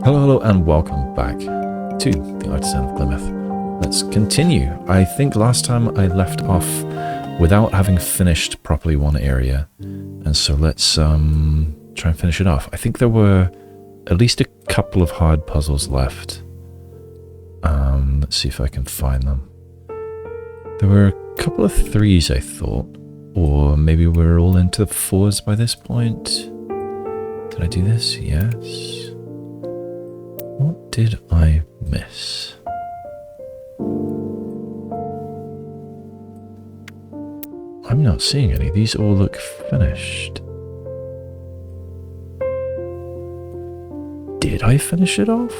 Hello, hello, and welcome back to the Artisan of Glimmith. Let's continue. I think last time I left off without having finished properly one area, and so let's try and finish it off. I think there were at least a couple of hard puzzles left. Let's see if I can find them. There were a couple of threes, I thought, or maybe we're all into the fours by this point. Did I do this? Yes. What did I miss? I'm not seeing any. These all look finished. Did I finish it off?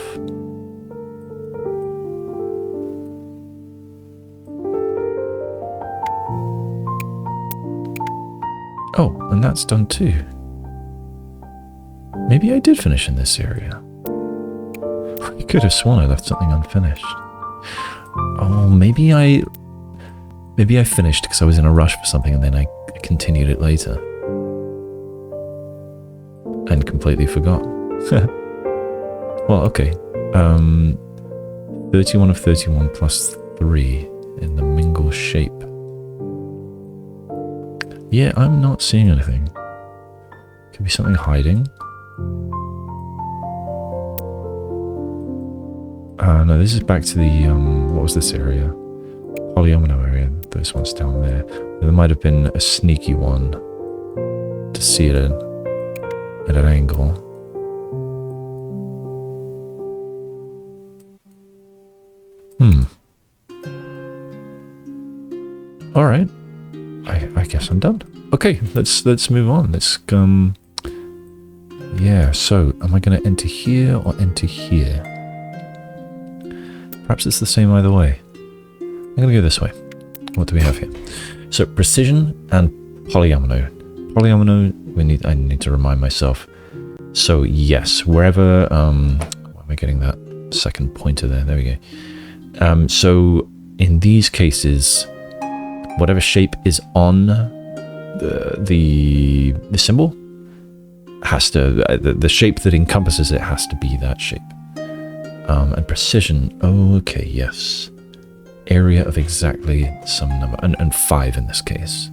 Oh, and that's done too. Maybe I did finish in this area. I could have sworn I left something unfinished. Oh, maybe I finished because I was in a rush for something and then I continued it later. And completely forgot. Well, okay. 31 of 31 plus 3 in the mingle shape. Yeah, I'm not seeing anything. Could be something hiding. No, this is back to the, what was this area? Polyomino area, those ones down there. There might have been a sneaky one to see it at an angle. Alright. I guess I'm done. Okay, let's move on. Let's, yeah, so, am I going to enter here or enter here? Perhaps it's the same either way. I'm going to go this way. What do we have here? So, precision and polyomino. Polyomino, I need to remind myself. So, yes, wherever, why am I getting that second pointer there? There we go. So, in these cases, whatever shape is on the symbol has to, the shape that encompasses it has to be that shape. And precision, oh, okay, yes. Area of exactly some number, and 5 in this case.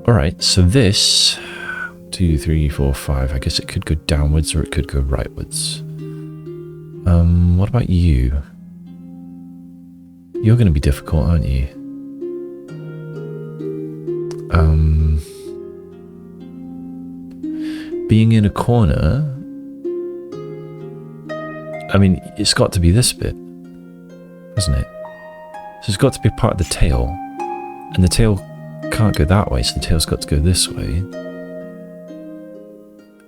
Alright, so this, 2, 3, 4, 5, I guess it could go downwards or it could go rightwards. What about you? You're going to be difficult, aren't you? Being in a corner, I mean, it's got to be this bit, hasn't it? So it's got to be part of the tail, and the tail can't go that way, so the tail's got to go this way.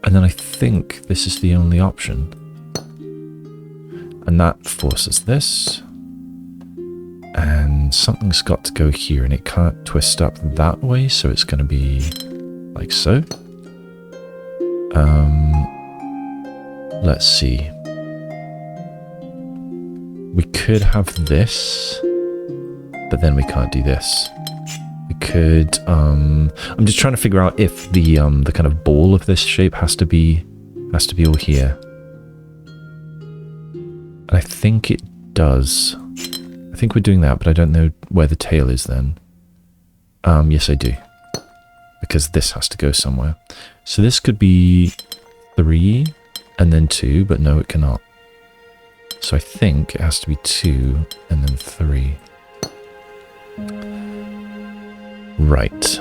And then I think this is the only option. And that forces this. And something's got to go here, and it can't twist up that way, so it's going to be like so. Let's see. We could have this, but then we can't do this. We could, I'm just trying to figure out if the kind of ball of this shape has to be all here. And I think it does. I think we're doing that, but I don't know where the tail is then. Yes, I do. Because this has to go somewhere. So this could be 3 and then 2, but no, it cannot. So I think it has to be 2 and then 3. Right.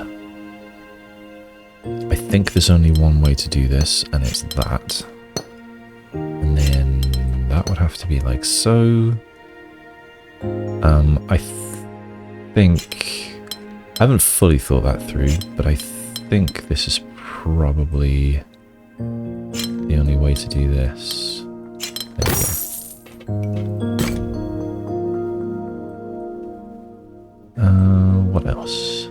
I think there's only one way to do this, and it's that. And then that would have to be like so. I think... I haven't fully thought that through, but I think this is probably the only way to do this. There we go. What else?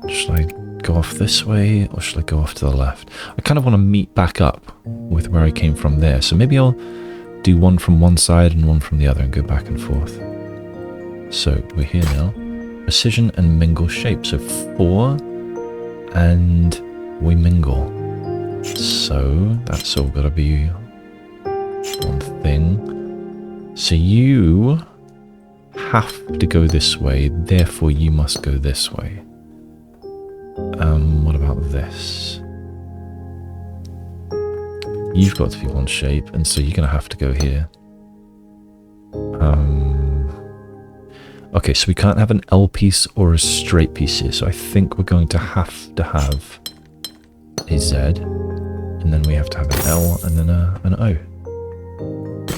Should I go off this way, or should I go off to the left? I kind of want to meet back up with where I came from there, so maybe I'll do one from one side and one from the other and go back and forth. So, we're here now. Precision and mingle shape, so 4, and we mingle. So that's all got to be one thing. So you have to go this way, therefore you must go this way. What about this? You've got to be one shape, and so you're going to have to go here. Okay, so we can't have an L piece or a straight piece here, so I think we're going to have a Z, and then we have to have an L and then an O.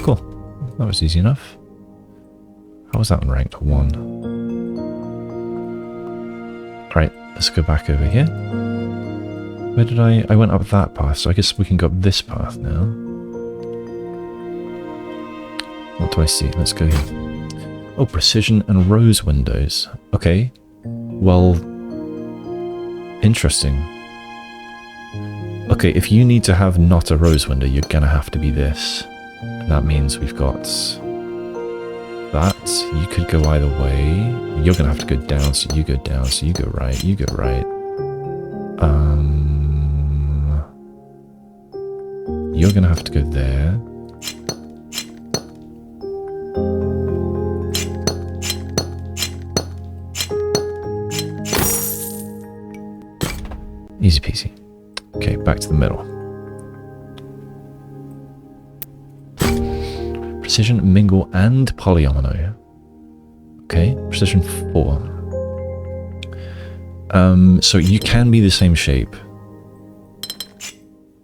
Cool. That was easy enough. How was that ranked? 1. Alright, let's go back over here. Where did I went up that path, so I guess we can go up this path now. What do I see? Let's go here. Oh, precision and rose windows. Okay. Well, interesting. Okay, if you need to have not a rose window, you're gonna have to be this. And that means we've got that. You could go either way. You're gonna have to go down, so you go down, so you go right, you go right. You're gonna have to go there. Easy peasy. Okay, back to the middle. Precision, mingle, and polyomino. Okay, precision 4. So you can be the same shape.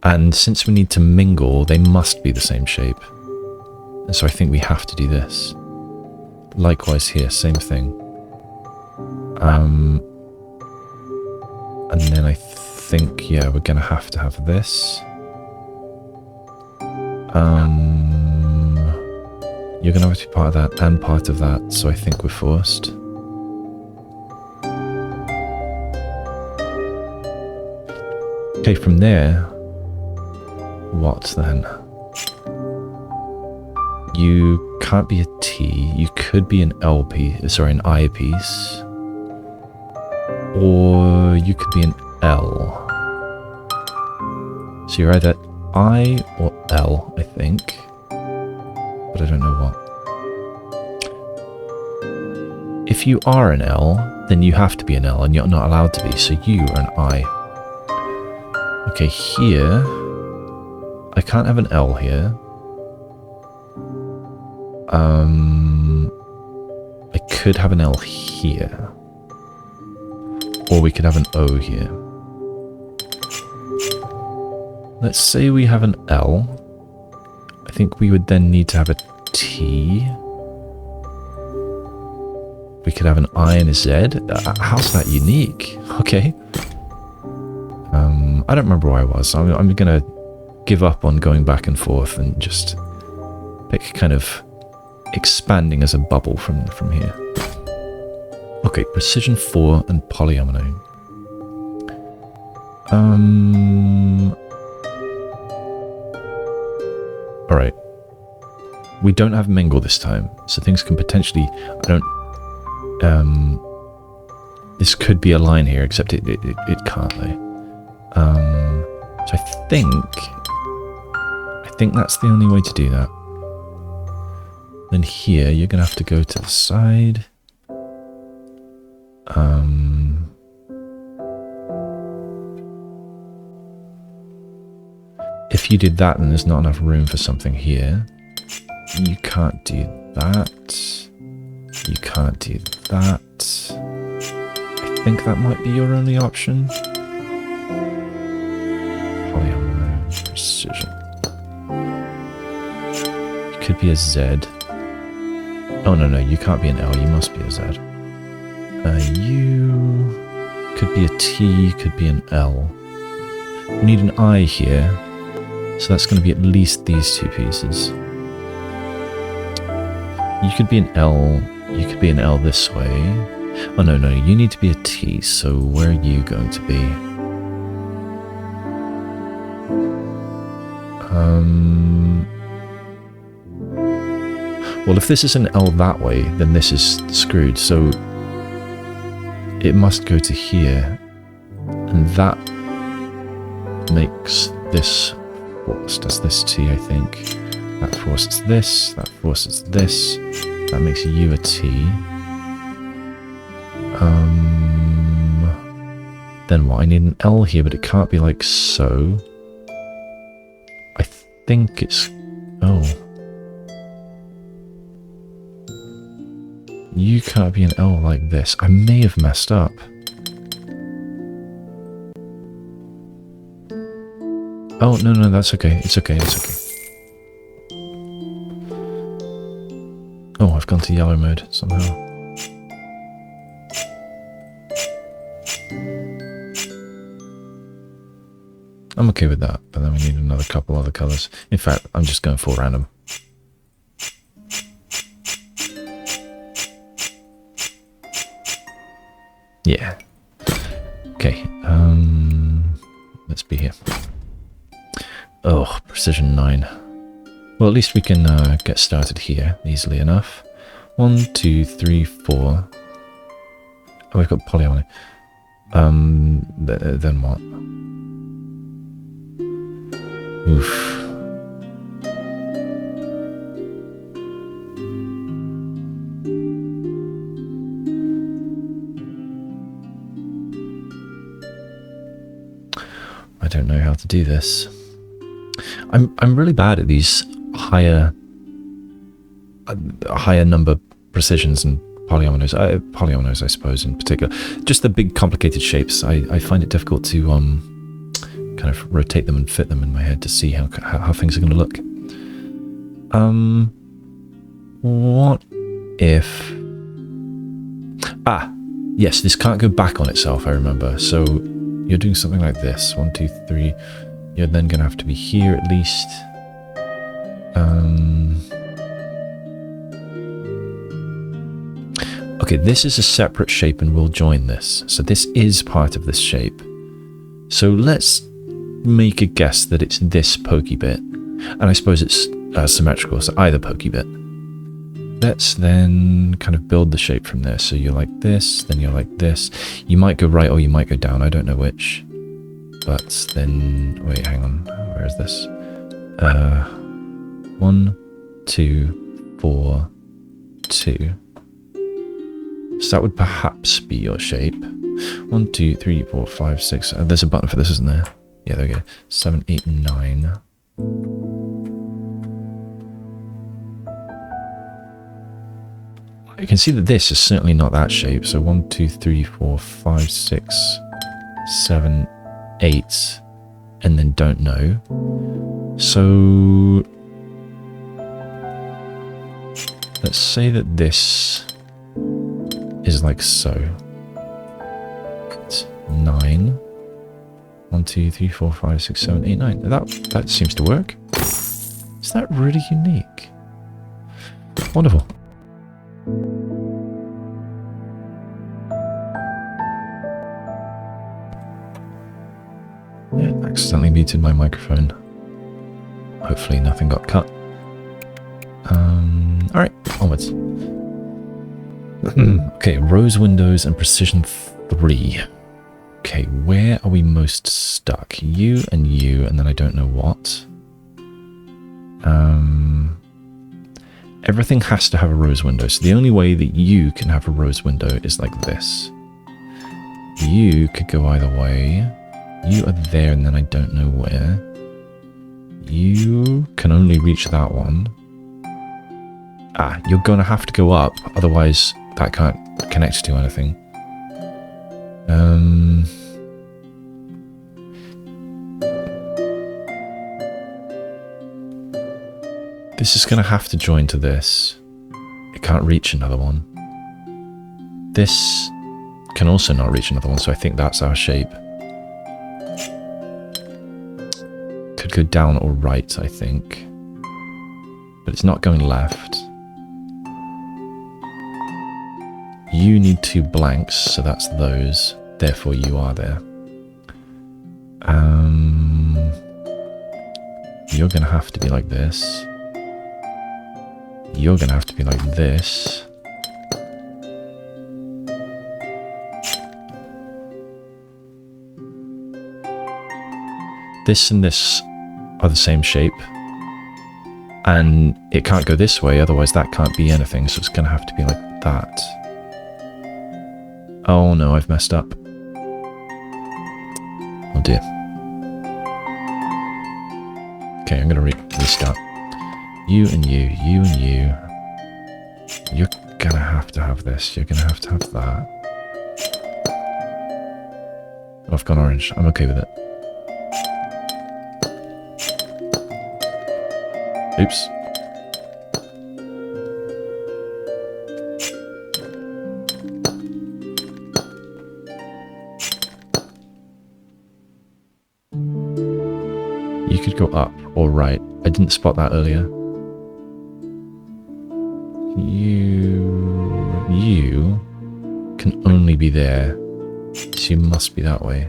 And since we need to mingle, they must be the same shape. And so I think we have to do this. Likewise here, same thing. And then I think, yeah, we're gonna have to have this. You're gonna have to be part of that and part of that, so I think we're forced. Okay, from there, what then? You can't be a T, you could be an L piece, sorry, an I piece. Or you could be an L. So you're either I or L, I think. But I don't know what. If you are an L, then you have to be an L, and you're not allowed to be, so you are an I. Okay, here... I can't have an L here. I could have an L here. Or we could have an O here. Let's say we have an L. I think we would then need to have a T. We could have an I and a Z. How's that unique? Okay. I don't remember where I was. I'm gonna give up on going back and forth and just pick kind of expanding as a bubble from here. Okay, precision 4 and polyomino. Alright. We don't have mingle this time, so things can potentially... this could be a line here, except it can't though. So I think that's the only way to do that. Then here, you're going to have to go to the side. If you did that, then there's not enough room for something here. You can't do that. You can't do that. I think that might be your only option. Polyomino, precision. You could be a Z. Oh, no, you can't be an L. You must be a Z. You could be a T, you could be an L. We need an I here. So that's going to be at least these two pieces. You could be an L. You could be an L this way. Oh, no, you need to be a T. So where are you going to be? Well, if this is an L that way, then this is screwed. So it must go to here. And that makes this force does this to you, I think. That forces this, that forces this. That makes you a T. Then what? I need an L here, but it can't be like so. I think it's... Oh. You can't be an L like this. I may have messed up. Oh, no, no, that's okay. It's okay, it's okay. Oh, I've gone to yellow mode somehow. I'm okay with that, but then we need another couple other colours. In fact, I'm just going for random. Yeah. Okay, let's be here. Oh, precision 9. Well, at least we can get started here easily enough. 1, 2, 3, 4. Oh, we've got Polyomino. Then what? Oof. I don't know how to do this. I'm really bad at these higher number precisions and polyominoes, I suppose, in particular. Just the big complicated shapes. I find it difficult to kind of rotate them and fit them in my head to see how things are going to look. What if... Ah, yes, this can't go back on itself, I remember. So you're doing something like this. 1, 2, 3. You're then going to have to be here at least. Okay, this is a separate shape and we'll join this. So this is part of this shape. So let's make a guess that it's this pokey bit. And I suppose it's symmetrical, so either pokey bit. Let's then kind of build the shape from there. So you're like this, then you're like this. You might go right or you might go down, I don't know which. But then, wait, hang on, where is this? 1, 2, 4, 2. So that would perhaps be your shape. 1, 2, 3, 4, 5, 6. There's a button for this, isn't there? Yeah, there we go. 7, 8, 9. You can see that this is certainly not that shape. So 1, 2, 3, 4, 5, 6, 7, 8, and then don't know. So let's say that this is like so. 9. 1, 2, 3, 4, 5, 6, 7, 8, 9. That seems to work. Is that really unique? Wonderful. Yeah, accidentally muted my microphone. Hopefully nothing got cut. Alright, onwards. Okay, rose windows and precision 3. Okay, where are we most stuck? You, and then I don't know what. Everything has to have a rose window, so the only way that you can have a rose window is like this. You could go either way. You are there, and then I don't know where. You can only reach that one. Ah, you're gonna have to go up, otherwise that can't connect to anything. This is gonna have to join to this. It can't reach another one. This can also not reach another one, so I think that's our shape. Could go down or right, I think. But it's not going left. You need 2 blanks, so that's those. Therefore, you are there. You're going to have to be like this. You're going to have to be like this. this and this are the same shape, and it can't go this way, otherwise that can't be anything, so it's going to have to be like that. Oh no, I've messed up. Oh dear. Okay, I'm going to restart. You and you, you and you. You're going to have this. You're going to have that. Oh, I've gone orange. I'm okay with it. Oops. You could go up or right. I didn't spot that earlier. You can only be there. So you must be that way.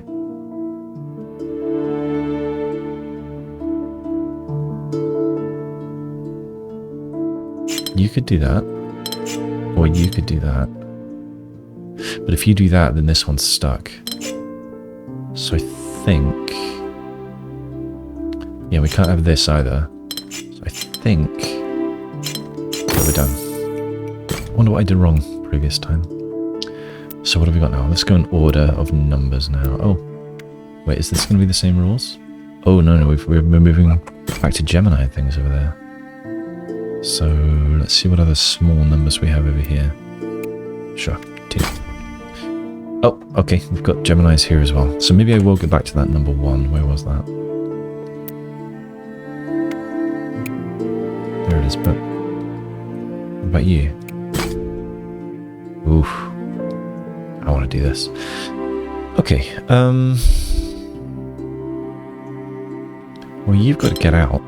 You could do that. Or you could do that. But if you do that, then this one's stuck. So I think... yeah, we can't have this either. So I think... yeah, we're done. I wonder what I did wrong previous time. So what have we got now? Let's go in order of numbers now. Oh, wait, is this going to be the same rules? Oh, no, we're moving back to Gemini things over there. So let's see what other small numbers we have over here. Sure, 2. Oh, okay, we've got Geminis here as well. So maybe I will go back to that number 1. Where was that? There it is, but what about you? Oof. I want to do this. Okay, well, you've got to get out.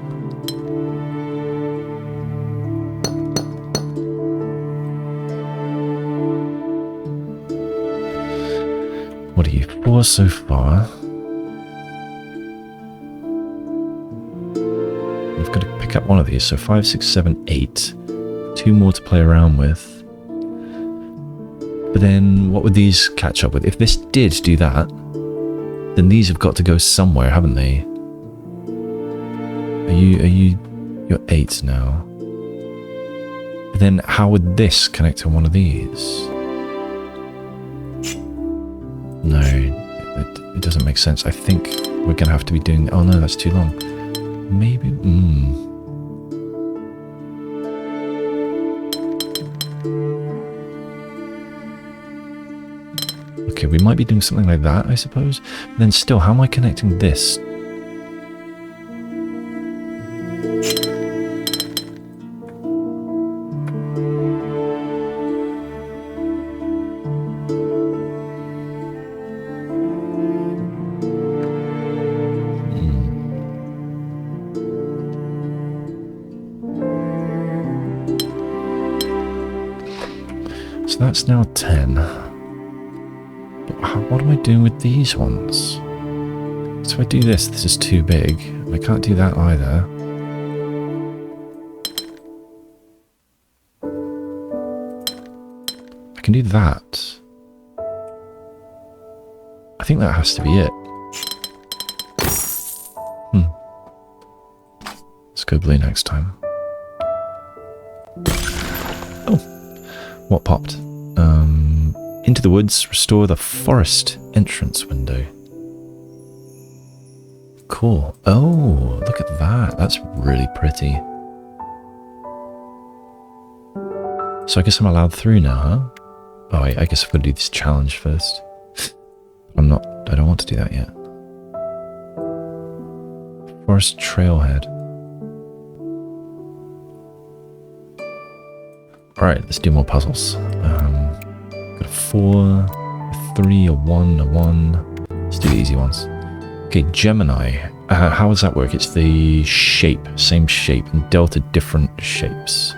What are you? 4 so far. We've got to pick up one of these. So 5, 6, 7, 8. 2 more to play around with. But then what would these catch up with? If this did do that, then these have got to go somewhere, haven't they? You're 8 now. But then how would this connect to one of these? No, it doesn't make sense. I think we're going to have to be doing... oh no, that's too long. Maybe... okay, we might be doing something like that, I suppose. But then still, how am I connecting this? So that's now 10. What am I doing with these ones? So if I do this, this is too big. I can't do that either. I can do that. I think that has to be it. Let's go blue next time. Oh, what popped? Into the woods, restore the forest entrance window. Cool. Oh, look at that. That's really pretty. So I guess I'm allowed through now, huh? Oh, I guess I've got to do this challenge first. I don't want to do that yet. Forest Trailhead. Alright, let's do more puzzles. Got a 4, a 3, a 1, a 1. Let's do the easy ones. Okay, Gemini. How does that work? It's the shape, same shape, and delta different shapes.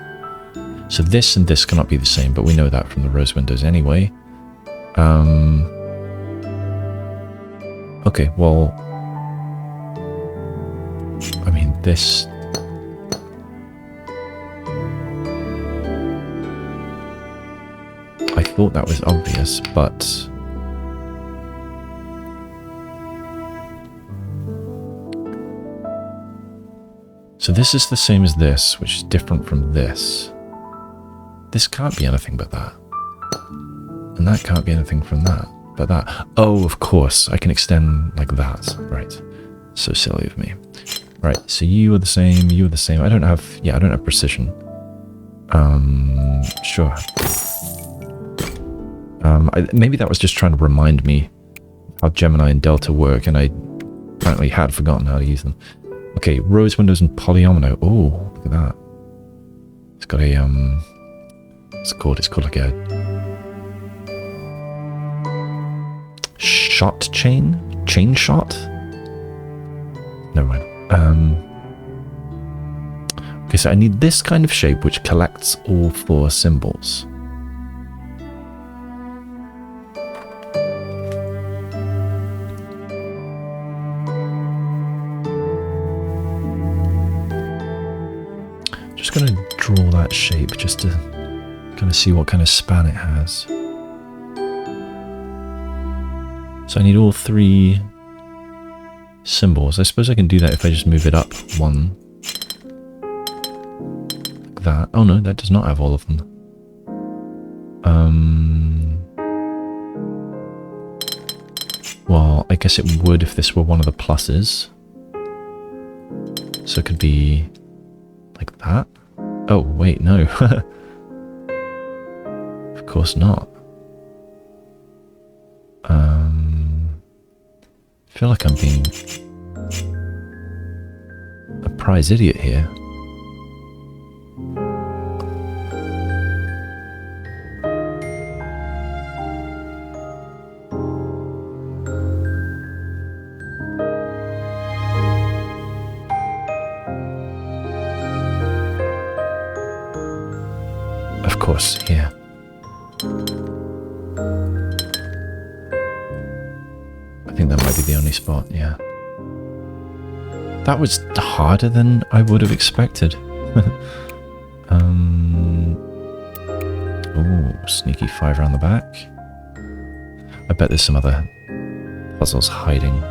So this and this cannot be the same, but we know that from the rose windows anyway. Okay, well... I mean, this... I thought that was obvious, but... So this is the same as this, which is different from this. This can't be anything but that. And that can't be anything from that, but that. Oh, of course, I can extend like that. Right. So silly of me. Right, so you are the same, you are the same. I don't have precision. Sure. Maybe that was just trying to remind me how Gemini and Delta work, and I apparently had forgotten how to use them. Okay, rose windows and polyomino. Oh, look at that. It's got a, it's called like a shot chain? Chain shot? Never mind. Okay, so I need this kind of shape which collects all 4 symbols. Just gonna draw that shape just to kind of see what kind of span it has. So I need all 3 symbols. I suppose I can do that if I just move it up 1. Like that. Oh no, that does not have all of them. Well, I guess it would if this were one of the pluses. So it could be like that. Oh, wait, no. Of course not. I feel like I'm being a prize idiot here. Of course, here. I think that might be the only spot, yeah. That was harder than I would have expected. Oh, sneaky 5 around the back. I bet there's some other puzzles hiding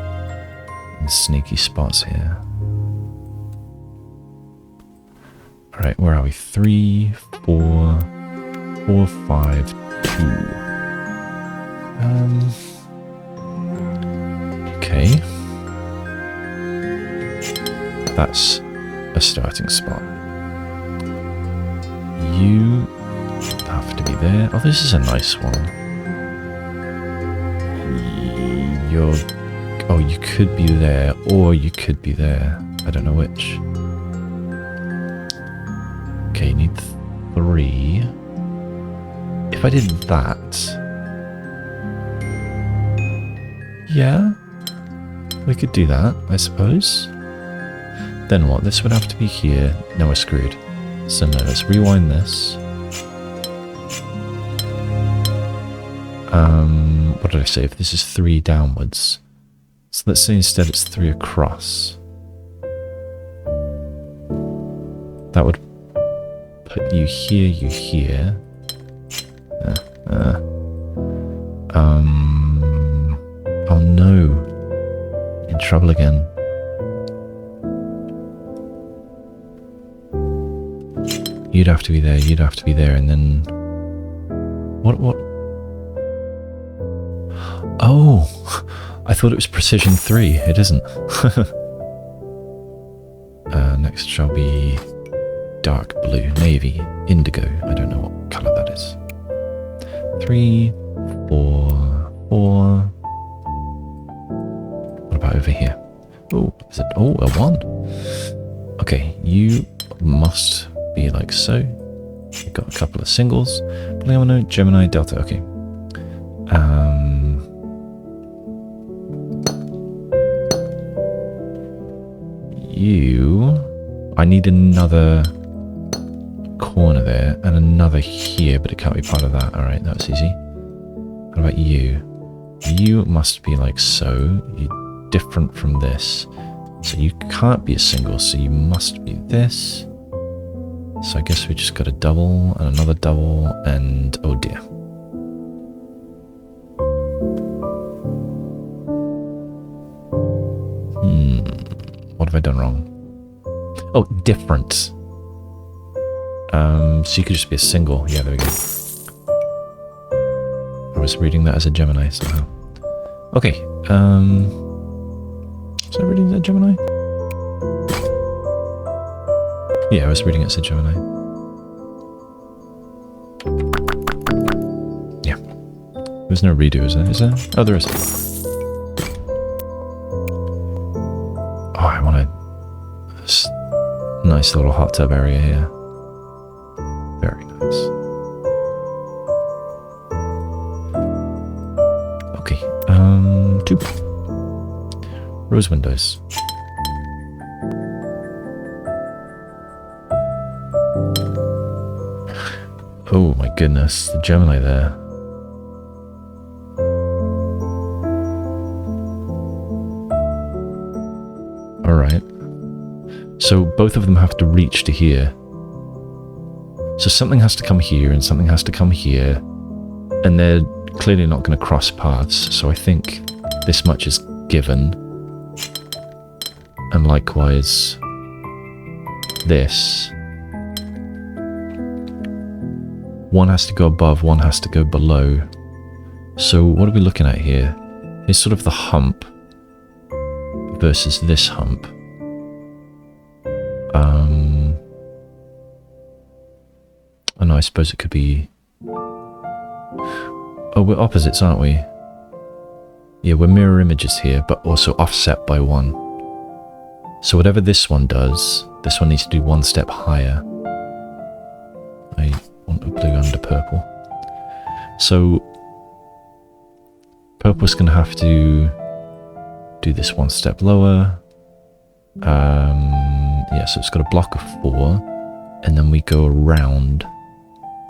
in sneaky spots here. Alright, where are we? 3, 4, 4, 5, 2. Okay. That's a starting spot. You have to be there. Oh, this is a nice one. Oh, you could be there, or you could be there. I don't know which. Okay, you need 3. If I did that... Yeah, we could do that, I suppose. Then what? This would have to be here. No, we're screwed. So no, let's rewind this. What did I say? If this is 3 downwards. So let's say instead it's 3 across. That would put you here, you here. Oh no. In trouble again. You'd have to be there, you'd have to be there, and then... What? Oh! I thought it was precision 3. It isn't. Next shall be dark blue, navy, indigo. I don't know what colour that is. 3, 4, 4. What about over here? Oh, is it? Oh, a 1. Okay, you must be like so. You've got a couple of singles. Polyomino, Gemini, Delta. Okay. I need another corner there and another here, but it can't be part of that. Alright, that was easy. What about you? You must be like so. You're different from this. So you can't be a single, so you must be this. So I guess we just got a double and another double and oh dear. What have I done wrong? Oh, different. So you could just be a single. Yeah, there we go. I was reading that as a Gemini somehow. Okay. Was I reading that Gemini? Yeah, I was reading it as a Gemini. Yeah. There's no redo, is there? Is there? Oh, there is. Oh, I want a nice little hot tub area here. Very nice. Okay, 2. Rose windows. Oh my goodness, the Gemini there. Alright. So both of them have to reach to here. So something has to come here and something has to come here. And they're clearly not going to cross paths. So I think this much is given. And likewise, this. One has to go above, one has to go below. So what are we looking at here? It's sort of the hump versus this hump. Oh no, I suppose it could be... Oh, we're opposites, aren't we? Yeah, we're mirror images here, but also offset by 1. So whatever this one does, this one needs to do 1 step higher. I want a blue under purple. So purple's going to have to do this 1 step lower. Yeah, so it's got a block of 4, and then we go around,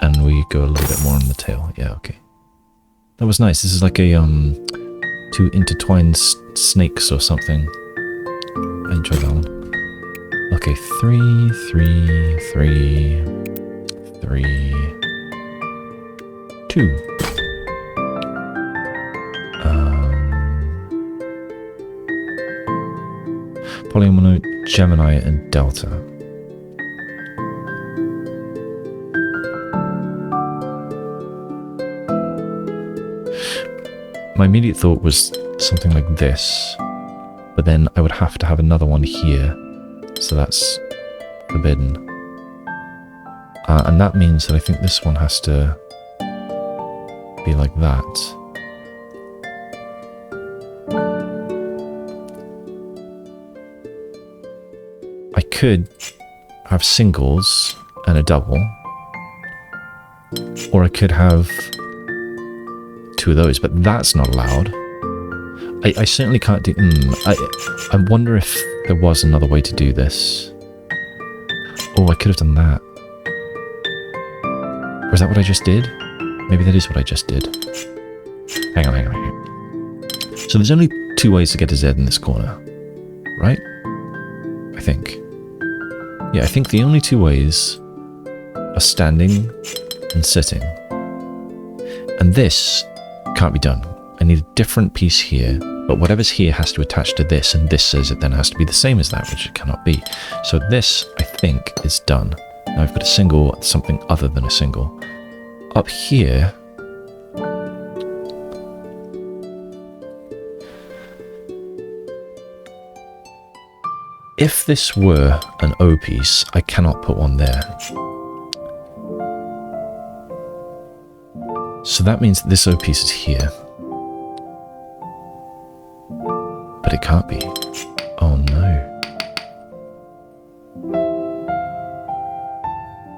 and we go a little bit more on the tail. Yeah, okay. That was nice. This is like a 2 intertwined snakes or something. I enjoyed that one. Okay, 3, 3, 3, 3, 2. Polyomino, Gemini, and Delta. My immediate thought was something like this, but then I would have to have another one here, so that's forbidden. And that means that I think this one has to be like that. I could have singles and a double, or I could have 2 of those, but that's not allowed. I certainly can't do... I wonder if there was another way to do this. Oh, I could have done that. Or is that what I just did? Maybe that is what I just did. Hang on. So there's only 2 ways to get to Z in this corner, right? I think. Yeah, I think the only 2 ways are standing and sitting. And this can't be done. I need a different piece here, but whatever's here has to attach to this, and this says it then has to be the same as that, which it cannot be. So this, I think, is done. Now I've got a single, something other than a single. Up here, if this were an O piece, I cannot put one there. So that means that this O piece is here. But it can't be. Oh no.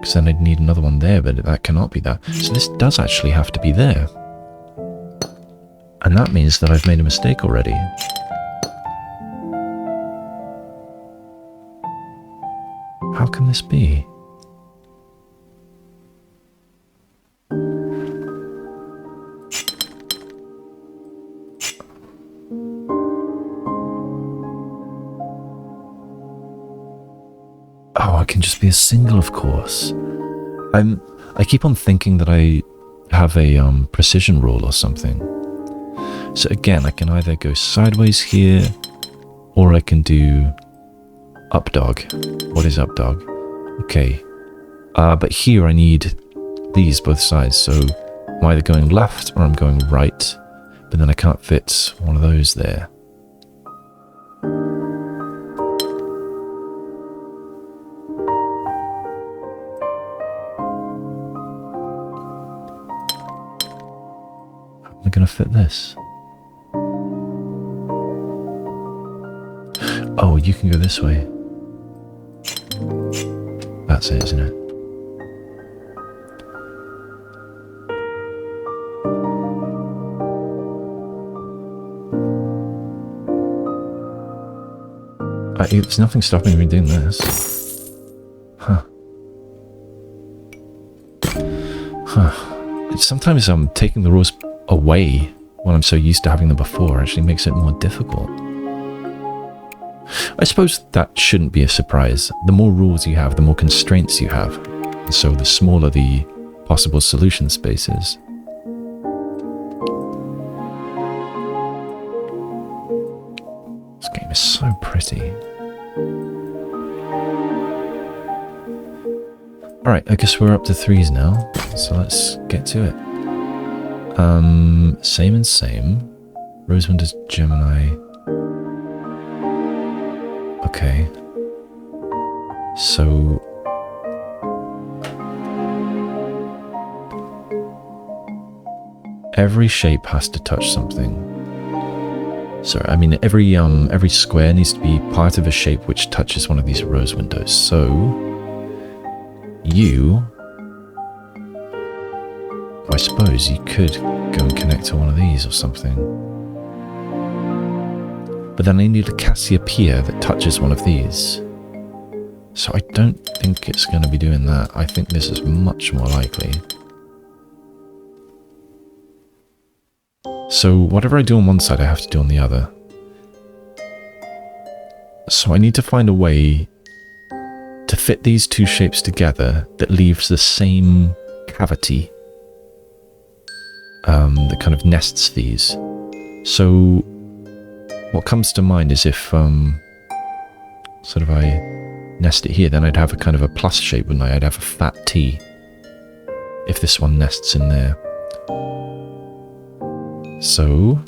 Because then I'd need another one there, but that cannot be that. So this does actually have to be there. And that means that I've made a mistake already. How can this be? Oh, I can just be a single, of course. I keep on thinking that I have a precision rule or something. So again, I can either go sideways here, or I can do Up dog. What is up dog? Okay. But here I need these both sides, so I'm either going left or I'm going right, but then I can't fit one of those there. How am I going to fit this? Oh, you can go this way. That's it, isn't it? There's nothing stopping me doing this. Huh. Sometimes taking the rows away when I'm so used to having them before actually makes it more difficult. I suppose that shouldn't be a surprise. The more rules you have, the more constraints you have. And so the smaller the possible solution space is. This game is so pretty. Alright, I guess we're up to 3s now. So let's get to it. Same and same. Rosewind is Gemini. Okay. So every shape has to touch something. So I mean every square needs to be part of a shape which touches one of these rose windows. So I suppose you could go and connect to one of these or something. But then I need a Cassiopeia that touches one of these. So I don't think it's going to be doing that. I think this is much more likely. So whatever I do on one side, I have to do on the other. So I need to find a way to fit these two shapes together that leaves the same cavity that kind of nests these. So what comes to mind is if sort of I nest it here, then I'd have a kind of a plus shape, wouldn't I? I'd have a fat T if this one nests in there. So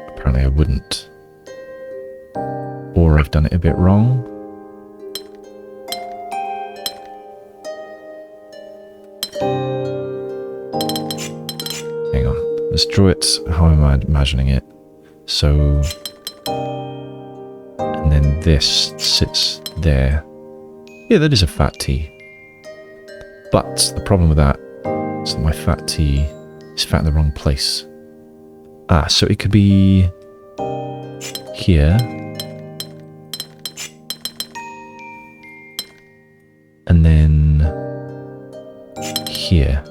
apparently I wouldn't. Or I've done it a bit wrong. Hang on, let's draw it how am I imagining it. So, and then this sits there. Yeah, that is a fat T. But the problem with that is that my fat T is fat in the wrong place. Ah, so it could be here. And then here.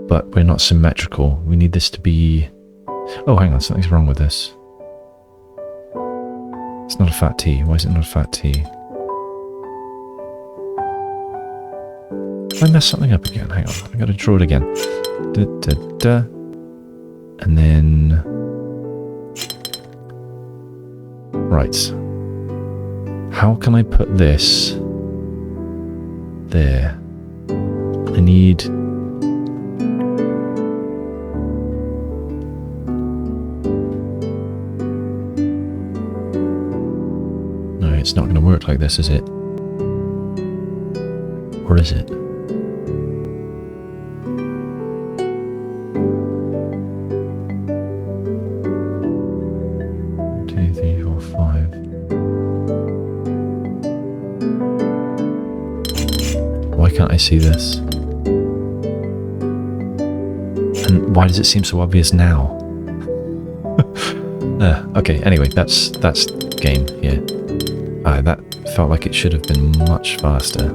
But we're not symmetrical. We need this to be... Oh, hang on, something's wrong with this. It's not a fat T. Why is it not a fat T? Did I mess something up again? Hang on, I gotta draw it again. Da, da, da. And then... Right. How can I put this there? I need... No, it's not going to work like this, is it? Or is it? Why can't I see this? And why does it seem so obvious now? Okay, anyway, that's game here. That felt like it should have been much faster.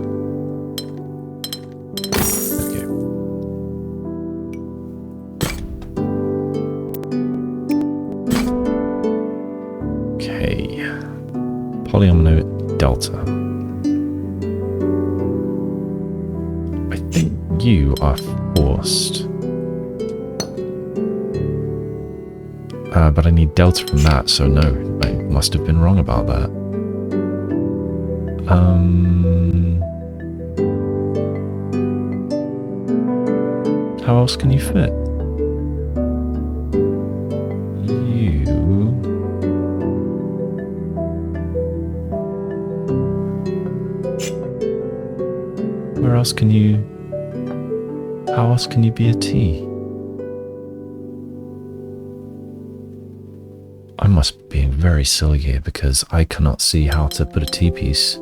Okay. Okay. Polyomino think you are forced. But I need delta from that, so no, I must have been wrong about that. How else can you fit? Where else can you... How else can you be a T? I must be being very silly here because I cannot see how to put a T-piece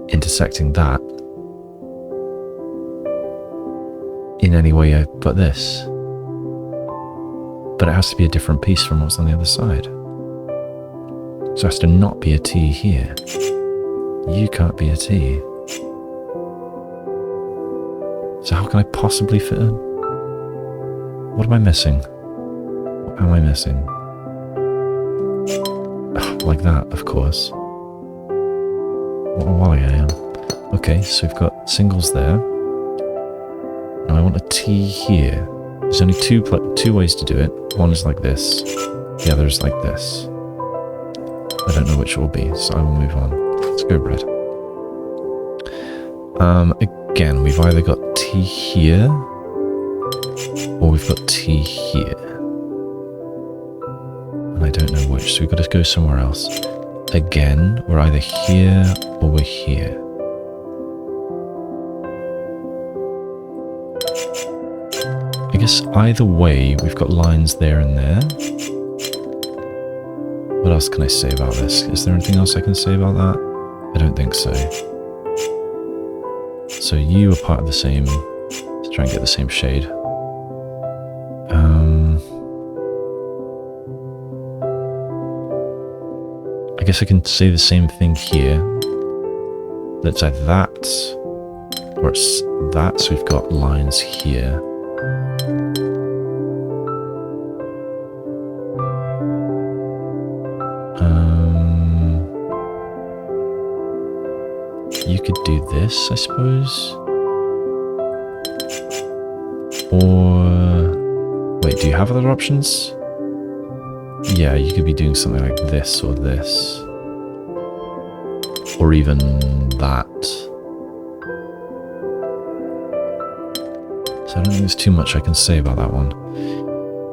intersecting that in any way but this. But it has to be a different piece from what's on the other side. So it has to not be a T here. You can't be a T. So how can I possibly fit in? What am I missing? What am I missing? Like that, of course. What I am. Okay, so we've got singles there. Now I want a T here. There's only two ways to do it. One is like this. The other is like this. I don't know which it will be, so I will move on. Let's go bread. Again, we've either got T here, or we've got T here. And I don't know which, so we've got to go somewhere else. Again, we're either here or we're here. I guess either way, we've got lines there and there. What else can I say about this? Is there anything else I can say about that? I don't think so. So you are part of the same... Let's try and get the same shade. I guess I can say the same thing here. Let's either that, or it's that, so we've got lines here. You could do this, I suppose. Or... Wait, do you have other options? Yeah, you could be doing something like this or this. Or even that. So I don't think there's too much I can say about that one.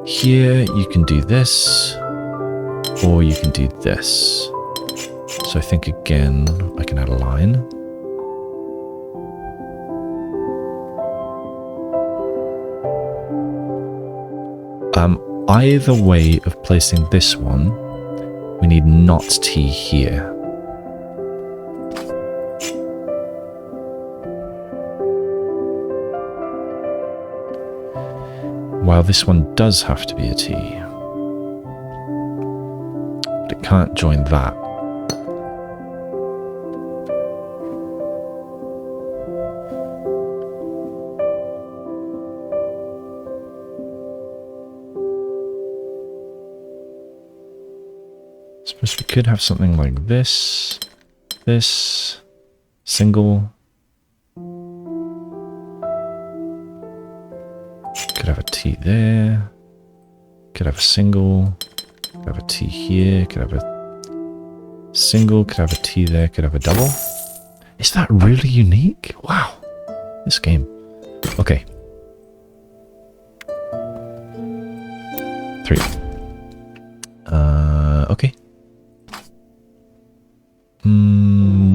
Here, you can do this. Or you can do this. So I think again, I can add a line. Either way of placing this one, we need not T here. While this one does have to be a T. But it can't join that. Suppose we could have something like this, single. Could have a T there, could have a single, could have a T here, could have a single, could have a T there, could have a double. Is that really unique? Wow, this game. Okay. 3. Okay.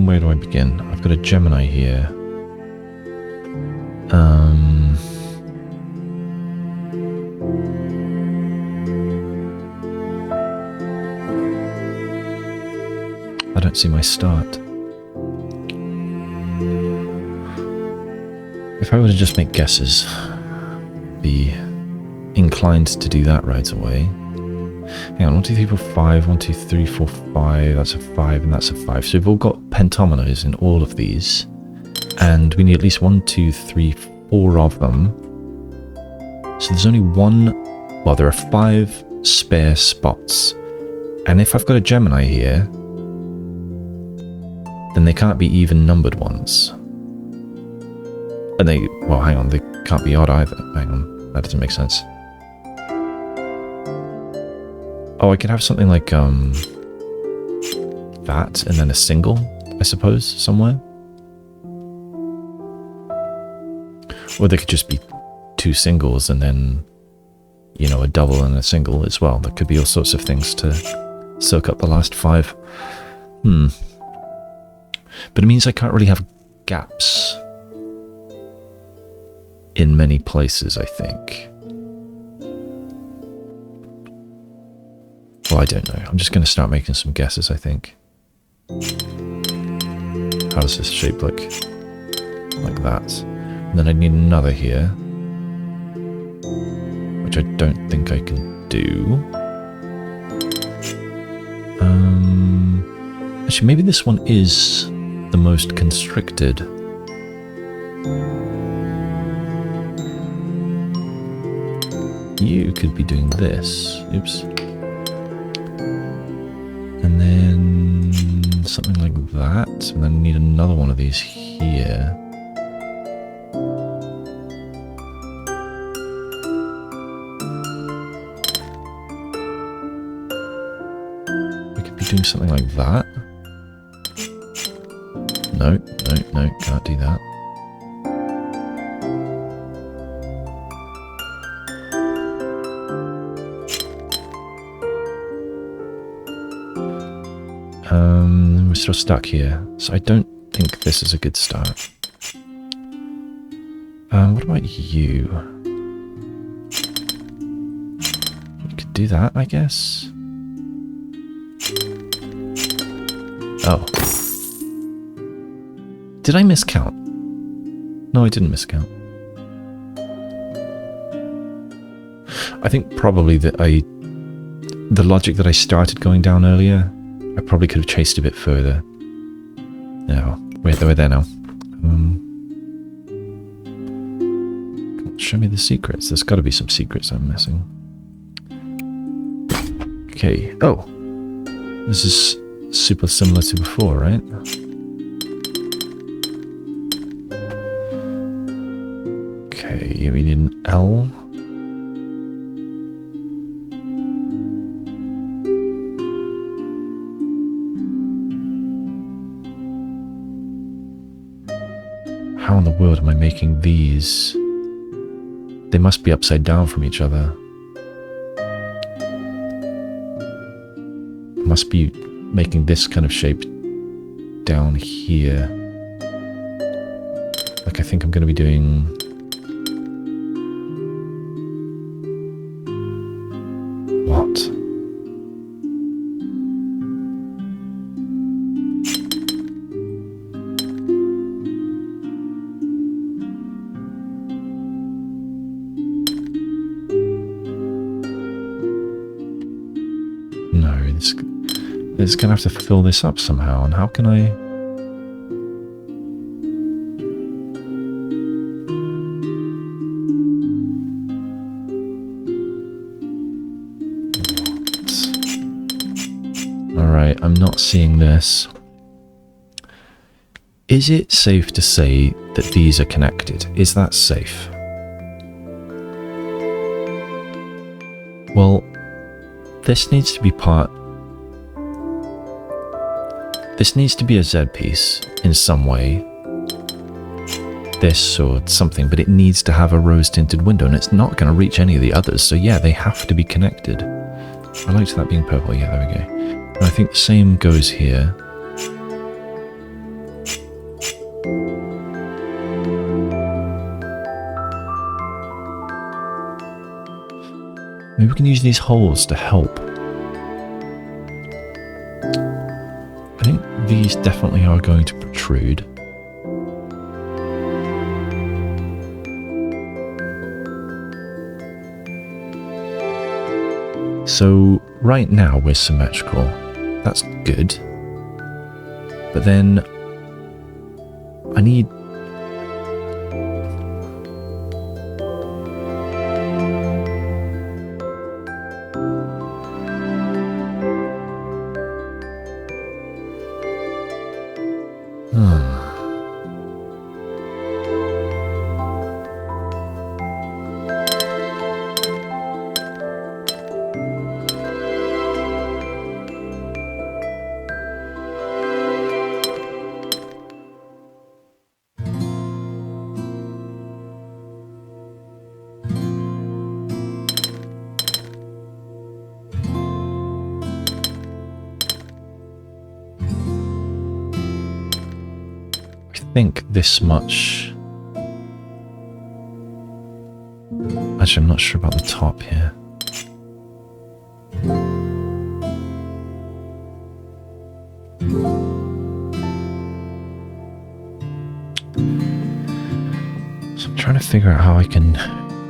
Where do I begin? I've got a Gemini here. I don't see my start. If I were to just make guesses, be inclined to do that right away. Hang on, 1, 2, 3, 4, 5, 1, 2, 3, 4, 5, that's a 5, and that's a 5. So we've all got pentominoes in all of these. And we need at least 1, 2, 3, 4 of them. So there's only one, well, there are 5 spare spots. And if I've got a Gemini here, then they can't be even numbered ones. And they, well, hang on, they can't be odd either. Hang on, that doesn't make sense. Oh, I could have something like, that, and then a single, I suppose, somewhere. Or they could just be 2 singles and then, you know, a double and a single as well. There could be all sorts of things to soak up the last 5. But it means I can't really have gaps in many places, I think. Well, I don't know. I'm just going to start making some guesses, I think. How does this shape look? Like that. And then I need another here, which I don't think I can do. Actually, maybe this one is the most constricted. You could be doing this. Oops. And then something like that. And then I need another one of these here. We could be doing something like that. No, can't do that. We're still stuck here, so I don't think this is a good start. What about you? You could do that, I guess. Oh. Did I miscount? No, I didn't miscount. I think probably that the logic that I started going down earlier, I probably could have chased a bit further. No, we're there now. Show me the secrets. There's got to be some secrets I'm missing. Okay. Oh, this is super similar to before, right? Okay, we need an L. How in the world am I making these? They must be upside down from each other. I must be making this kind of shape down here. Like I think I'm going to be doing... What? No, it's going to have to fill this up somehow, and how can I... Alright, I'm not seeing this. Is it safe to say that these are connected? Is that safe? Well, this needs to be part... This needs to be a Z piece in some way. This or something, but it needs to have a rose-tinted window, and it's not going to reach any of the others, so yeah, they have to be connected. I liked that being purple, yeah, there we go. And I think the same goes here. Maybe we can use these holes to help. I think these definitely are going to protrude. So right now we're symmetrical. That's good. But then I need... think this much. Actually, I'm not sure about the top here. So I'm trying to figure out how I can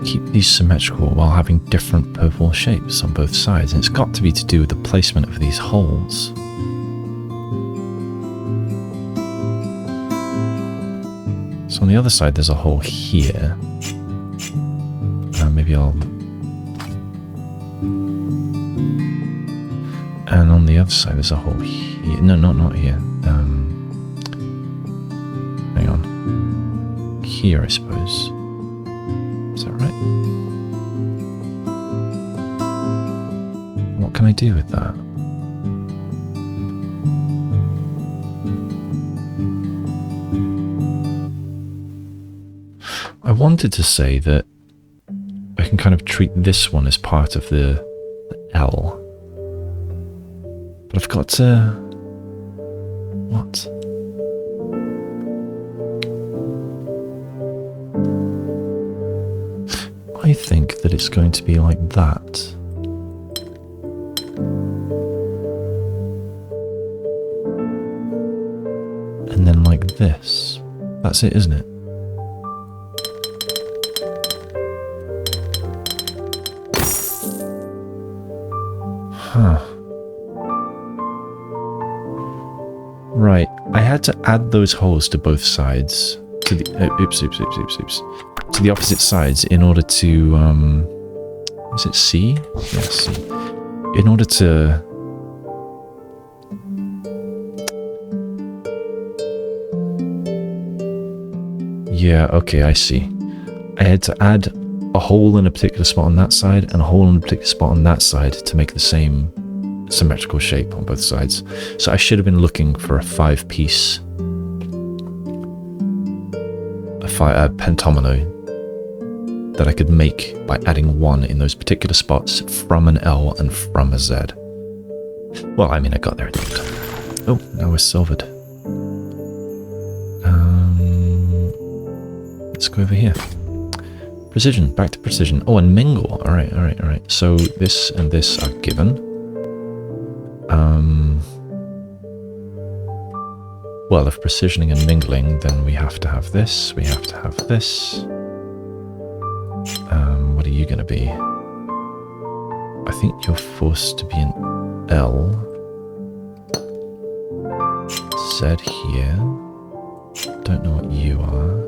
keep these symmetrical while having different purple shapes on both sides. And it's got to be to do with the placement of these holes. So on the other side, there's a hole here. Maybe I'll... And on the other side, there's a hole here. No, not here. Hang on. Here, I suppose. Is that right? What can I do with that? I wanted to say that I can kind of treat this one as part of the L. But I've got to... What? I think that it's going to be like that. And then like this. That's it, isn't it? Huh. Right, I had to add those holes to both sides, to the, oops, to the opposite sides in order to, is it C? Yeah, C. In order to, yeah, okay, I see. I had to add a hole in a particular spot on that side and a hole in a particular spot on that side to make the same symmetrical shape on both sides. So I should have been looking for a 5-piece pentomino that I could make by adding one in those particular spots from an L and from a Z. Well, I mean, I got there at the end. Oh, now we're silvered. Let's go over here. Precision, back to precision. Oh, and mingle. All right. So this and this are given. Well, if precisioning and mingling, then we have to have this. We have to have this. What are you going to be? I think you're forced to be an L. Z here. Don't know what you are.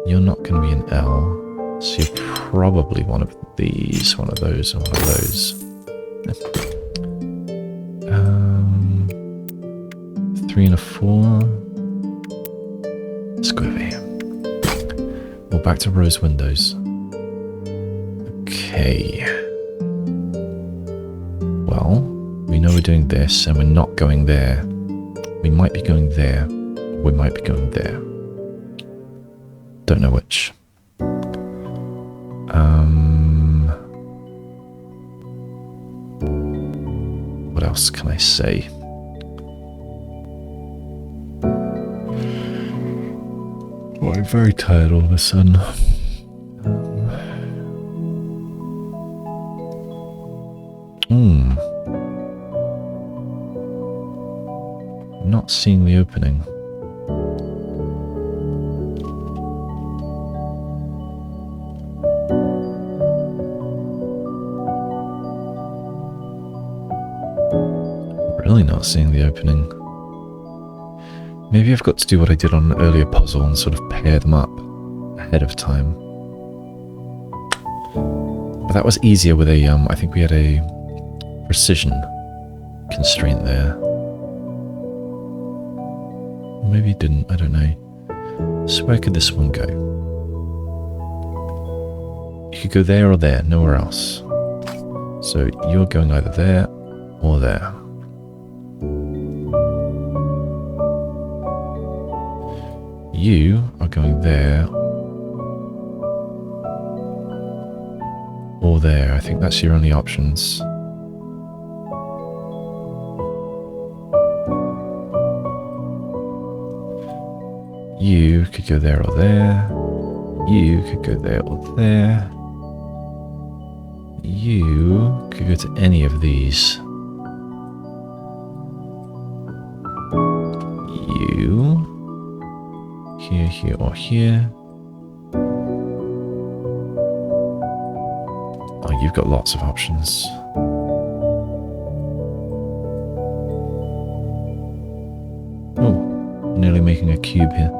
You're not going to be an L. So you're probably one of these, one of those, and one of those. 3 and a 4. Let's go over here. Well, back to rose windows. Okay. Well, we know we're doing this, and we're not going there. We might be going there. We might be going there. Don't know which. What else can I say? Oh, I'm very tired all of a sudden. Not seeing the opening. Really not seeing the opening. Maybe I've got to do what I did on an earlier puzzle and sort of pair them up ahead of time. But that was easier with a, I think we had a precision constraint there. Maybe it didn't, I don't know. So where could this one go? You could go there or there, nowhere else. So you're going either there or there. You are going there or there. I think that's your only options. You could go there or there. You could go there or there. You could go to any of these. You. Here, here, or here. Oh, you've got lots of options. Oh, nearly making a cube here.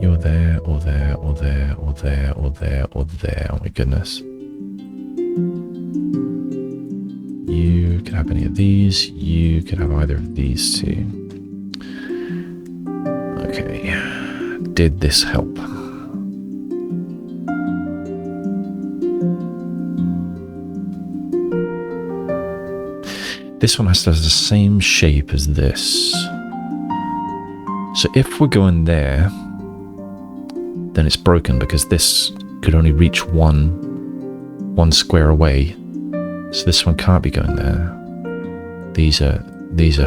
You're there, or there, or there, or there, or there, or there. Oh my goodness. You could have any of these. You could have either of these two. Okay. Did this help? This one has the same shape as this. So if we're going there, then it's broken because this could only reach one square away. So this one can't be going there. These are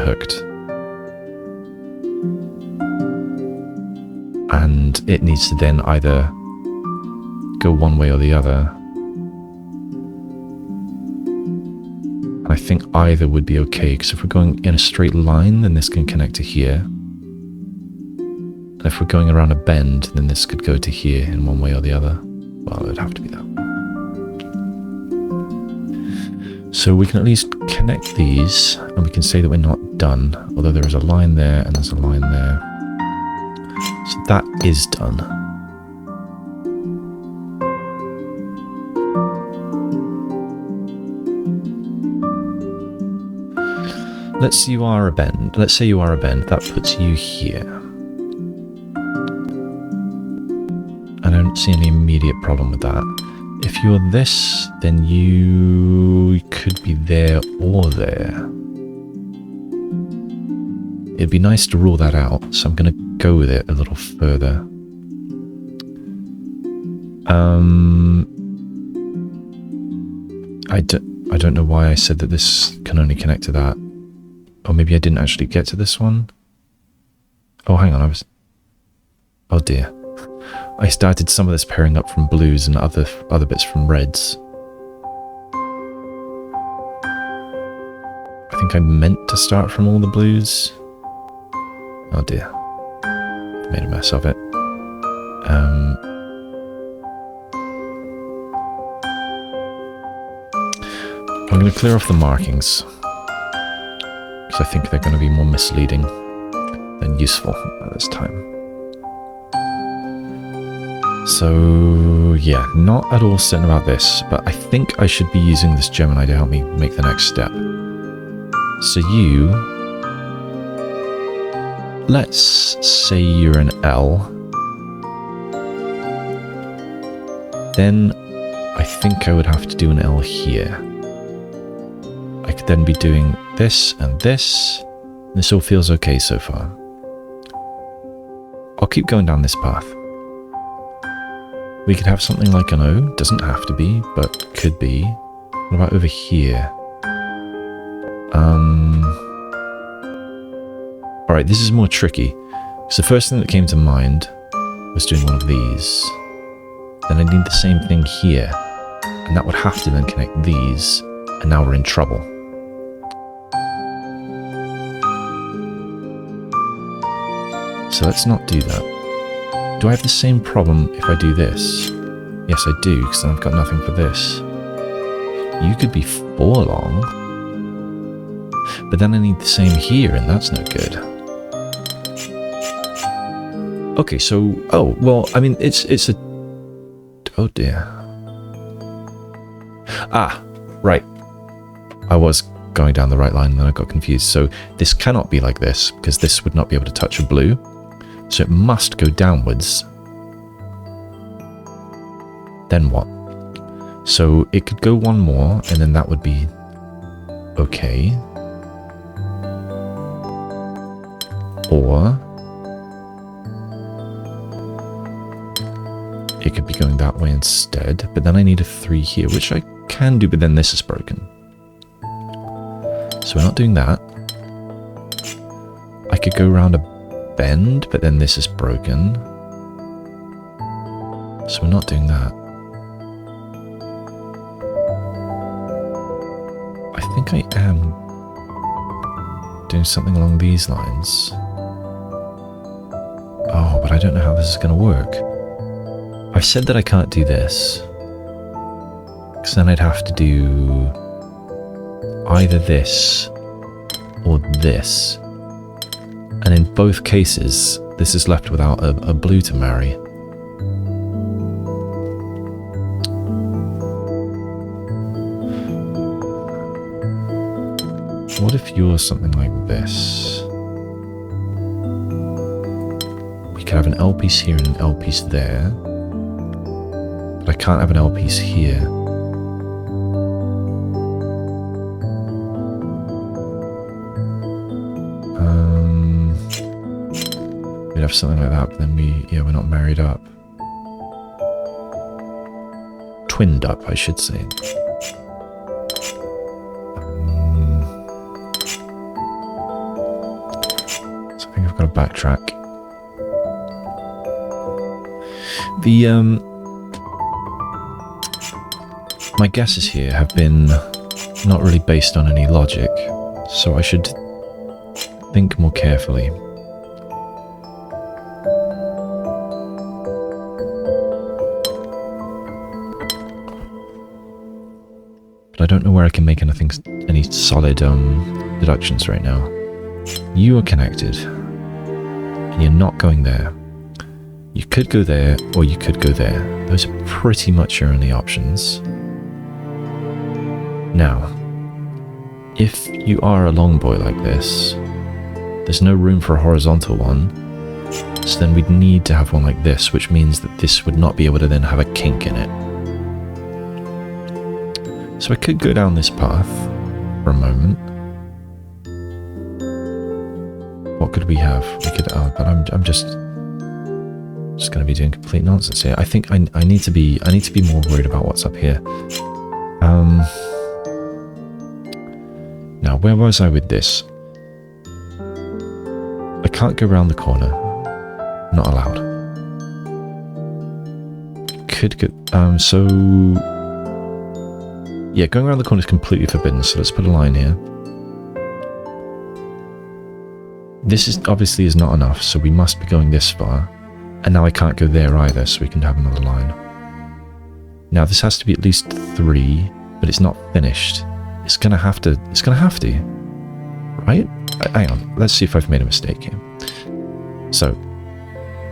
hooked. And it needs to then either go one way or the other. And I think either would be okay, because if we're going in a straight line, then this can connect to here. And if we're going around a bend, then this could go to here in one way or the other. Well, it would have to be that. So we can at least connect these, and we can say that we're not done, although there is a line there and there's a line there. So that is done. Let's say you are a bend. That puts you here. I don't see any immediate problem with that. If you're this, then you could be there or there. It'd be nice to rule that out, so I'm going to go with it a little further. I don't know why I said that this can only connect to that. Or maybe I didn't actually get to this one. Oh, hang on, oh dear. I started some of this pairing up from blues and other bits from reds. I think I meant to start from all the blues. Oh dear. Made a mess of it. I'm going to clear off the markings, because I think they're going to be more misleading than useful at this time. So, yeah, not at all certain about this, but I think I should be using this Gemini to help me make the next step. So you, let's say you're an L. Then I think I would have to do an L here. I could then be doing this and this. This all feels okay so far. I'll keep going down this path. We could have something like an O, doesn't have to be, but could be. What about over here? Alright, this is more tricky. So the first thing that came to mind was doing one of these. Then I need the same thing here. And that would have to then connect these. And now we're in trouble. So let's not do that. Do I have the same problem if I do this? Yes, I do, because then I've got nothing for this. You could be 4 long. But then I need the same here, and that's no good. Okay, so... Oh, well, I mean, it's a... Oh, dear. Ah, right. I was going down the right line, and then I got confused. So this cannot be like this, because this would not be able to touch a blue. So it must go downwards. Then what? So it could go one more, and then that would be okay. Or it could be going that way instead, but then I need a 3 here, which I can do, but then this is broken. So we're not doing that. could go around a bend, but then this is broken. So we're not doing that. I think I am doing something along these lines. Oh, but I don't know how this is going to work. I've said that I can't do this, because then I'd have to do either this or this. And in both cases, this is left without a blue to marry. What if you're something like this? We could have an L piece here and an L piece there. But I can't have an L piece here. We'd have something like that, but then we're not married up. Twinned up, I should say. So I think I've got to backtrack. My guesses here have been not really based on any logic, so I should think more carefully. But I don't know where I can make any solid deductions right now. You are connected, and you're not going there. You could go there, or you could go there. Those are pretty much your only options. Now, if you are a long boy like this, there's no room for a horizontal one, so then we'd need to have one like this, which means that this would not be able to then have a kink in it. So I could go down this path for a moment. What could we have? We could, but I'm just going to be doing complete nonsense here. I think I need to be more worried about what's up here. Now, where was I with this? I can't go around the corner. Not allowed. Could go. Yeah, going around the corner is completely forbidden, so let's put a line here. This is obviously is not enough, so we must be going this far. And now I can't go there either, so we can have another line. Now this has to be at least 3, but it's not finished. It's gonna have to, right? Hang on, let's see if I've made a mistake here. So,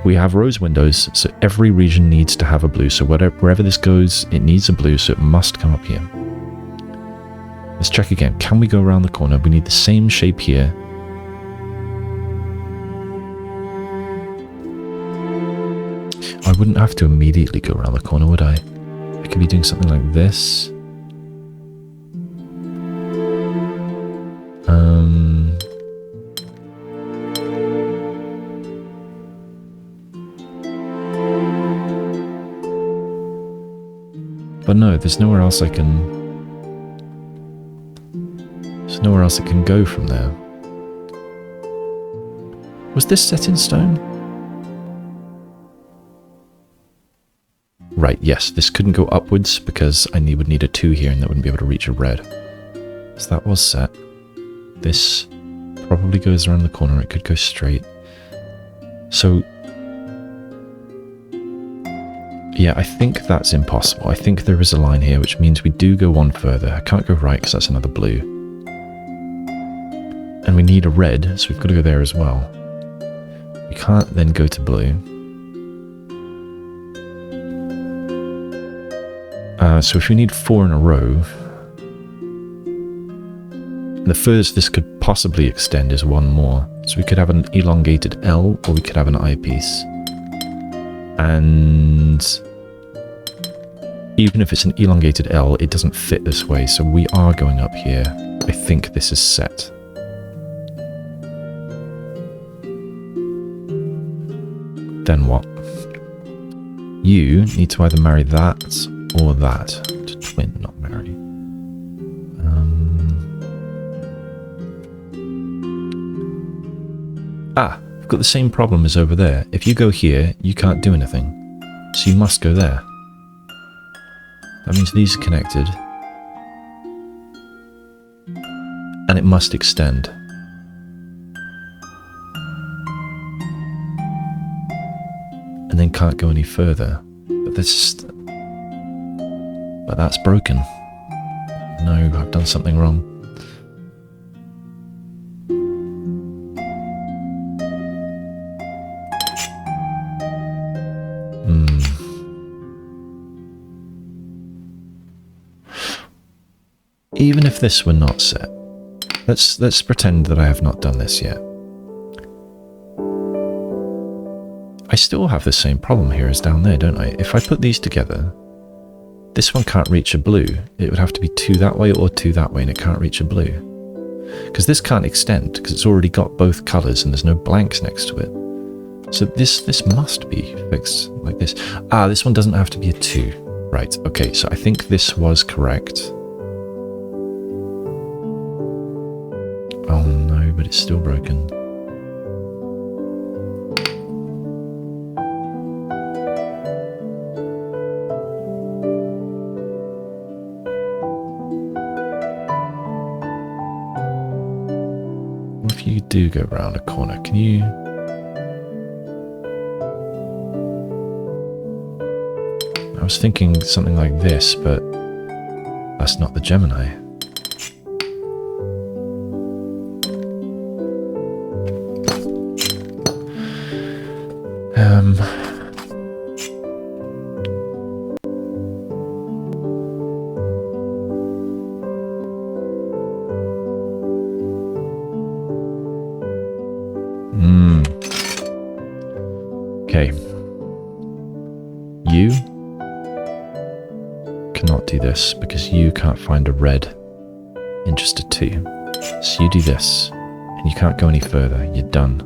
we have rose windows, so every region needs to have a blue, so wherever this goes, it needs a blue, so it must come up here. Let's check again. Can we go around the corner? We need the same shape here. I wouldn't have to immediately go around the corner, would I? I could be doing something like this. But no, there's nowhere else I can... There's nowhere else I can go from there. Was this set in stone? Right, yes, this couldn't go upwards because I would need a 2 here and that wouldn't be able to reach a red. So that was set. This probably goes around the corner, it could go straight. So... yeah, I think that's impossible. I think there is a line here, which means we do go one further. I can't go right because that's another blue. And we need a red, so we've got to go there as well. We can't then go to blue. So if we need 4 in a row, the furthest this could possibly extend is 1 more. So we could have an elongated L, or we could have an eyepiece. And even if it's an elongated L, it doesn't fit this way, so we are going up here. I think this is set. Then what? You need to either marry that or that. To twin, not marry. Ah, I've got the same problem as over there. If you go here, you can't do anything. So you must go there. That means these are connected. And it must extend. And then can't go any further. But that's broken. No, I've done something wrong. Even if this were not set, let's pretend that I have not done this yet. I still have the same problem here as down there, don't I? If I put these together, this one can't reach a blue. It would have to be 2 that way or 2 that way, and it can't reach a blue. Because this can't extend, because it's already got both colours and there's no blanks next to it. So this must be fixed like this. Ah, this one doesn't have to be a 2. Right, okay, so I think this was correct. Oh no, but it's still broken. What if you do go round a corner? Can you... I was thinking something like this, but that's not the Gemini. Okay. You cannot do this because you can't find a red in just a 2. So you do this, and you can't go any further. You're done.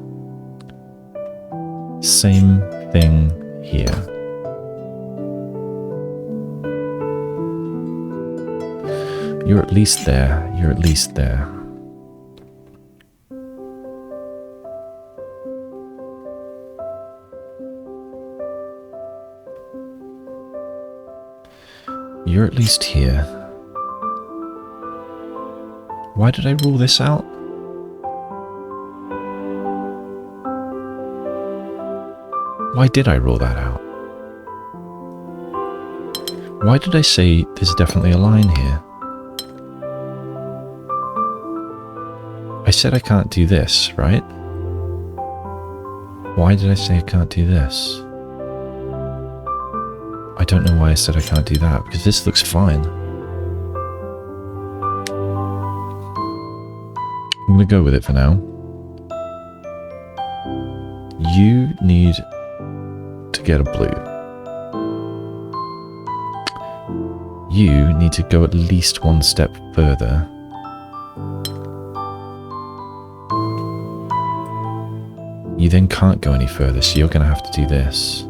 Same thing here. You're at least there. You're at least there. You're at least here. Why did I rule this out? Why did I rule that out? Why did I say there's definitely a line here? I said I can't do this, right? Why did I say I can't do this? I don't know why I said I can't do that, because this looks fine. I'm going to go with it for now. You need to get a blue. You need to go at least one step further. You then can't go any further, so you're going to have to do this.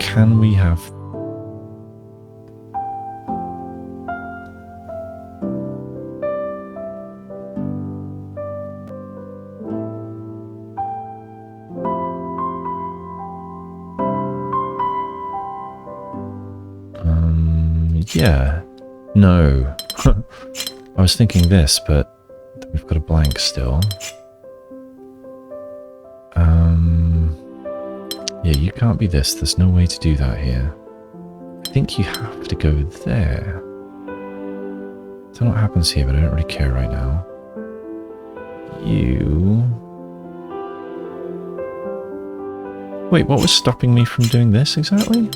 Can we have... yeah. No. I was thinking this, but we've got a blank still. Yeah, you can't be this. There's no way to do that here. I think you have to go there. I don't know what happens here, but I don't really care right now. You... Wait, what was stopping me from doing this exactly?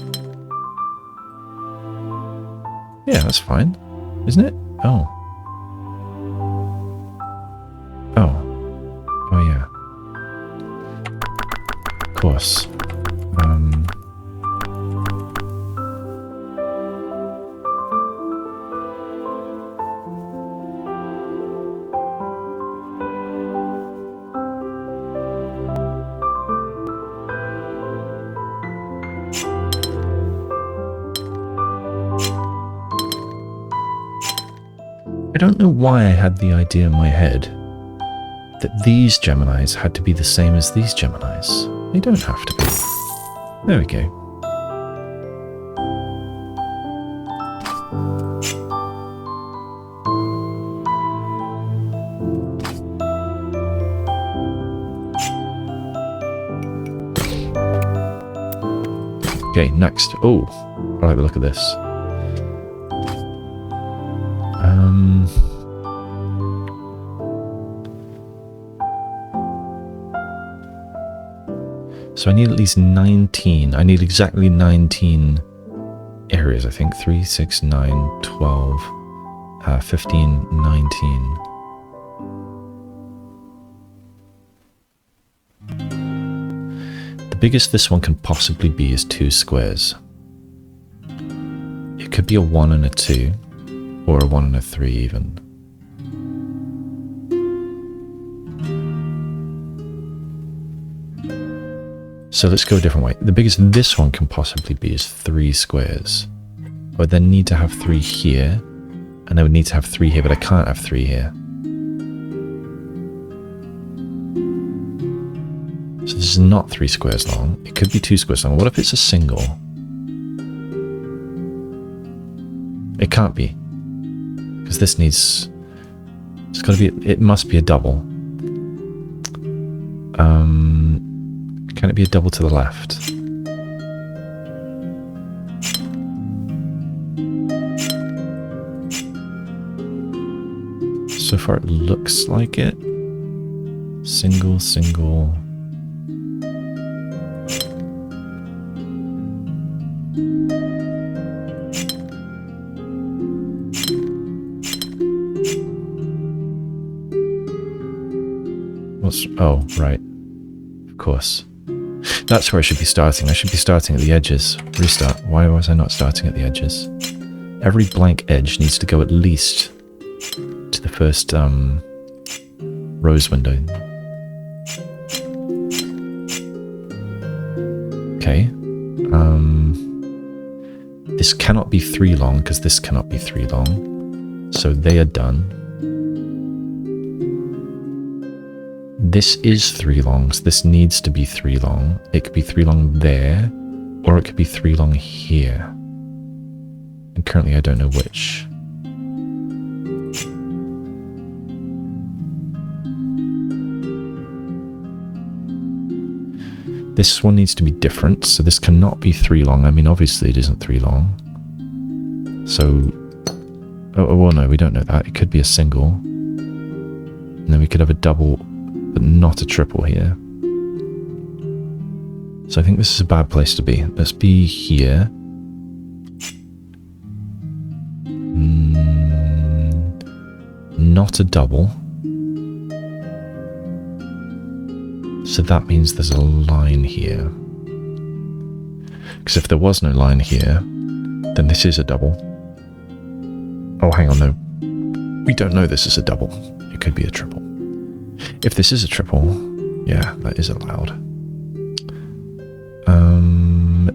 Yeah, that's fine. Isn't it? Oh. Oh. Oh, yeah. Of course. don't know why I had the idea in my head that these Geminis had to be the same as these Geminis. They don't have to be. There we go. Okay, next. Oh, I like the look of this. So I need at least 19. I need exactly 19 areas, I think. 3, 6, 9, 12, 15, 19. The biggest this one can possibly be is 2 squares. It could be a 1 and a 2, or a 1 and a 3 even. So let's go a different way. The biggest this one can possibly be is 3 squares. I would then need to have 3 here, and I would need to have 3 here, but I can't have 3 here. So this is not 3 squares long. It could be 2 squares long. What if it's a single? It can't be. Because this needs... It's got to be... It must be a double. Can it be a double to the left? So far it looks like it. Single, single. What's... Oh, right. Of course. That's where I should be starting. I should be starting at the edges. Restart. Why was I not starting at the edges? Every blank edge needs to go at least to the first rose window. Okay. This cannot be 3 long because this cannot be 3 long. So they are done. This is 3 long, so this needs to be 3 long. It could be 3 long there, or it could be 3 long here. And currently I don't know which. This one needs to be different, so this cannot be 3 long. I mean, obviously it isn't 3 long. So, oh well, no, we don't know that. It could be a single. And then we could have a double, but not a triple here. So I think this is a bad place to be. Let's be here. Not a double. So that means there's a line here. Because if there was no line here, then this is a double. Oh, hang on, no. We don't know this is a double. It could be a triple. If this is a triple, yeah, that is allowed.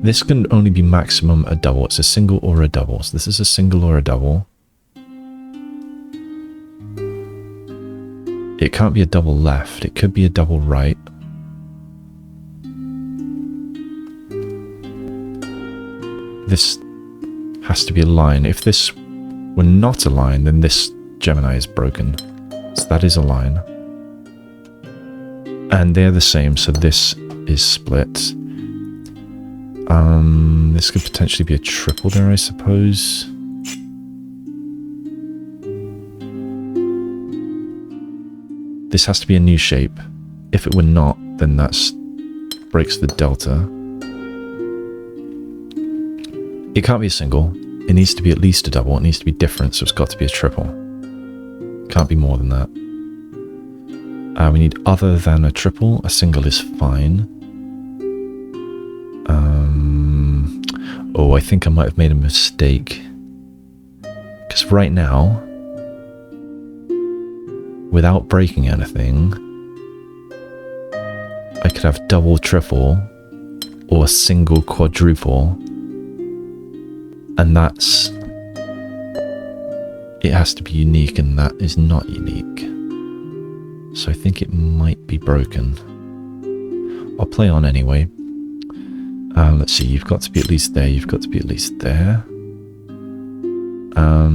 This can only be maximum a double. It's a single or a double. So this is a single or a double. It can't be a double left. It could be a double right. This has to be a line. If this were not a line, then this Gemini is broken. So that is a line. And they're the same, so this is split. This could potentially be a triple there, I suppose. This has to be a new shape. If it were not, then that breaks the delta. It can't be a single. It needs to be at least a double. It needs to be different, so it's got to be a triple. Can't be more than that. We need other than a triple. A single is fine. Oh, I think I might have made a mistake. Because right now, without breaking anything, I could have double, triple, or single, quadruple. And that's it has to be unique, and that is not unique. So I think it might be broken. I'll play on anyway. Let's see, you've got to be at least there, you've got to be at least there. I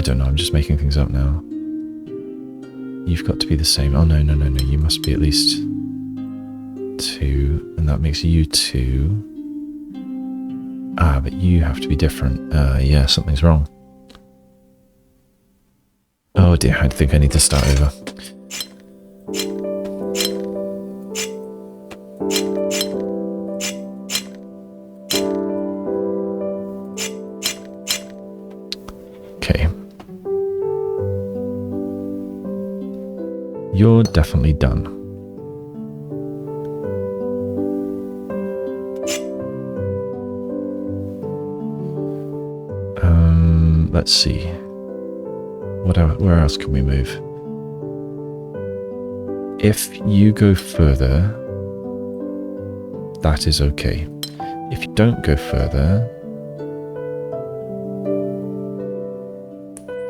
don't know, I'm just making things up now. You've got to be the same. Oh, no, you must be at least 2, and that makes you 2. Ah, but you have to be different. Yeah, something's wrong. Oh dear, I think I need to start over. Okay. You're definitely done. Let's see. Where else can we move? If you go further, that is okay. If you don't go further,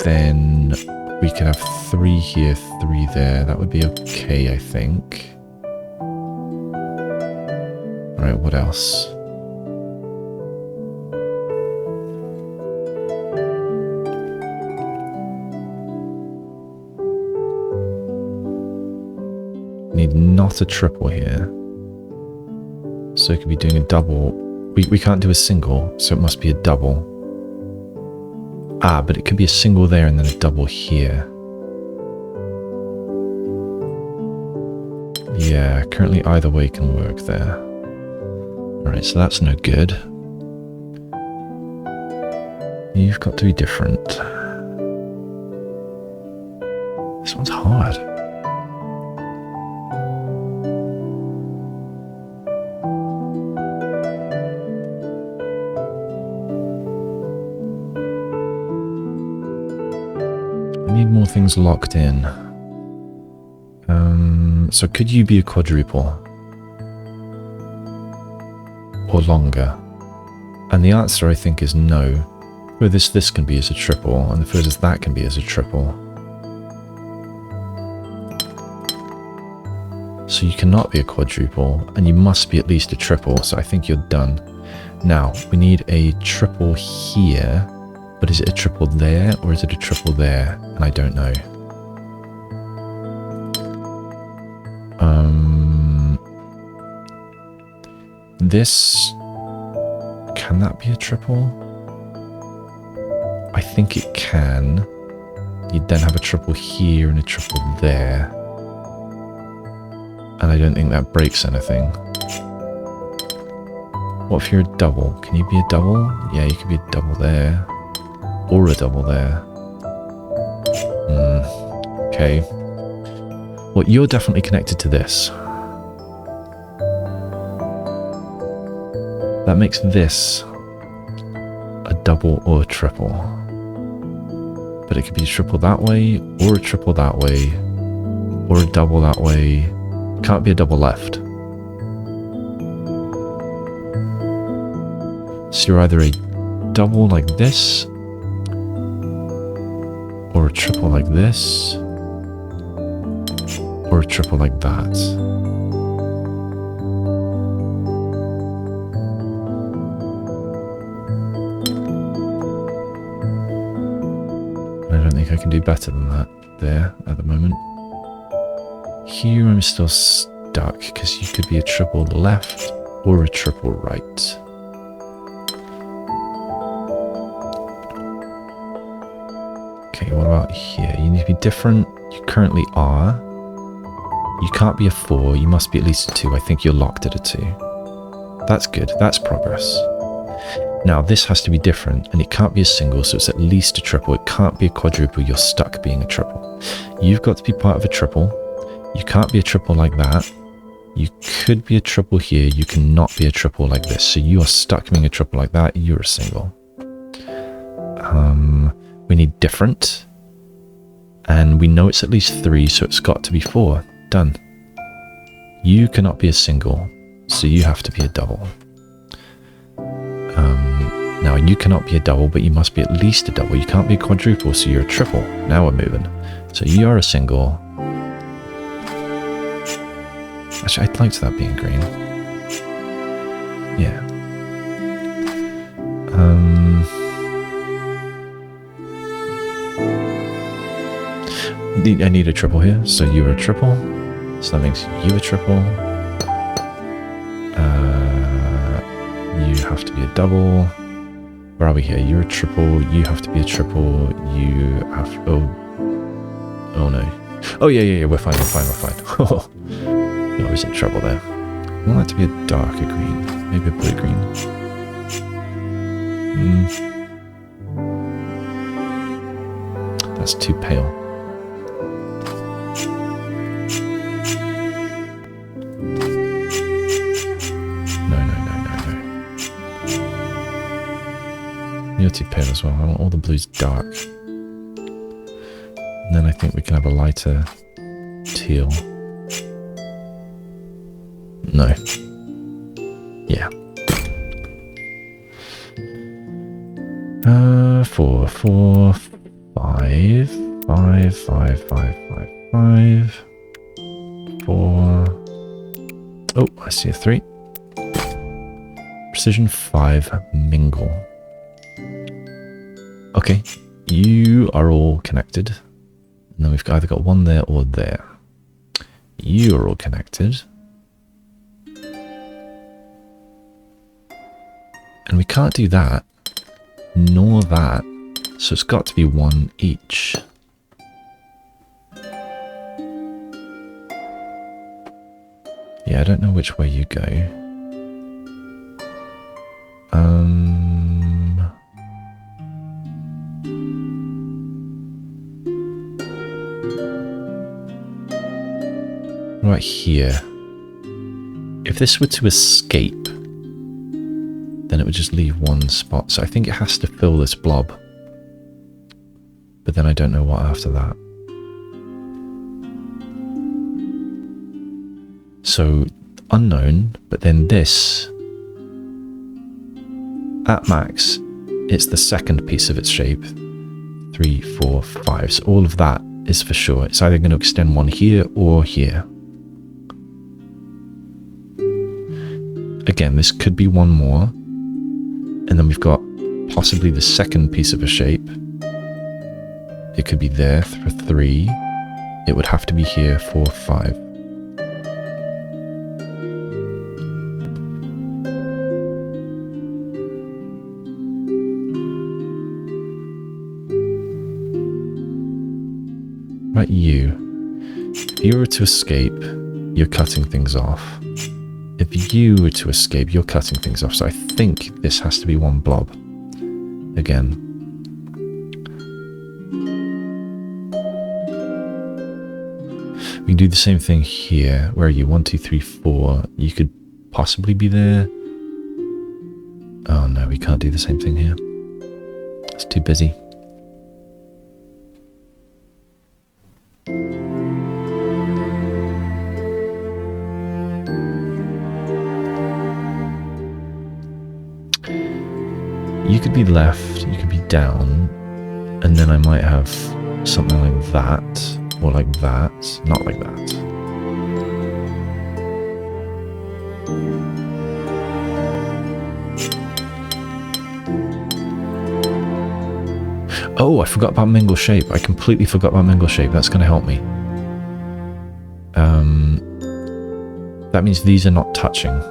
then we could have 3 here, 3 there. That would be okay, I think. Alright, what else? Need not a triple here. So it could be doing a double. We can't do a single, so it must be a double. Ah, but it could be a single there and then a double here. Yeah, currently either way can work there. Alright, so that's no good. You've got to be different. This one's hard. More things locked in. So could you be a quadruple? Or longer? And the answer, I think, is no. Furthest this can be as a triple, and the furthest that can be as a triple. So you cannot be a quadruple, and you must be at least a triple, so I think you're done. Now, we need a triple here. But is it a triple there, or is it a triple there? And I don't know. This... Can that be a triple? I think it can. You'd then have a triple here and a triple there. And I don't think that breaks anything. What if you're a double? Can you be a double? Yeah, you could be a double there. Or a double there. Okay. Well, you're definitely connected to this. That makes this a double or a triple. But it could be a triple that way, or a triple that way, or a double that way. Can't be a double left. So you're either a double like this, or a triple like this, or a triple like that. I don't think I can do better than that there at the moment. Here I'm still stuck, because you could be a triple left or a triple right. Okay, what about here? You need to be different. You currently are. You can't be a 4. You must be at least a 2. I think you're locked at a 2. That's good. That's progress. Now, this has to be different, and it can't be a single, so it's at least a triple. It can't be a quadruple. You're stuck being a triple. You've got to be part of a triple. You can't be a triple like that. You could be a triple here. You cannot be a triple like this. So you are stuck being a triple like that. You're a single. We need different. And we know it's at least 3, so it's got to be 4. Done. You cannot be a single, so you have to be a double. Now, you cannot be a double, but you must be at least a double. You can't be a quadruple, so you're a triple. Now we're moving. So you are a single. Actually, I'd like that being green. Yeah. I need a triple here, so you are a triple. So that makes you a triple. You have to be a double. Where are we here? You're a triple. You have to be a triple. You have... Oh no. Oh yeah, we're fine. No, I was in trouble there. I want that to be a darker green. Maybe a blue green. That's too pale. No. You're too pale as well. I want all the blues dark. And then I think we can have a lighter teal. No. Yeah. 4, 4, 5, 5, 5, 5, 5, 4. Oh, I see a 3. Precision 5, mingle. Okay, you are all connected. And then we've either got one there or there. You are all connected. And we can't do that, nor that, so it's got to be 1 each. Yeah, I don't know which way you go. Right here. If this were to escape, then it would just leave 1 spot. So I think it has to fill this blob. But then I don't know what after that. So, unknown, but then this, at max, it's the second piece of its shape. 3, 4, 5. So all of that is for sure. It's either going to extend 1 here or here. Again, this could be 1 more. And then we've got possibly the second piece of a shape. It could be there for 3. It would have to be here for 5. Right, you. If you were to escape, you're cutting things off. If you were to escape, you're cutting things off. So I think this has to be 1 blob. Again. We can do the same thing here. Where are you? 1, 2, 3, 4. You could possibly be there. Oh no, we can't do the same thing here. It's too busy. You could be left, you could be down, and then I might have something like that, or like that, not like that. Oh, I forgot about mingle shape. I completely forgot about mingle shape. That's going to help me. That means these are not touching.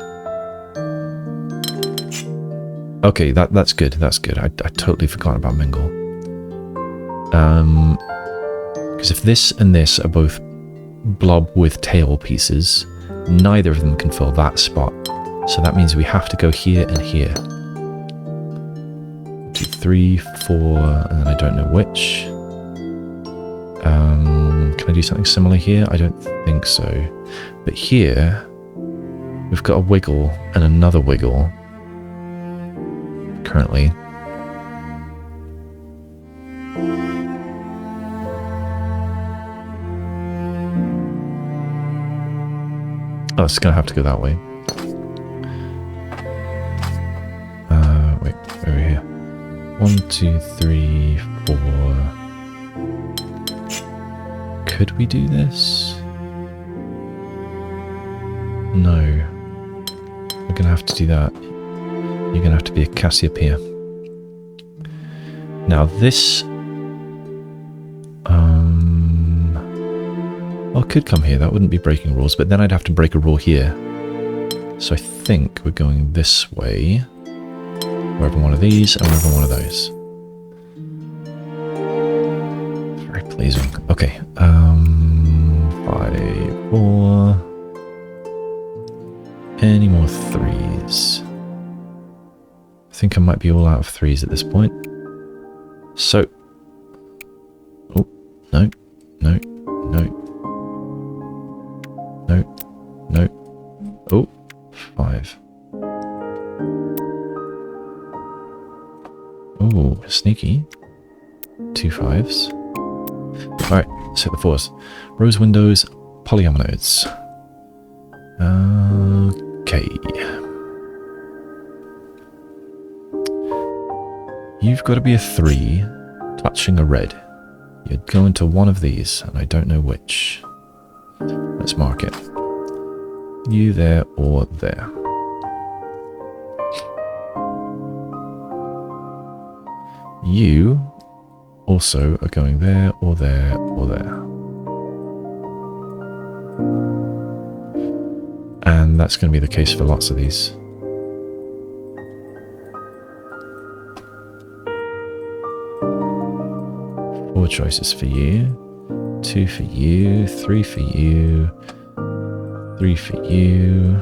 Okay, that's good. That's good. I totally forgot about mingle. Because if this and this are both blob with tail pieces, neither of them can fill that spot. So that means we have to go here and here. 2, 3, 4, and then I don't know which. Can I do something similar here? I don't think so. But here, we've got a wiggle and another wiggle. Currently. Oh, it's going to have to go that way. Wait, over here. 1, 2, 3, 4. Could we do this? No. We're going to have to do that. You're going to have to be a Cassiopeia. Now this... well, it could come here. That wouldn't be breaking rules, but then I'd have to break a rule here. So I think we're going this way. Wherever one of these and wherever one of those. Very pleasing. Okay. 5, 4. Any more 3s? I think I might be all out of 3s at this point. So... oh, no, no, no. No, no. Oh, 5. Oh, sneaky. 2 5s. Alright, set the 4s. Rose windows, polyominodes. Okay. You've got to be a 3, touching a red. You'd go into one of these, and I don't know which. Let's mark it. You there or there. You also are going there or there or there. And that's going to be the case for lots of these. Four choices for you. 2 for you. 3 for you. 3 for you.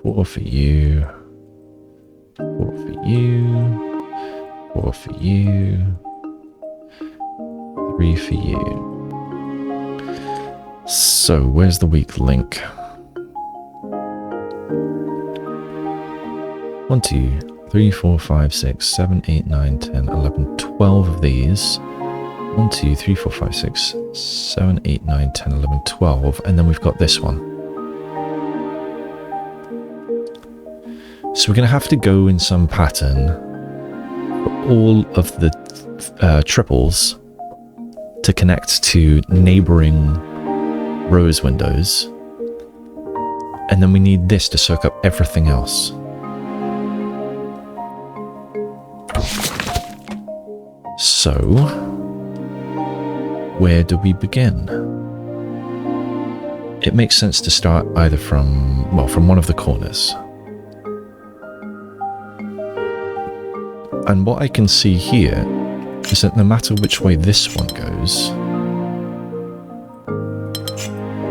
4 for you. 4 for you. 4 for you. 3 for you. So, where's the weak link? 1, 2, 3, 4, 5, 6, 7, 8, 9, 10, 11, 12 of these. 1, 2, 3, 4, 5, 6, 7, 8, 9, 10, 11, 12. And then we've got this one. So we're going to have to go in some pattern for all of the triples to connect to neighboring rose windows. And then we need this to soak up everything else. So, where do we begin? It makes sense to start either from one of the corners. And what I can see here is that no matter which way this one goes,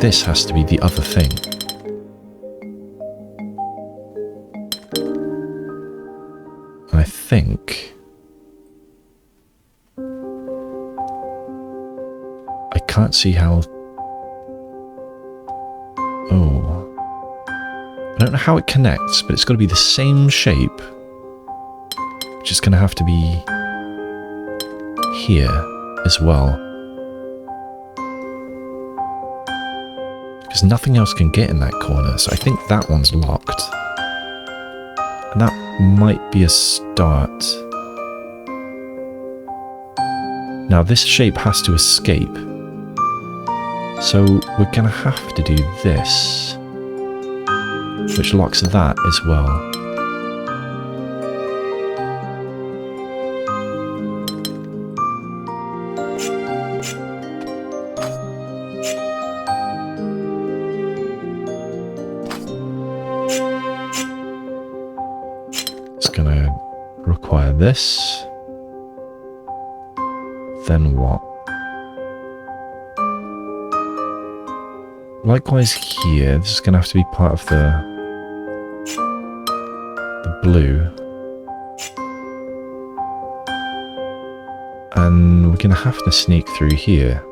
this has to be the other thing. And I think... I can't see how... Oh. I don't know how it connects, but it's got to be the same shape. Which is going to have to be here as well. Because nothing else can get in that corner, so I think that one's locked. And that might be a start. Now this shape has to escape. So we're going to have to do this, which locks that as well. It's going to require this. Then what? Likewise here, this is going to have to be part of the blue. And we're going to have to sneak through here.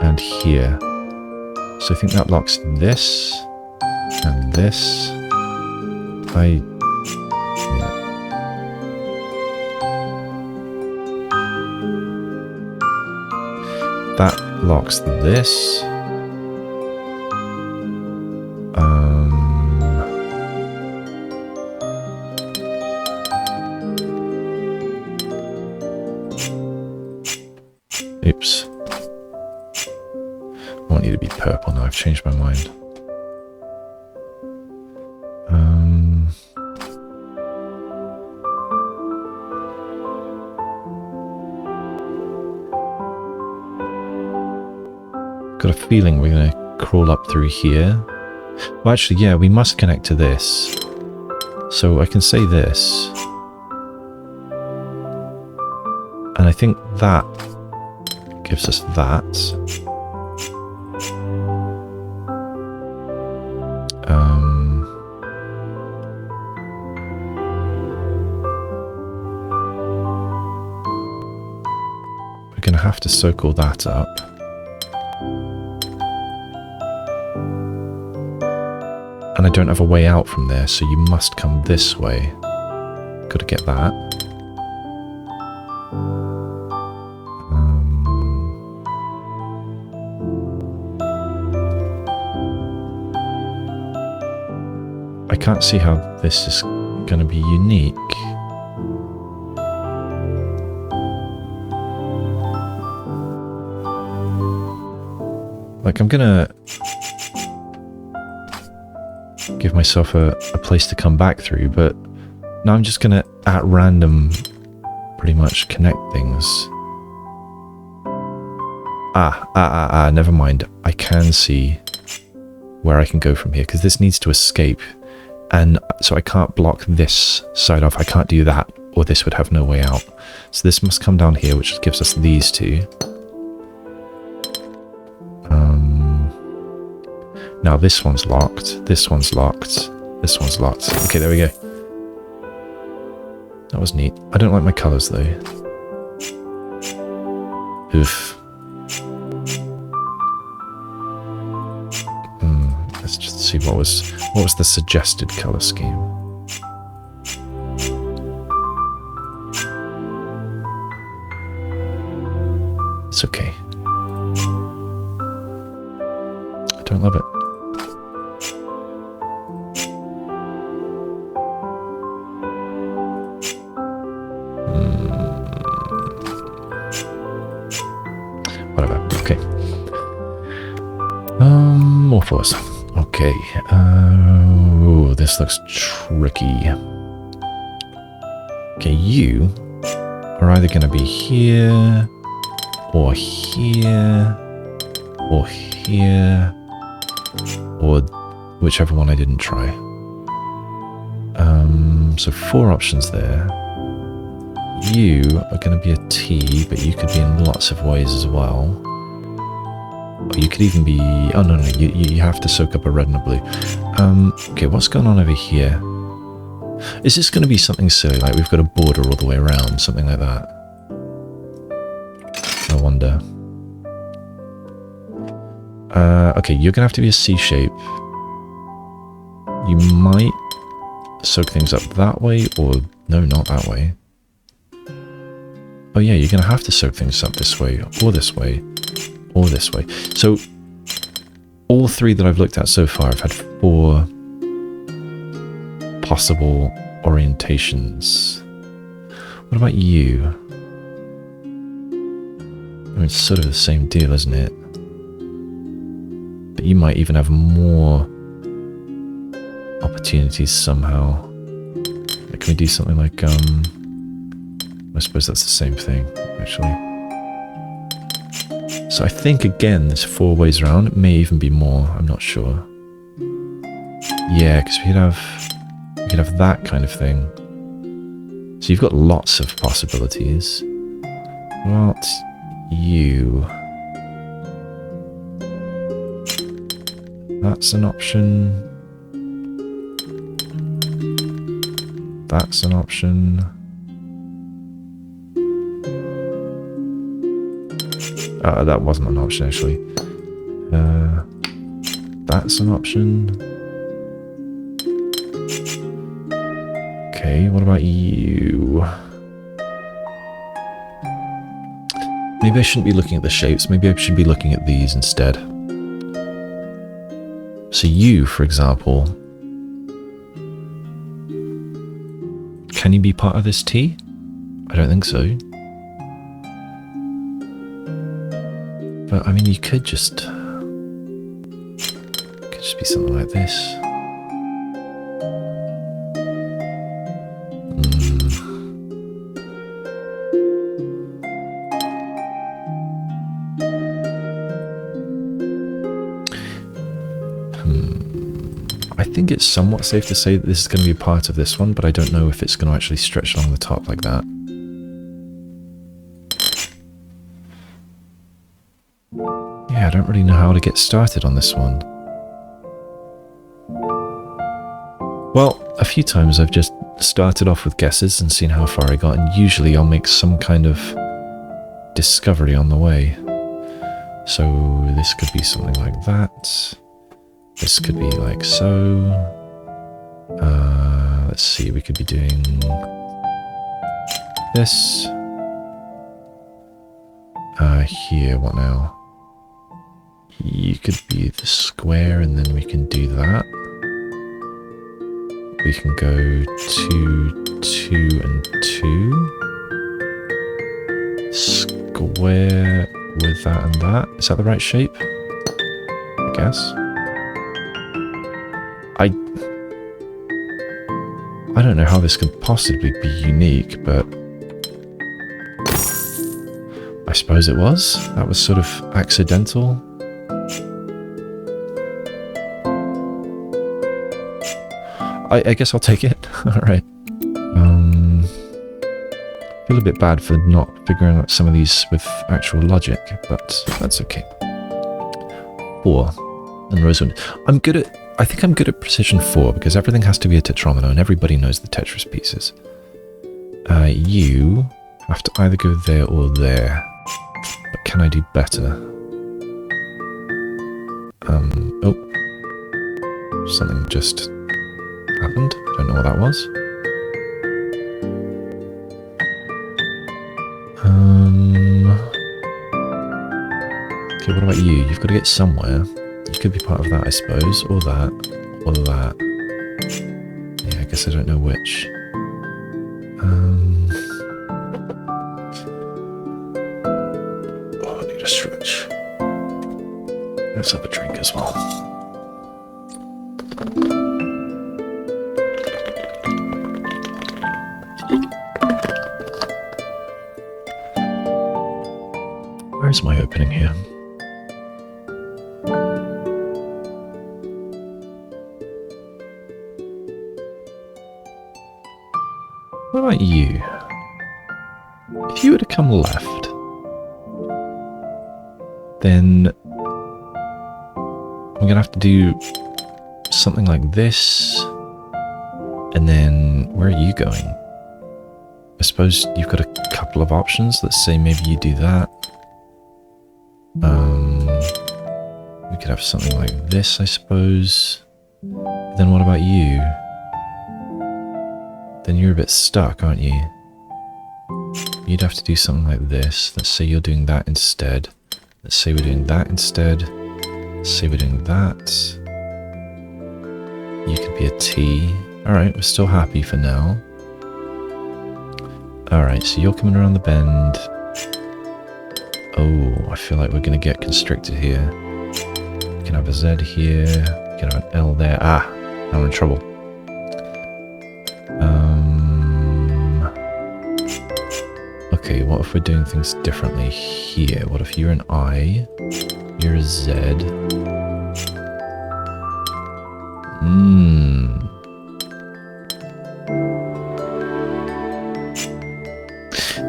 And here. So I think that locks this. And this. Yeah. That locks this. Oops. I want you to be purple now. I've changed my mind. Got a feeling we're going to crawl up through here. Well, actually, yeah, we must connect to this. So I can say this. And I think that gives us that. We're going to have to circle that up. And I don't have a way out from there, so you must come this way. Got to get that. I can't see how this is going to be unique. Like, I'm going to give myself a place to come back through, but now I'm just going to, at random, pretty much connect things. Never mind. I can see where I can go from here, because this needs to escape, and so I can't block this side off. I can't do that, or this would have no way out. So this must come down here, which gives us these two. Now this one's locked, this one's locked, this one's locked. Okay, there we go. That was neat. I don't like my colours though. Oof. Let's just see what was the suggested colour scheme. It's okay. I don't love it. Whatever. Okay. More force. Okay. Oh, this looks tricky. Okay, you are either going to be here, or here, or here, or whichever one I didn't try. So 4 options there. You are going to be a T, but you could be in lots of ways as well. Or you could even be... Oh, no, you have to soak up a red and a blue. Okay, what's going on over here? Is this going to be something silly, like we've got a border all the way around, something like that? I wonder. Okay, you're going to have to be a C shape. You might soak things up that way, or... No, not that way. Oh yeah, you're going to have to soak things up this way, or this way, or this way. So, all 3 that I've looked at so far, I've had 4 possible orientations. What about you? I mean, it's sort of the same deal, isn't it? But you might even have more opportunities somehow. Like, can we do something like, I suppose that's the same thing, actually. So I think, again, there's 4 ways around. It may even be more, I'm not sure. Yeah, because we could have that kind of thing. So you've got lots of possibilities. What you... That's an option. That's an option. That wasn't an option, actually. That's an option. Okay, what about you? Maybe I shouldn't be looking at the shapes. Maybe I should be looking at these instead. So you, for example, can you be part of this T? I don't think so. But I mean, you could just be something like this. I think it's somewhat safe to say that this is going to be part of this one, but I don't know if it's going to actually stretch along the top like that. Yeah, I don't really know how to get started on this one. Well, a few times I've just started off with guesses and seen how far I got, and usually I'll make some kind of discovery on the way. So this could be something like that. This could be like so. Let's see, we could be doing this. Here, what now? You could be the square, and then we can do that. We can go 2, 2, and 2. Square with that and that. Is that the right shape? I guess. I don't know how this could possibly be unique, but I suppose it was. That was sort of accidental. I guess I'll take it. Alright. Feel a bit bad for not figuring out some of these with actual logic, but that's okay. 4. And Rosewood. I think I'm good at precision 4 because everything has to be a tetromino and everybody knows the Tetris pieces. You have to either go there or there. But can I do better? Oh. Something just happened. Don't know what that was. Okay, what about you? You've got to get somewhere. You could be part of that, I suppose, or that, or that. Yeah, I guess I don't know which. Oh, I need a stretch. Let's have a drink as well. Where's my opening here? What about you? If you were to come left, then I'm going to have to do something like this, and then where are you going? I suppose you've got a couple of options. Let's say maybe you do that. We could have something like this, I suppose. But then what about you? Then you're a bit stuck, aren't you? You'd have to do something like this. Let's say you're doing that instead. Let's say we're doing that instead. Let's say we're doing that. You could be a T. Alright, we're still happy for now. Alright, so you're coming around the bend. Oh, I feel like we're going to get constricted here. We can have a Z here. We can have an L there. Ah, now we're in trouble. Okay, what if we're doing things differently here? What if you're an I, you're a Z?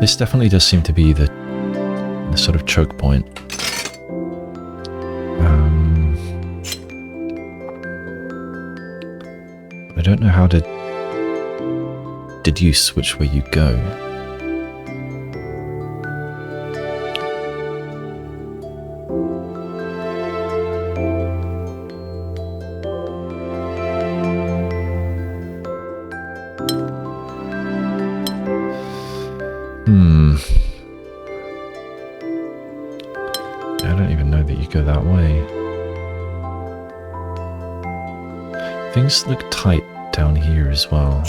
This definitely does seem to be the sort of choke point. I don't know how to deduce which way you go. I don't even know that you go that way. Things look tight down here as well.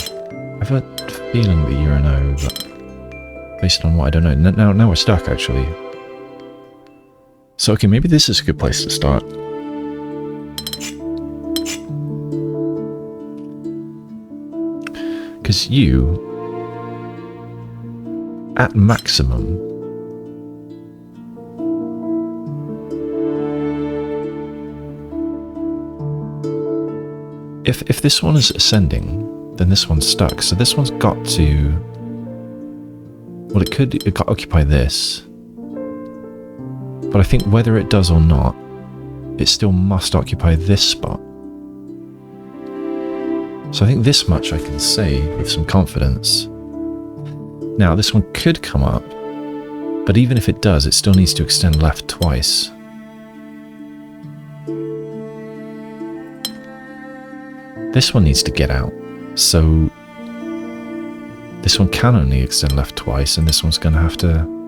I've got a feeling that you're an O, but based on what I don't know. Now we're stuck, actually. So, okay, maybe this is a good place to start. Because you, at maximum, if this one is ascending, then this one's stuck. So this one's got to, well, it could occupy this. But I think whether it does or not, it still must occupy this spot. So I think this much I can say with some confidence. Now, this one could come up, but even if it does, it still needs to extend left twice. This one needs to get out. So this one can only extend left twice, and this one's going to have to...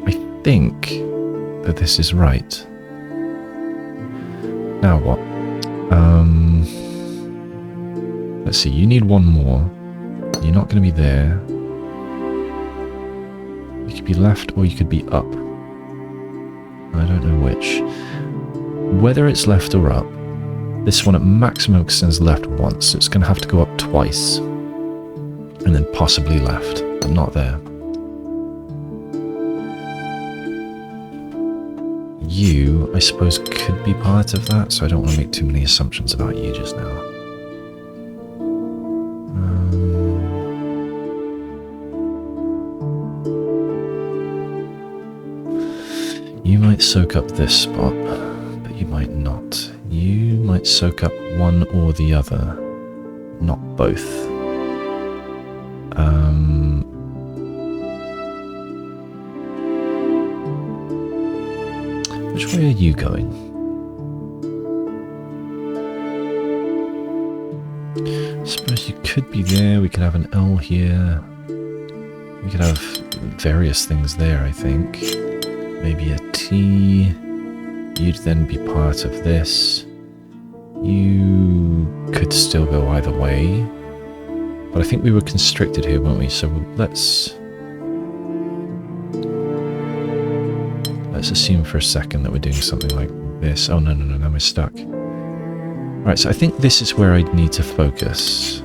I think that this is right. Now what? Let's see, you need one more. You're not going to be there. You could be left or you could be up. I don't know which. Whether it's left or up, this one at maximum extends left once, so it's going to have to go up twice. And then possibly left, but not there. You, I suppose, could be part of that, so I don't want to make too many assumptions about you just now. You might soak up this spot, but you might not. You might soak up one or the other, not both. Which way are you going? I suppose you could be there. We could have an L here. We could have various things there, I think. Maybe a T. You'd then be part of this. You could still go either way. But I think we were constricted here, weren't we? So let's assume for a second that we're doing something like this. Oh, no, now we're stuck. Right, so I think this is where I need to focus.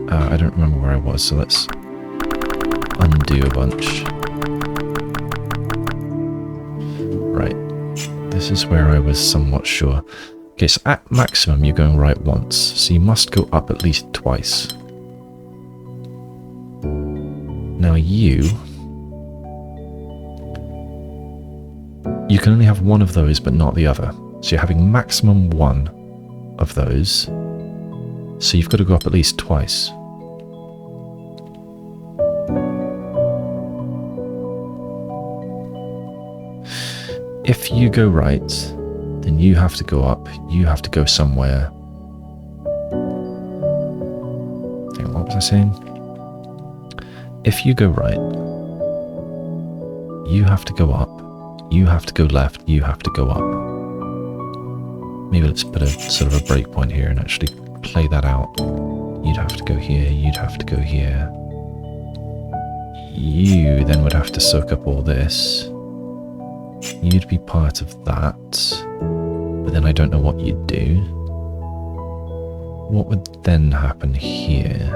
I don't remember where I was, so let's undo a bunch. Right, this is where I was somewhat sure. Okay, so at maximum you're going right once, so you must go up at least twice. Now you can only have one of those but not the other. So you're having maximum one of those. So you've got to go up at least twice. If you go right, then you have to go up. You have to go somewhere. Hang on, what was I saying? If you go right, you have to go up. You have to go left, you have to go up. Maybe let's put a sort of a breakpoint here and actually play that out. You'd have to go here, you'd have to go here. You then would have to soak up all this. You'd be part of that. But then I don't know what you'd do. What would then happen here?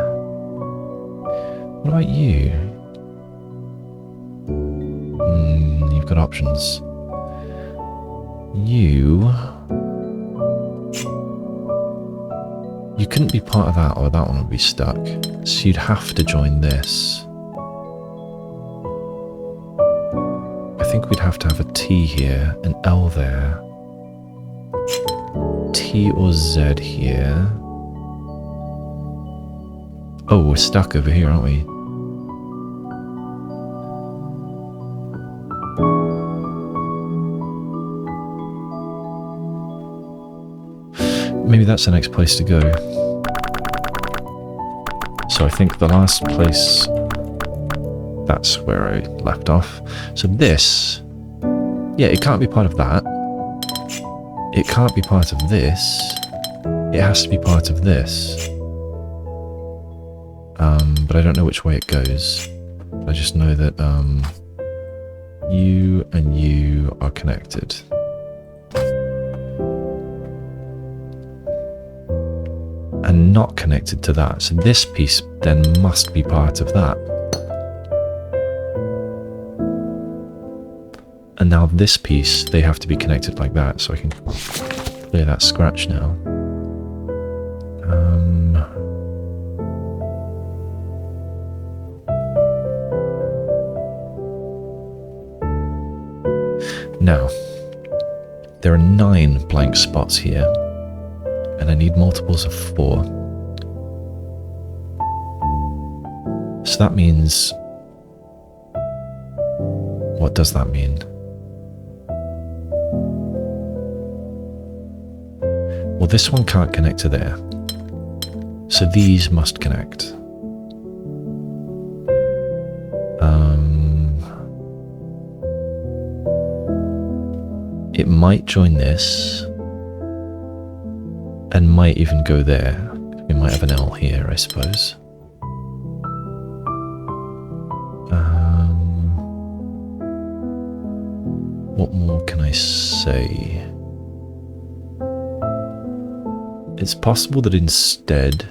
What about you? You've got options. You couldn't be part of that, or that one would be stuck. So you'd have to join this. I think we'd have to have a T here, an L there, T or Z here. Oh, we're stuck over here, aren't we? Maybe that's the next place to go. So I think the last place, that's where I left off. So this, yeah, it can't be part of that. It can't be part of this. It has to be part of this. But I don't know which way it goes. I just know that You and you are connected. And not connected to that. So this piece then must be part of that. And now this piece, they have to be connected like that. So I can clear that scratch now. Now, there are 9 blank spots here, and I need multiples of 4. So that means... what does that mean? Well, this one can't connect to there. So these must connect. It might join this, and might even go there. We might have an L here, I suppose. What more can I say? It's possible that instead,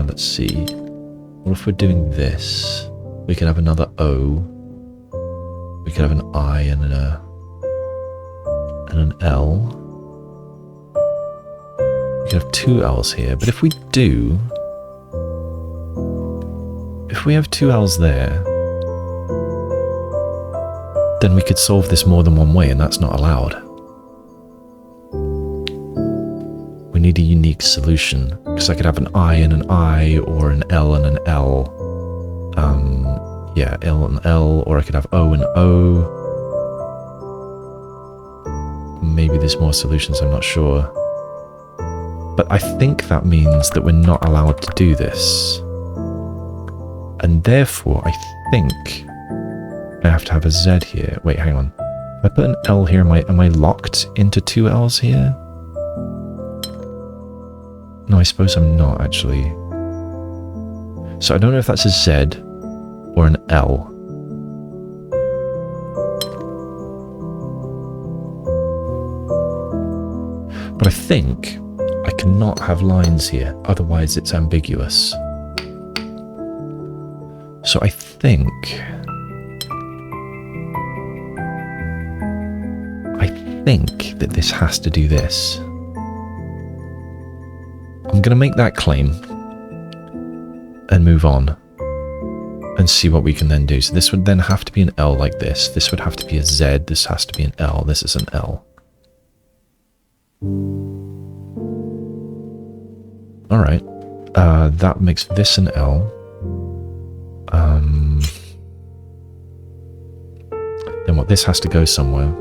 let's see, what if we're doing this? We could have another O, we could have an I and an L. We could have 2 L's here, but if we have 2 L's there, then we could solve this more than one way, and that's not allowed. We need a unique solution, because I could have an I and an I, or an L and an L. Yeah, L and L, or I could have O and O. Maybe there's more solutions, I'm not sure. But I think that means that we're not allowed to do this. And therefore, I think I have to have a Z here. Wait, hang on. If I put an L here, am I locked into 2 L's here? No, I suppose I'm not, actually. So I don't know if that's a Z or an L. But I think I cannot have lines here, otherwise it's ambiguous. So I think that this has to do this. I'm going to make that claim and move on and see what we can then do. So this would then have to be an L like this. This would have to be a Z. This has to be an L. This is an L. Alright. That makes this an L. Then what? This has to go somewhere.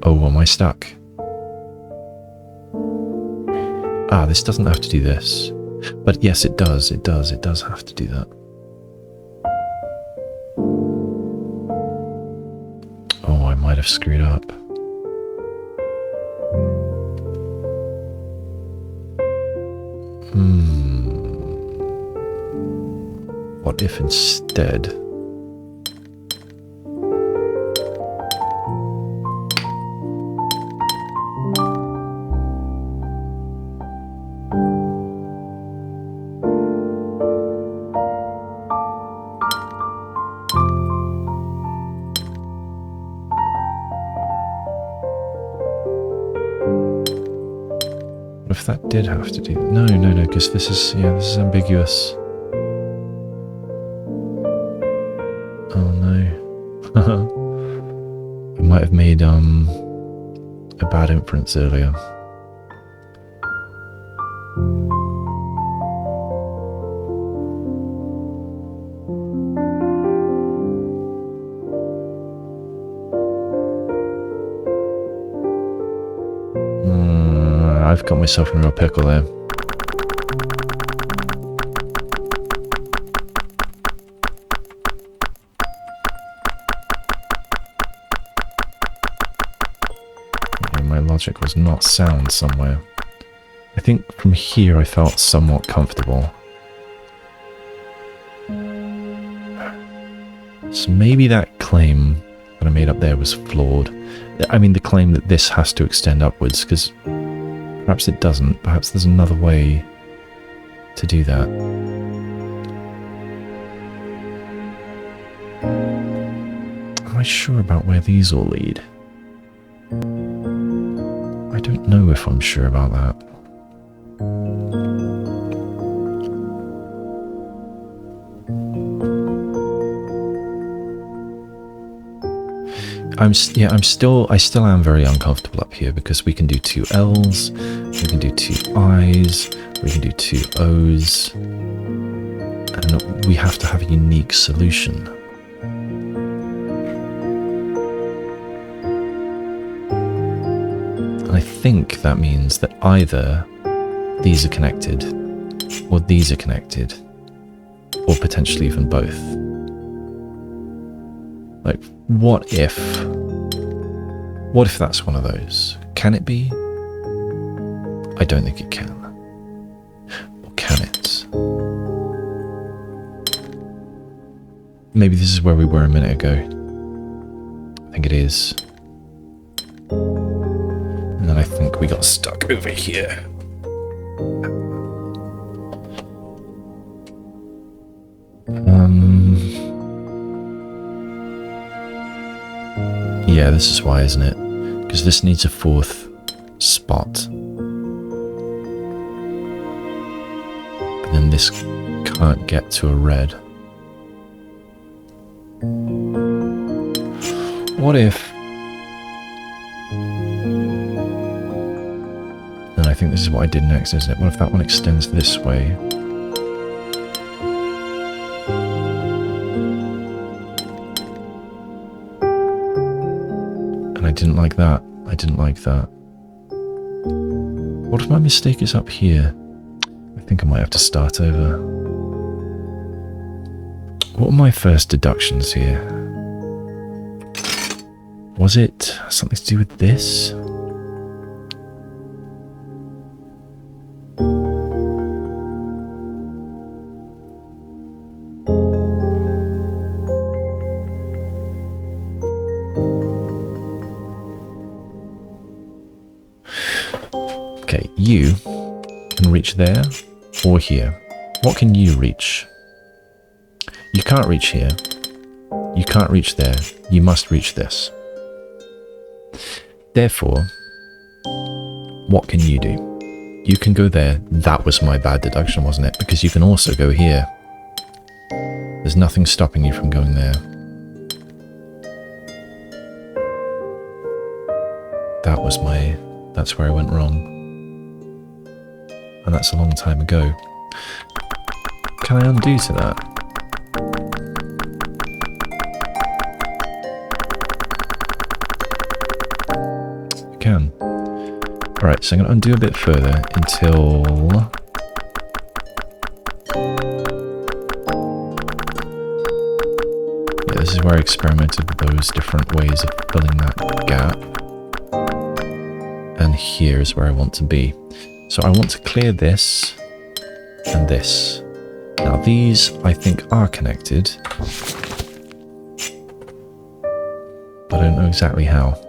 Oh, am I stuck? Ah, this doesn't have to do this. But yes, it does. It does. It does have to do that. Oh, I might have screwed up. What if instead... if that did have to do... No, because this is ambiguous. Oh no. I might have made a bad inference earlier. I've got myself in a real pickle there. Yeah, my logic was not sound somewhere. I think from here I felt somewhat comfortable. So maybe that claim that I made up there was flawed. I mean, the claim that this has to extend upwards, because perhaps it doesn't. Perhaps there's another way to do that. Am I sure about where these all lead? I don't know if I'm sure about that. I still am very uncomfortable up here because we can do 2 L's, we can do 2 I's, we can do 2 O's, and we have to have a unique solution. And I think that means that either these are connected, or these are connected, or potentially even both. Like, what if that's one of those? Can it be? I don't think it can. Or can it? Maybe this is where we were a minute ago. I think it is. And then I think we got stuck over here. Yeah, this is why, isn't it? Because this needs a 4th spot. But then this can't get to a red. What if... And I think this is what I did next, isn't it? What if that one extends this way? I didn't like that. I didn't like that. What if my mistake is up here? I think I might have to start over. What were my first deductions here? Was it something to do with this? Okay, you can reach there or here. What can you reach? You can't reach here. You can't reach there. You must reach this. Therefore, what can you do? You can go there. That was my bad deduction, wasn't it? Because you can also go here. There's nothing stopping you from going there. That's where I went wrong. And that's a long time ago. Can I undo to that? I can. Alright, so I'm going to undo a bit further until... Yeah, this is where I experimented with those different ways of filling that gap. And here is where I want to be. So I want to clear this and this. Now these, I think, are connected. But I don't know exactly how.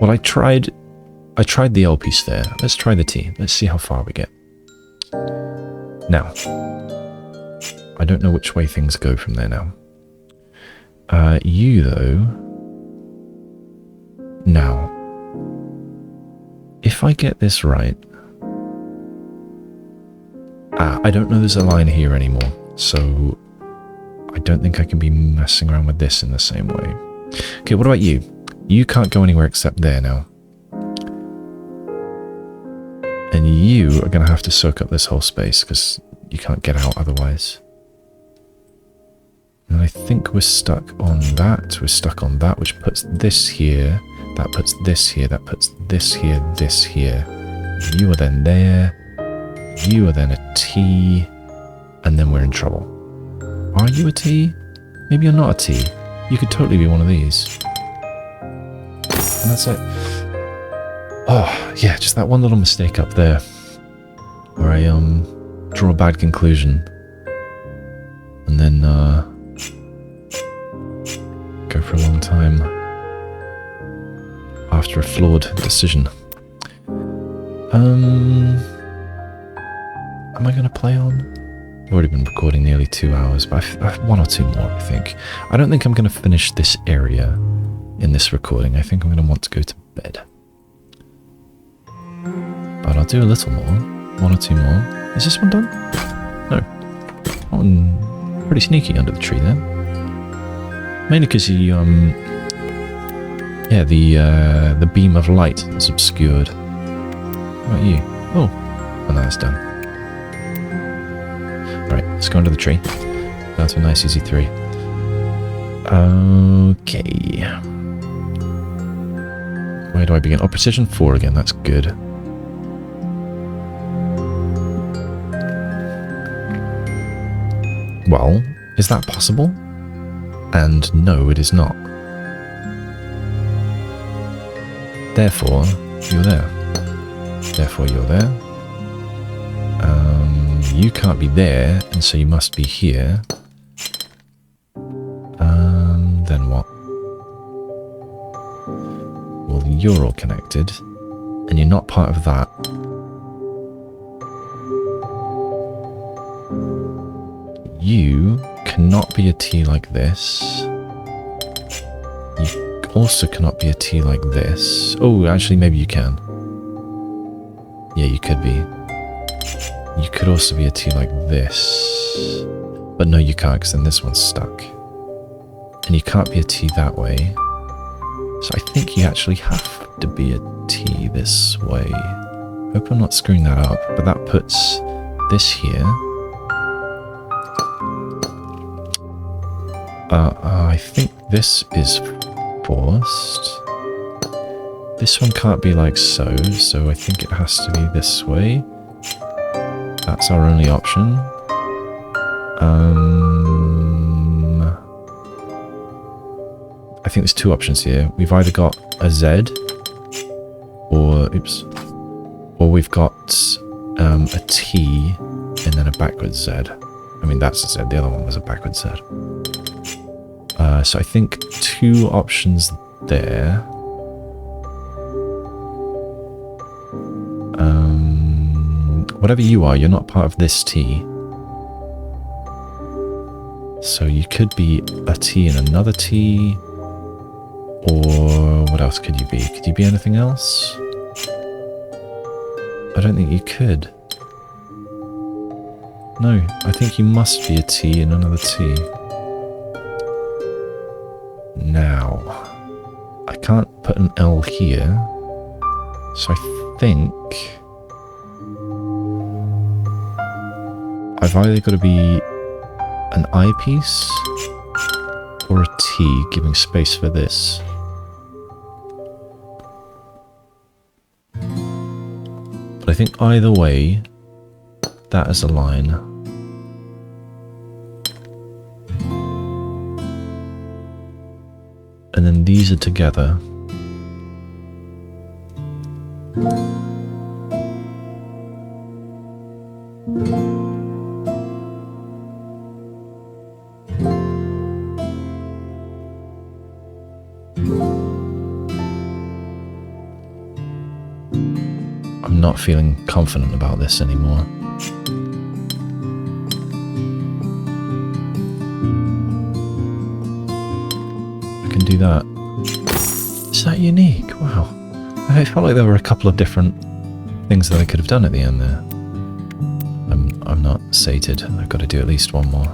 Well, I tried the L piece there. Let's try the T. Let's see how far we get. Now, I don't know which way things go from there now. You, though... Now, if I get this right... I don't know there's a line here anymore, so I don't think I can be messing around with this in the same way. Okay, what about you? You can't go anywhere except there now. And you are going to have to soak up this whole space, because you can't get out otherwise. And I think we're stuck on that. We're stuck on that, which puts this here. That puts this here. That puts this here, this here. You are then there. You are then a T. And then we're in trouble. Are you a T? Maybe you're not a T. You could totally be one of these. And that's it. Oh, yeah, just that one little mistake up there. Where I, draw a bad conclusion. And then, for a long time after a flawed decision. Am I going to play on? I've already been recording nearly 2 hours, but I've 1 or 2 more, I think. I don't think I'm going to finish this area in this recording. I think I'm going to want to go to bed. But I'll do a little more. 1 or 2 more. Is this one done? No. That one pretty sneaky under the tree there. Mainly because he, yeah, the beam of light is obscured. What about you? Oh, well, now it's done. Right, let's go under the tree. Down to a nice easy 3. Okay. Where do I begin? Oh, precision 4 again, that's good. Well, is that possible? And no, it is not. Therefore, you're there. Therefore, you're there. You can't be there, and so you must be here. Then what? Well, you're all connected, and you're not part of that. You cannot be a T like this. You also cannot be a T like this. Oh, actually, maybe you can. Yeah, you could be. You could also be a T like this. But no, you can't, because then this one's stuck. And you can't be a T that way. So I think you actually have to be a T this way. Hope I'm not screwing that up, but that puts this here. I think this is forced. This one can't be like so, so I think it has to be this way. That's our only option. I think there's 2 options here. We've either got a Z, or, oops, or we've got a T and then a backwards Z. I mean, that's a Z, the other one was a backwards Z. So I think 2 options there. Whatever you are, you're not part of this T. So you could be a T and another T. Or what else could you be? Could you be anything else? I don't think you could. No, I think you must be a T and another T. Now, I can't put an L here, so I think I've either got to be an eyepiece or a T, giving space for this. But I think either way, that is a line. And then these are together. I'm not feeling confident about this anymore. I can do that. Is that unique? Wow. I felt like there were a couple of different things that I could have done at the end there. I'm not sated. I've got to do at least 1 more.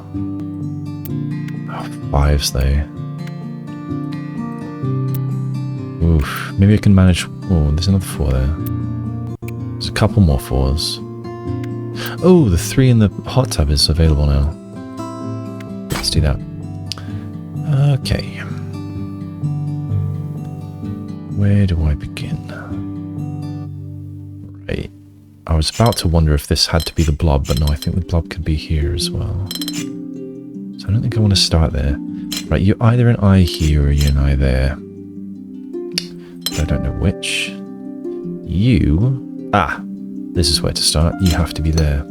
Oh, 5s though. Oof. Maybe I can manage... Oh, there's another 4 there. There's a couple more 4s. Oh, the 3 in the hot tub is available now. Let's do that. Okay. Where do I begin? Right. I was about to wonder if this had to be the blob, but no, I think the blob could be here as well. So I don't think I want to start there. Right, you're either an eye here or you're an eye there. But I don't know which. You... Ah! This is where to start. You have to be there.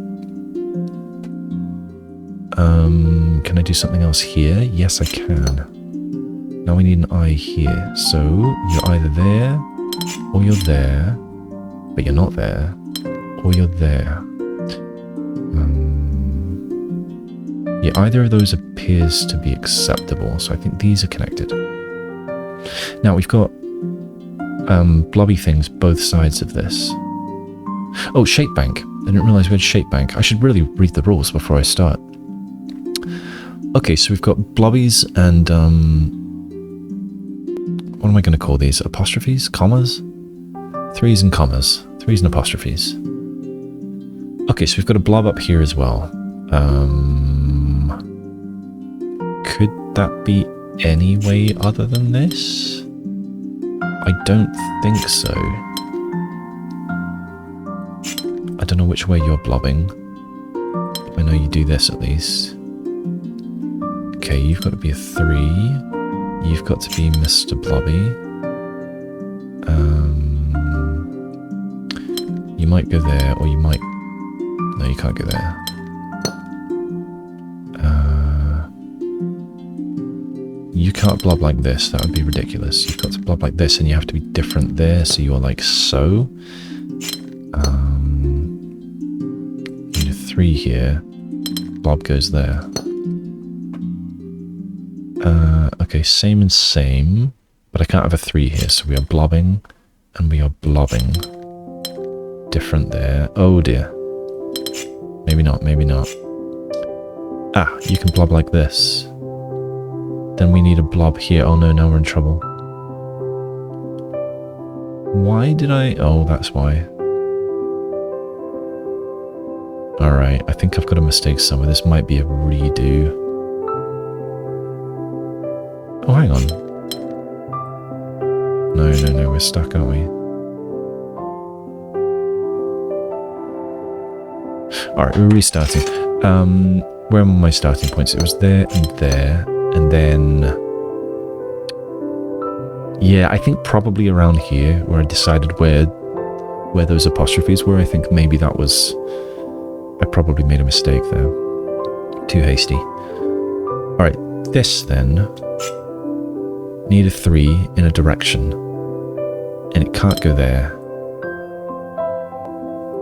Can I do something else here? Yes, I can. Now we need an eye here. So you're either there, or you're there, but you're not there, or you're there. Yeah, either of those appears to be acceptable, so I think these are connected. Now we've got blobby things both sides of this. Oh, shape bank. I didn't realize we had shape bank. I should really read the rules before I start. Okay, so we've got blobbies and what am I going to call these? Apostrophes? Commas? Threes and commas. Threes and apostrophes. Okay, so we've got a blob up here as well. Could that be any way other than this? I don't think so. I don't know which way you're blobbing. I know you do this at least. Okay, you've got to be a 3. You've got to be Mr. Blobby. You might go there, or you might... No, you can't go there. You can't blob like this, that would be ridiculous. You've got to blob like this, and you have to be different there, so you're like so. Need a 3 here. Blob goes there. Okay, same and same, but I can't have a 3 here, so we are blobbing, and we are blobbing. Different there. Oh dear. Maybe not, maybe not. Ah, you can blob like this. Then we need a blob here. Oh no, now we're in trouble. Why did I... Oh, that's why. Alright, I think I've got a mistake somewhere. This might be a redo. Oh, hang on. No, no, no, we're stuck, aren't we? Alright, we're restarting. Where are my starting points? It was there and there. And then, yeah, I think probably around here where I decided where those apostrophes were. I think maybe that was, I probably made a mistake there. Too hasty. All right, this then, need a 3 in a direction, and it can't go there.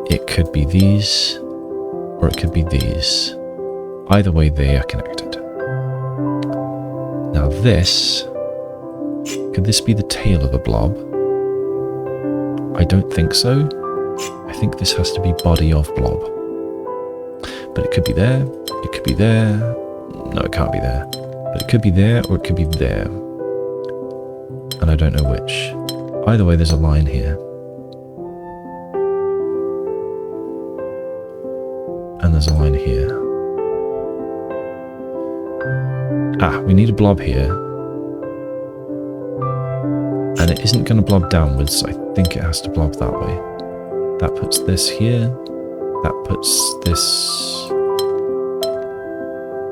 It could be these, or it could be these. Either way, they are connected. Now this, could this be the tail of a blob? I don't think so. I think this has to be body of blob. But it could be there, it could be there. No, it can't be there. But it could be there, or it could be there. And I don't know which. Either way, there's a line here. And there's a line here. Ah, we need a blob here. And it isn't going to blob downwards. I think it has to blob that way. That puts this here. That puts this...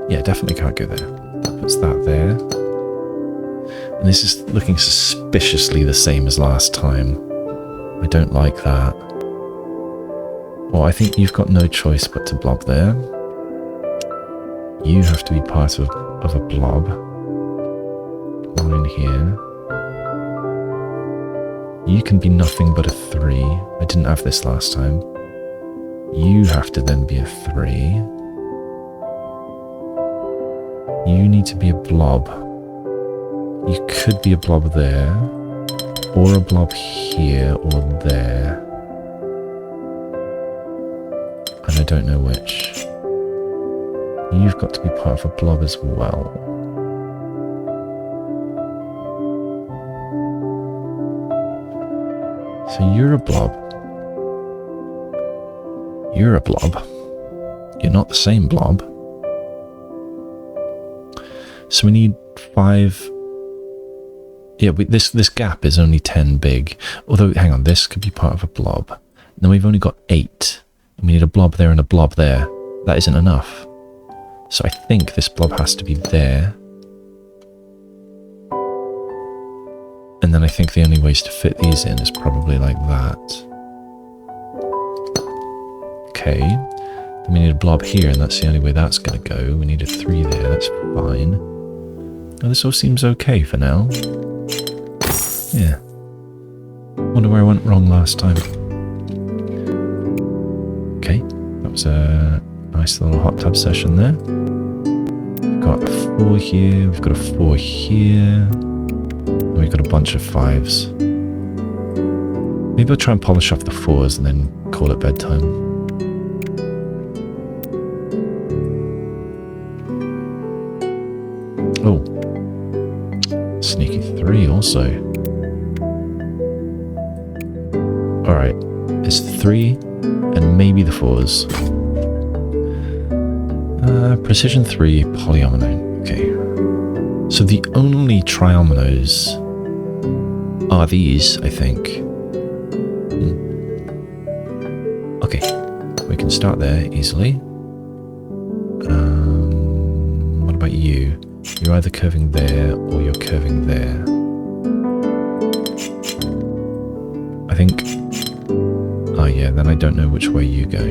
Yeah, definitely can't go there. That puts that there. And this is looking suspiciously the same as last time. I don't like that. Well, I think you've got no choice but to blob there. You have to be part of a blob. Line here. You can be nothing but a 3. I didn't have this last time. You have to then be a 3. You need to be a blob. You could be a blob there, or a blob here, or there. And I don't know which. You've got to be part of a blob as well. So you're a blob. You're a blob. You're not the same blob. So we need 5... Yeah, this gap is only 10 big. Although, hang on, this could be part of a blob. Then we've only got 8. And we need a blob there and a blob there. That isn't enough. So I think this blob has to be there. And then I think the only ways to fit these in is probably like that. Okay. Then we need a blob here, and that's the only way that's going to go. We need a 3 there, that's fine. Oh, this all seems okay for now. Yeah. Wonder where I went wrong last time. Okay, that was a nice little hot tub session there. We've got a 4 here, we've got a 4 here, and we've got a bunch of 5s. Maybe I'll try and polish off the 4s and then call it bedtime. Oh. Sneaky 3 also. Alright. It's 3 and maybe the 4s. Precision 3, Polyomino. Okay. So the only triominoes are these, I think. Okay, we can start there easily. What about you? You're either curving there or you're curving there. I think... Oh yeah, then I don't know which way you go.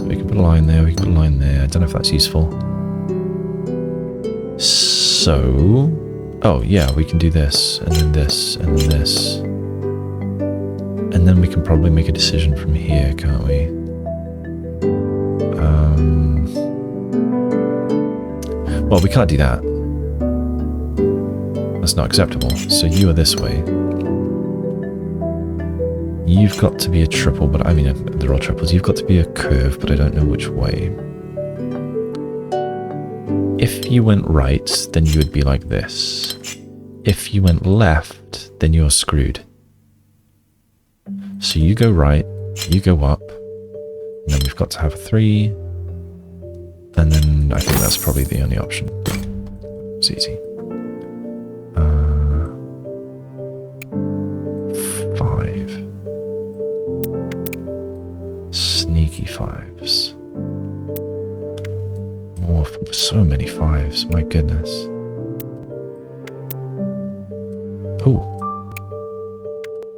We can put a line there, we can put a line there. I don't know if that's useful. So... Oh yeah, we can do this, and then this, and then this. And then we can probably make a decision from here, can't we? Well, we can't do that. That's not acceptable. So you are this way. You've got to be a triple, but I mean, they're all triples. You've got to be a curve, but I don't know which way. If you went right, then you would be like this. If you went left, then you're screwed. So you go right, you go up, and then we've got to have a 3, and then I think that's probably the only option. It's easy. 5. Sneaky 5s. Oh, so many 5s, my goodness. Oh.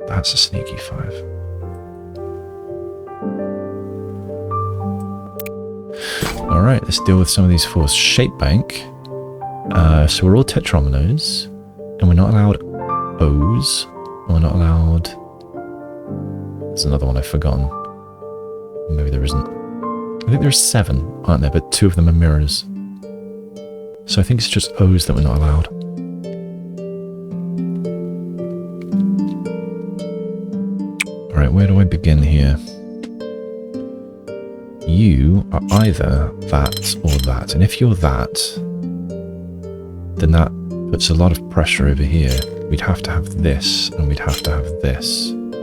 That's a sneaky 5. Alright, let's deal with some of these 4s. Shape bank. So we're all tetrominoes, and we're not allowed O's. We're not allowed... There's another one I've forgotten. Maybe there isn't. I think there's 7, aren't there? But 2 of them are mirrors. So I think it's just O's that we're not allowed. Alright, where do I begin here? You are either that or that. And if you're that, then that puts a lot of pressure over here. We'd have to have this, and we'd have to have this. And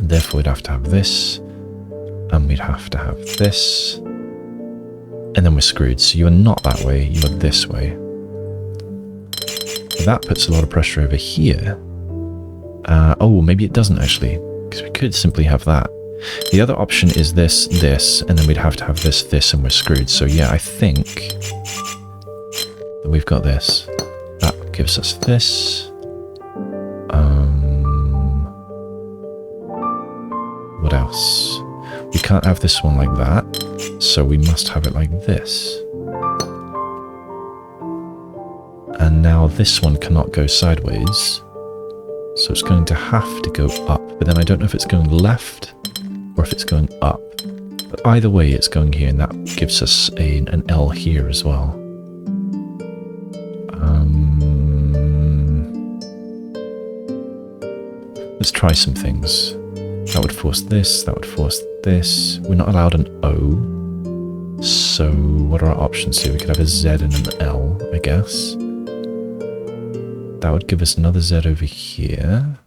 therefore we'd have to have this, and we'd have to have this. And then we're screwed. So you are not that way, you are this way. That puts a lot of pressure over here. Oh, maybe it doesn't actually, because we could simply have that. The other option is this, this, and then we'd have to have this, this, and we're screwed. So yeah, I think that we've got this. That gives us this. What else? We can't have this one like that, so we must have it like this. And now this one cannot go sideways, so it's going to have to go up. But then I don't know if it's going left or if it's going up. But either way, it's going here, and that gives us an L here as well. Let's try some things. That would force this, that would force this. We're not allowed an O. So what are our options here? We could have a Z and an L, I guess. That would give us another Z over here.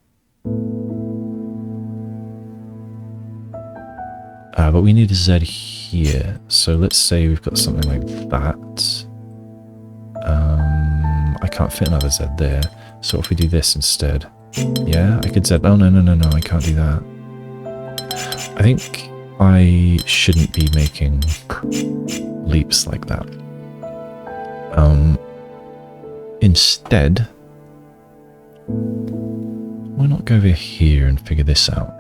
But we need a Z here. So let's say we've got something like that. I can't fit another Z there. So if we do this instead. Yeah, I could Z. Oh, no, I can't do that. I think I shouldn't be making leaps like that. Instead, why not go over here and figure this out?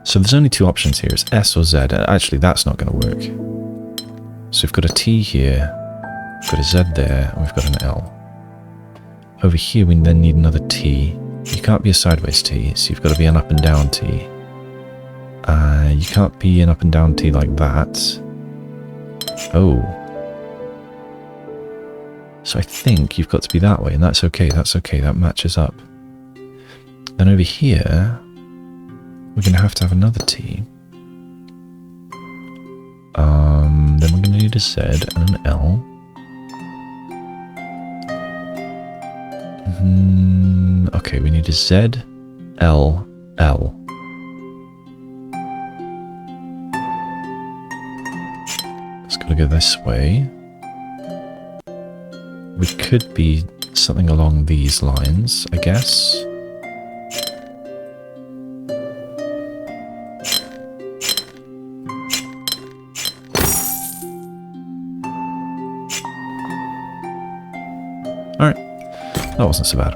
So there's only 2 options here. It's S or Z. Actually, that's not going to work. So we've got a T here, We've got a Z there, and we've got an L. Over here, we then need another T. You can't be a sideways T, so you've got to be an up and down T. You can't be an up and down T like that. Oh. So I think you've got to be that way, and that's okay, that matches up. Then over here, we're going to have another T. Then we're going to need a Z and an L. Okay, we need a Z, L, L. It's got to go this way. We could be something along these lines, I guess. Alright, that wasn't so bad.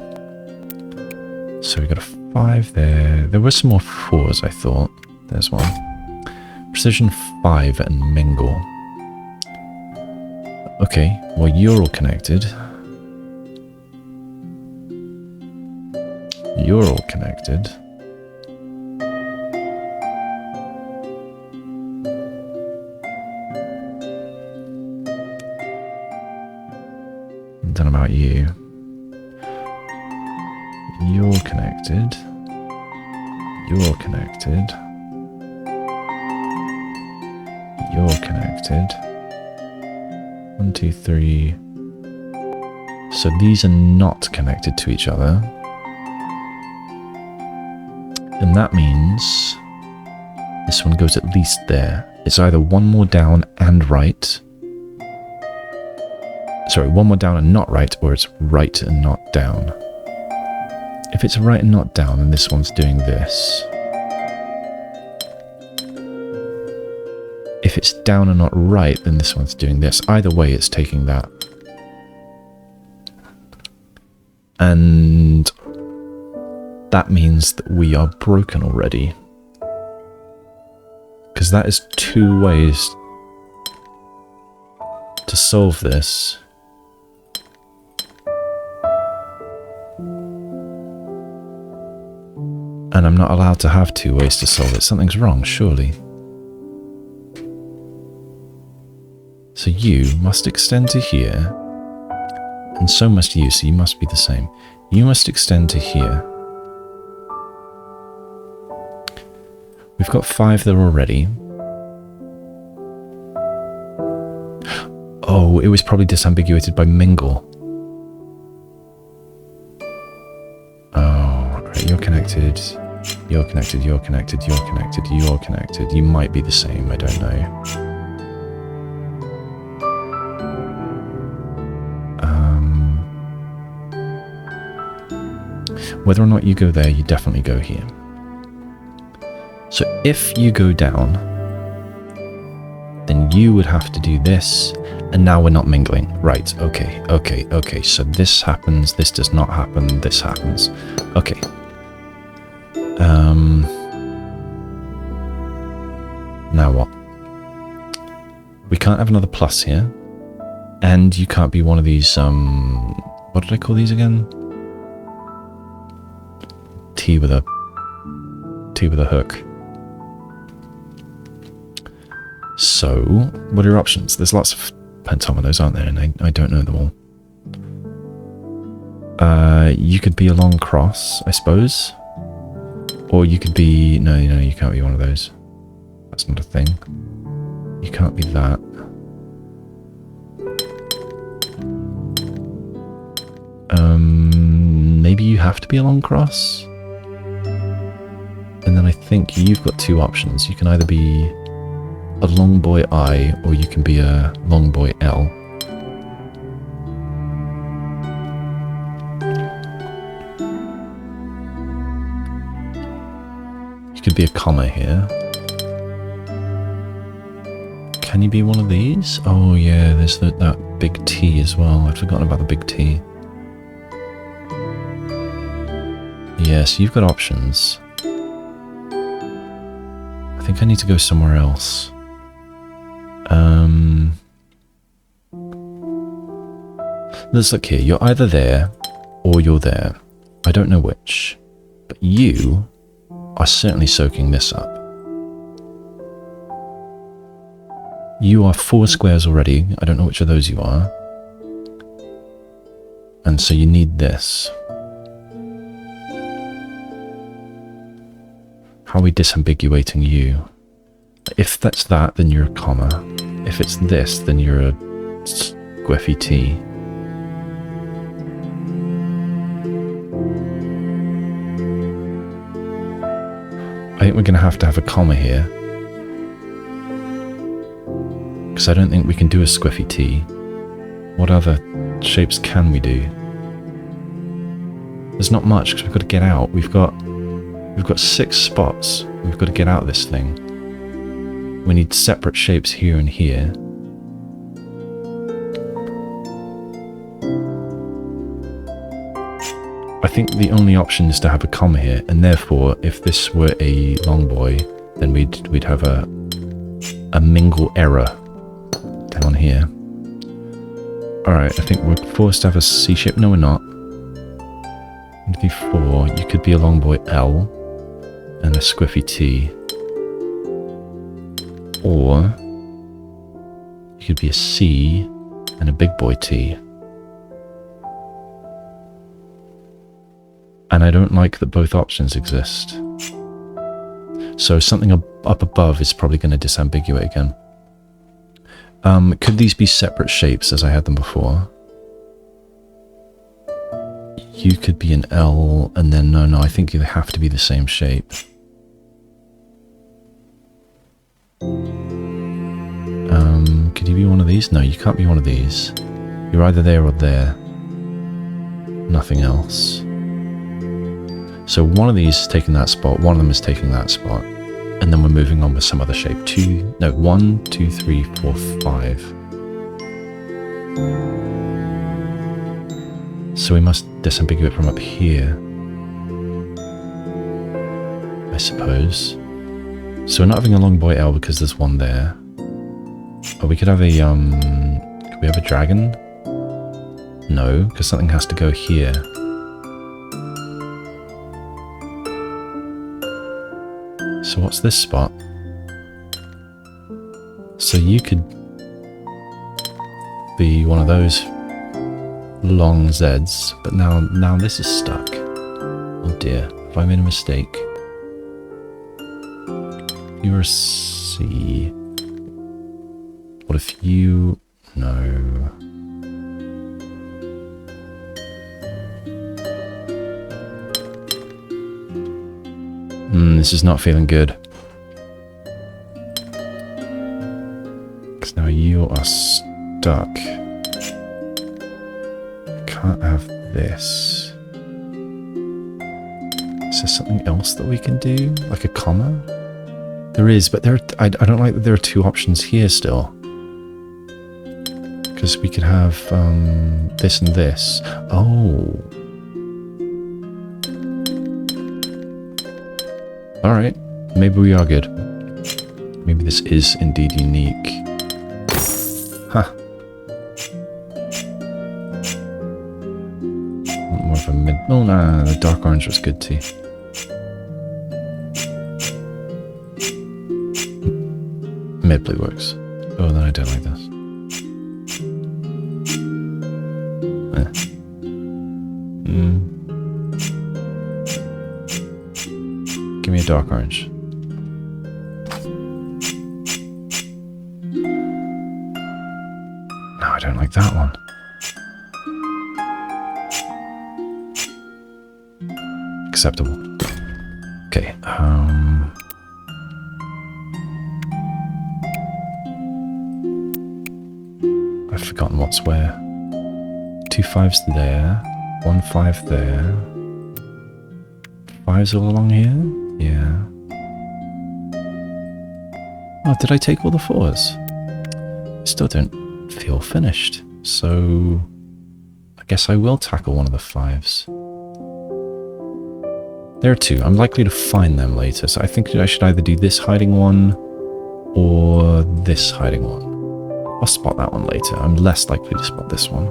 So we got a 5 there. There were some more 4s, I thought. There's one. Precision 5 and mingle. Okay, well you're all connected. You're all connected. Don't know about you. You're connected. You're connected. You're connected. 1, 2, 3. So these are not connected to each other. And that means this one goes at least there. It's either one more down and right. Sorry, one more down and not right, or it's right and not down. If it's right and not down, then this one's doing this. If it's down and not right, then this one's doing this. Either way, it's taking that. And that means that we are broken already. Because that is 2 ways to solve this. And I'm not allowed to have 2 ways to solve it. Something's wrong, surely. So you must extend to here, and so must you, so you must be the same. You must extend to here. We've got 5 there already. Oh, it was probably disambiguated by mingle. Oh, right, you're connected. You're connected, you're connected, you're connected, you're connected. You might be the same, I don't know. Whether or not you go there, you definitely go here. So if you go down, then you would have to do this, and now we're not mingling. Right, okay, okay, okay. So this happens, this does not happen, this happens. Okay. Now what? We can't have another plus here, and you can't be one of these, what did I call these again? T with a hook. So, what are your options? There's lots of pentominoes, aren't there? And I don't know them all. You could be a long cross, I suppose. Or you could be... No, you can't be one of those. That's not a thing. You can't be that. Maybe you have to be a long cross? And then I think you've got 2 options. You can either be a long boy I, or you can be a long boy L. You could be a comma here. Can you be one of these? Oh yeah, there's that big T as well. I'd forgotten about the big T. Yeah, so you've got options. I think I need to go somewhere else. Let's look here. You're either there or you're there. I don't know which. But you are certainly soaking this up. You are 4 squares already. I don't know which of those you are. And so you need this. How are we disambiguating you? If that's that, then you're a comma. If it's this, then you're a squiffy T. I think we're going to have a comma here. Because I don't think we can do a squiffy T. What other shapes can we do? There's not much because we've got to get out. We've got 6 spots. We've got to get out of this thing. We need separate shapes here and here. I think the only option is to have a comma here, and therefore, if this were a long boy, then we'd have a mingle error down here. Alright, I think we're forced to have a C shape. No, we're not. 4. You could be a long boy L and a squiffy T. Or you could be a C and a big boy T. And I don't like that both options exist. So something up above is probably going to disambiguate again. Could these be separate shapes as I had them before? You could be an L, and then no, I think you have to be the same shape. Could you be one of these? No, you can't be one of these. You're either there or there. Nothing else. So one of these is taking that spot, one of them is taking that spot. And then we're moving on with some other shape. 1, 2, 3, 4, 5. So we must disambiguate from up here, I suppose. So we're not having a long boy L because there's one there. Oh, we could have a, could we have a dragon? No, because something has to go here. So what's this spot? So you could be one of those long Zs, but now this is stuck. Oh dear, have I made a mistake? You're a C. What if you... No. This is not feeling good. Because now you are stuck. Can't have this. Is there something else that we can do? Like a comma? There is, but I don't like that there are 2 options here still. Because we could have this and this. Oh. Alright, maybe we are good. Maybe this is indeed unique. Huh. More of a mid... Oh, no, the dark orange was good too. Mid blue works. Oh, then I don't like this. Give me a dark orange. No, I don't like that one. Acceptable. Okay, I've forgotten what's where. 2 5s there, 1 5 there. 5s all along here? Yeah. Oh, did I take all the 4s? I still don't feel finished. So I guess I will tackle one of the 5s. There are 2. I'm likely to find them later, so I think I should either do this hiding one or this hiding one. I'll spot that one later. I'm less likely to spot this one.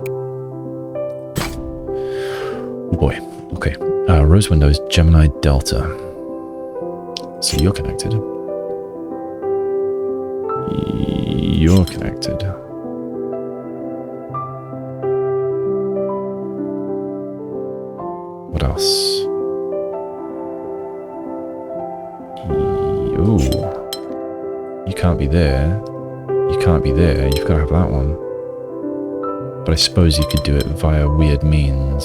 Boy. Okay. Rose windows, Gemini Delta. So you're connected. You're connected. What else? Ooh. You can't be there. You can't be there. You've got to have that one. But I suppose you could do it via weird means.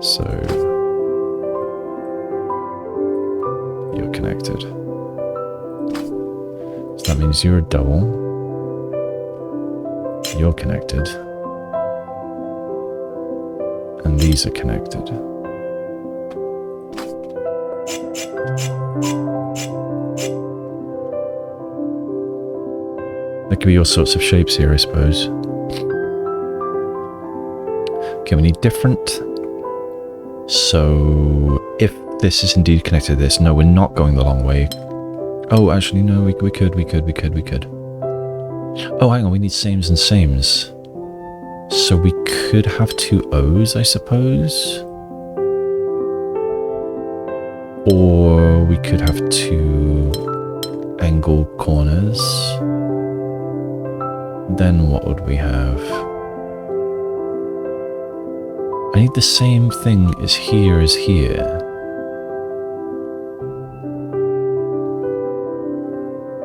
So you're connected. So that means you're a double. You're connected. And these are connected. There could be all sorts of shapes here, I suppose. Okay, we need different. So, if this is indeed connected to this, no, we're not going the long way. Oh, actually, no, we could. Oh, hang on, we need sames and sames. So we could have two O's, I suppose. Or we could have two angle corners. Then what would we have? I need the same thing as here as here.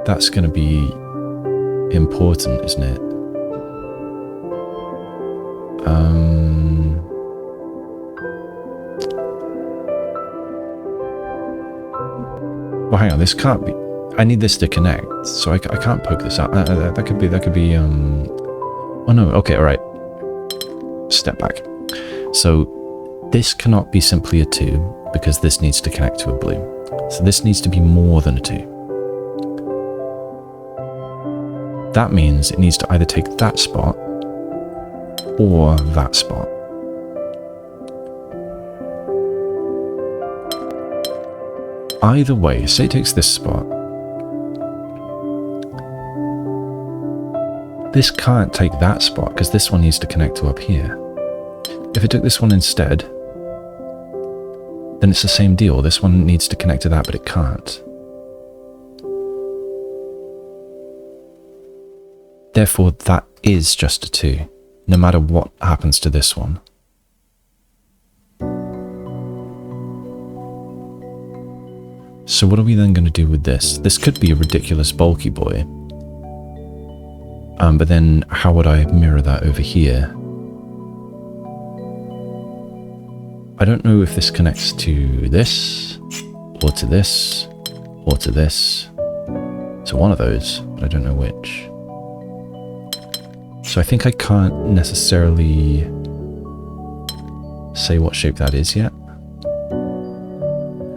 That's going to be important, isn't it? Well, hang on, this can't be... I need this to connect, so I can't poke this out. That could be, oh no, okay, alright. Step back. So, this cannot be simply a 2, because this needs to connect to a blue. So this needs to be more than a 2. That means it needs to either take that spot, or that spot. Either way, say it takes this spot. This can't take that spot, because this one needs to connect to up here. If it took this one instead, then it's the same deal. This one needs to connect to that, but it can't. Therefore, that is just a 2, no matter what happens to this one. So what are we then going to do with this? This could be a ridiculous bulky boy. But then how would I mirror that over here? I don't know if this connects to this, or to this, or to this. To one of those, but I don't know which. So I think I can't necessarily say what shape that is yet.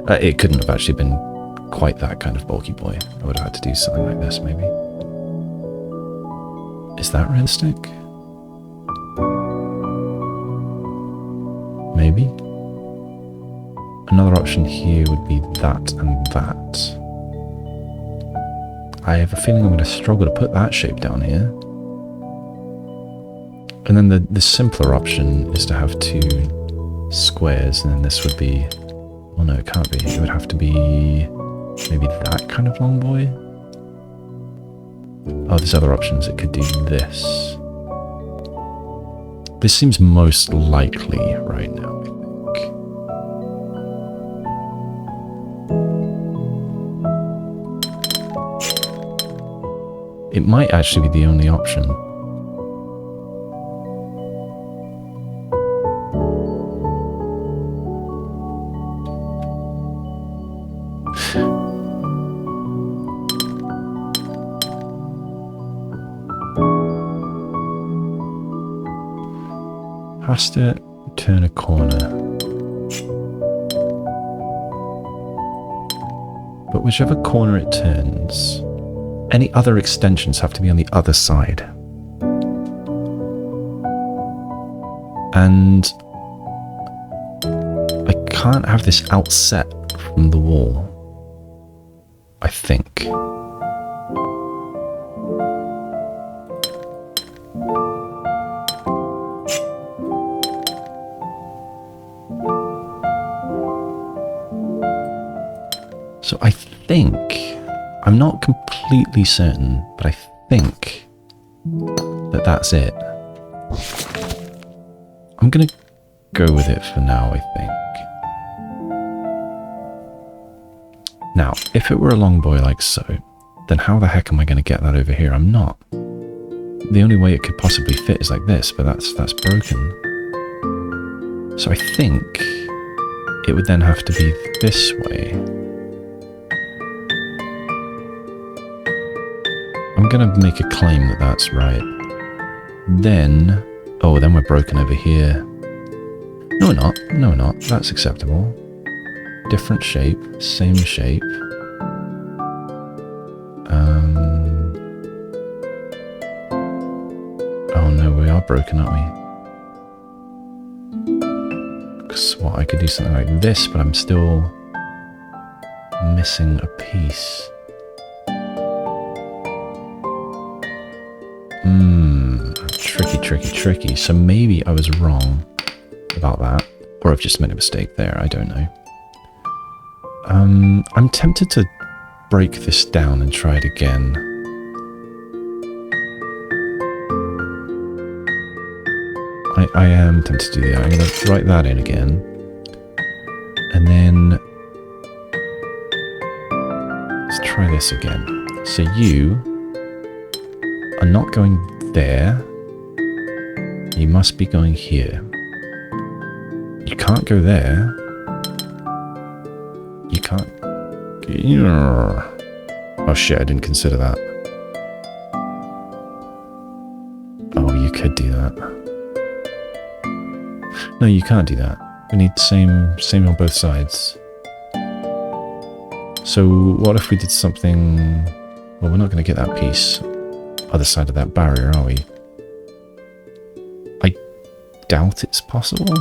It couldn't have actually been quite that kind of bulky boy. I would have had to do something like this, maybe. Is that realistic? Maybe. Another option here would be that and that. I have a feeling I'm going to struggle to put that shape down here. And then the simpler option is to have 2 squares, and then this would be... Oh no, it can't be. It would have to be maybe that kind of long boy. Oh, there's other options. It could do this. This seems most likely right now, I think. It might actually be the only option. Has to turn a corner. But whichever corner it turns, any other extensions have to be on the other side. And I can't have this outset from the wall, I think. So I think, I'm not completely certain, but I think that that's it. I'm going to go with it for now, I think. Now, if it were a long boy like so, then how the heck am I going to get that over here? I'm not. The only way it could possibly fit is like this, but that's broken. So I think it would then have to be this way. I'm going to make a claim that that's right. Then, oh, then we're broken over here. No, we're not. No, we're not. That's acceptable. Different shape, same shape. Oh no, we are broken, aren't we? Because what, I could do something like this, but I'm still missing a piece. Tricky. So maybe I was wrong about that, or I've just made a mistake there, I don't know. I'm tempted to break this down and try it again. I am tempted to do that. I'm going to write that in again. And then let's try this again. So you are not going there. You must be going here. You can't go there. You can't... Oh shit, I didn't consider that. Oh, you could do that. No, you can't do that. We need same on both sides. So what if we did something... Well, we're not going to get that piece other side of that barrier, are we? I doubt it's possible.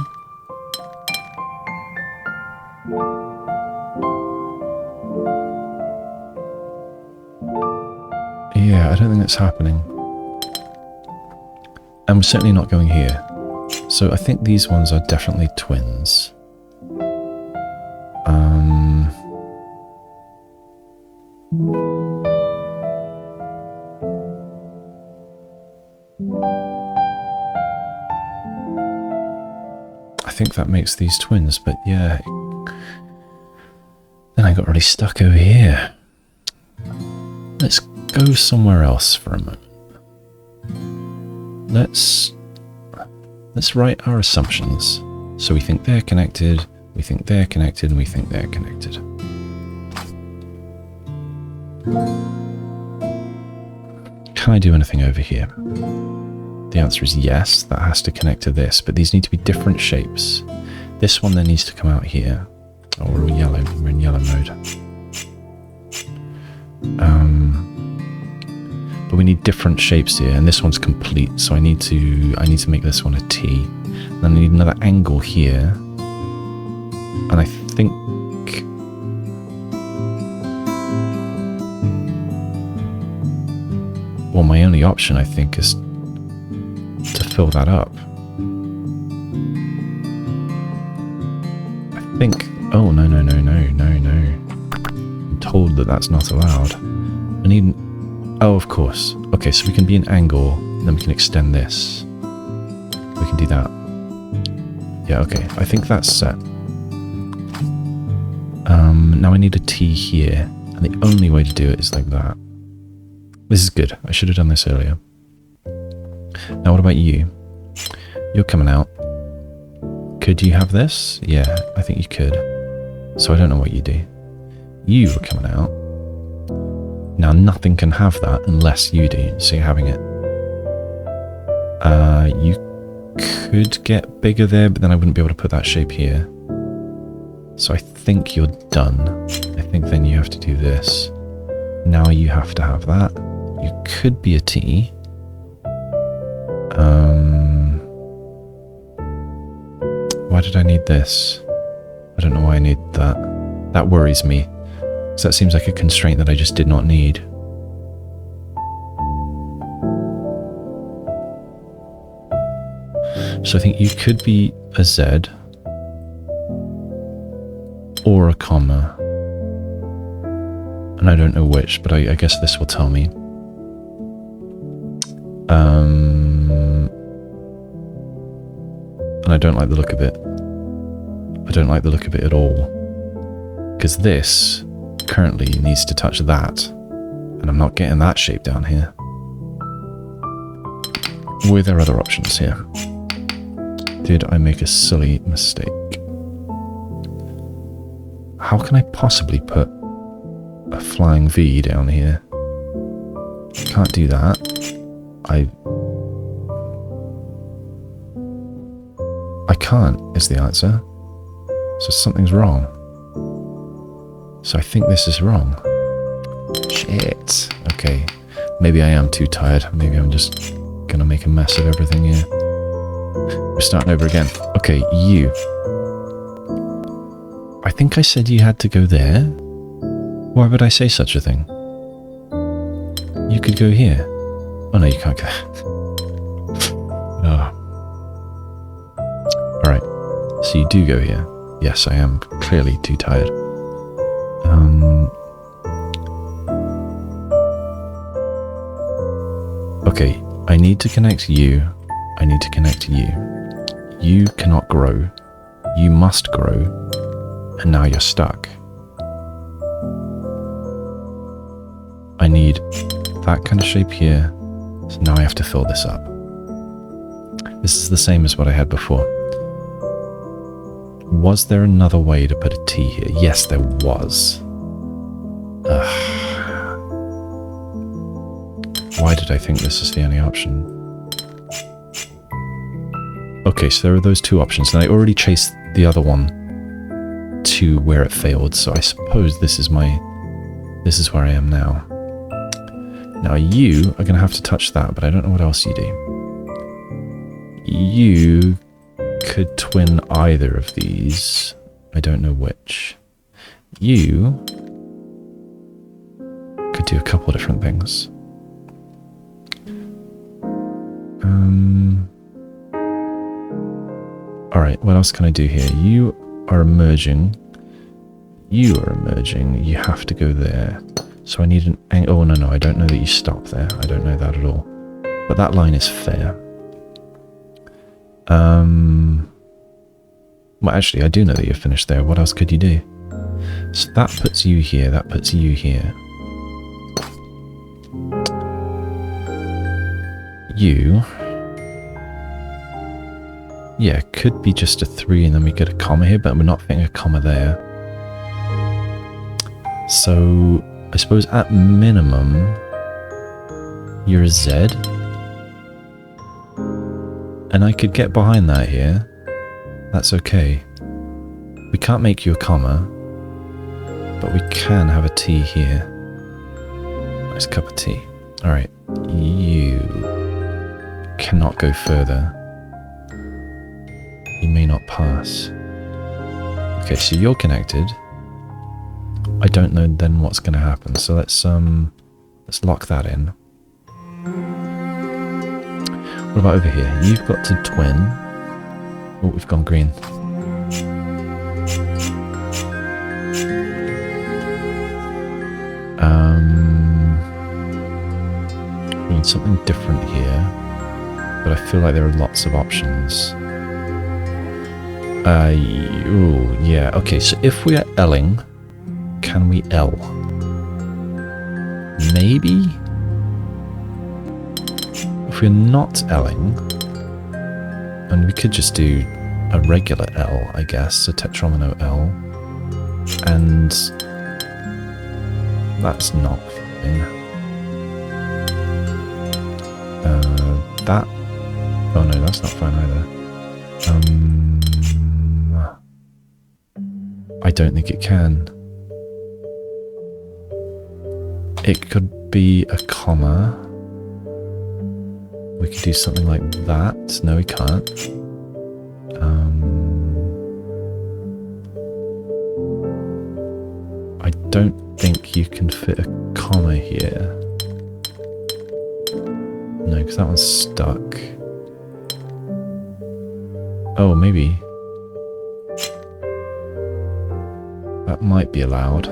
Yeah, I don't think that's happening. And we're certainly not going here. So I think these ones are definitely twins. I think that makes these twins, but yeah. Then I got really stuck over here. Let's go somewhere else for a moment. Let's write our assumptions. So we think they're connected, we think they're connected, and we think they're connected. Can I do anything over here? The answer is yes, that has to connect to this, but these need to be different shapes. This one then needs to come out here. Oh, we're all yellow, we're in yellow mode. But we need different shapes here, and this one's complete, so I need to make this one a T. Then I need another angle here. And I think... Well, my only option, I think, is to fill that up. I think... Oh, no. I'm told that that's not allowed. I need... Oh, of course. Okay, so we can be an angle, then we can extend this. We can do that. Yeah, okay. I think that's set. Now I need a T here, and the only way to do it is like that. This is good. I should have done this earlier. Now, what about you? You're coming out. Could you have this? Yeah, I think you could. So I don't know what you do. You are coming out. Now, nothing can have that unless you do, so you're having it. You could get bigger there, but then I wouldn't be able to put that shape here. So I think you're done. I think then you have to do this. Now you have to have that. You could be a T. Why did I need this? I don't know why I need that. That worries me. So that seems like a constraint that I just did not need. So I think you could be a Z or a comma. And I don't know which, but I guess this will tell me. And I don't like the look of it. I don't like the look of it at all. Because this currently needs to touch that. And I'm not getting that shape down here. Were there other options here? Did I make a silly mistake? How can I possibly put a flying V down here? Can't do that. I can't, is the answer. So something's wrong. So I think this is wrong. Shit. Okay. Maybe I am too tired. Maybe I'm just gonna make a mess of everything here. We're starting over again. Okay, you. I think I said you had to go there. Why would I say such a thing? You could go here. Oh no, you can't go. Oh. Alright. So you do go here. Yes, I am clearly too tired. Okay, I need to connect you. I need to connect you. You cannot grow. You must grow. And now you're stuck. I need that kind of shape here. So now I have to fill this up. This is the same as what I had before. Was there another way to put a T here? Yes, there was. Why did I think this is the only option? Okay, so there are those two options, and I already chased the other one to where it failed, so I suppose this is where I am now. Now you are going to have to touch that, but I don't know what else you do. You could twin either of these. I don't know which. You could do a couple of different things. Alright, what else can I do here? You are emerging. You are emerging. You have to go there. So I need an angle. Oh, no, I don't know that you stop there. I don't know that at all. But that line is fair. Well, actually, I do know that you're finished there. What else could you do? So that puts you here. That puts you here. You... Yeah, could be just a 3 and then we get a comma here, but we're not fitting a comma there. So, I suppose at minimum, you're a Z. And I could get behind that here. That's okay. We can't make you a comma, but we can have a T here. Nice cup of tea. Alright, you cannot go further. You may not pass. Okay, so you're connected. I don't know then what's going to happen, so let's lock that in. What about over here? You've got to twin. Oh, we've gone green. We need something different here, but I feel like there are lots of options. Ooh, yeah. Okay, so if we are L-ing, can we L? Maybe? If we're not L-ing, and we could just do a regular L, I guess, a tetromino L, and that's not fine. That, oh no, that's not fine either. I don't think it can. It could be a comma. We could do something like that. No, we can't. I don't think you can fit a comma here. No, because that one's stuck. Oh, maybe. That might be allowed.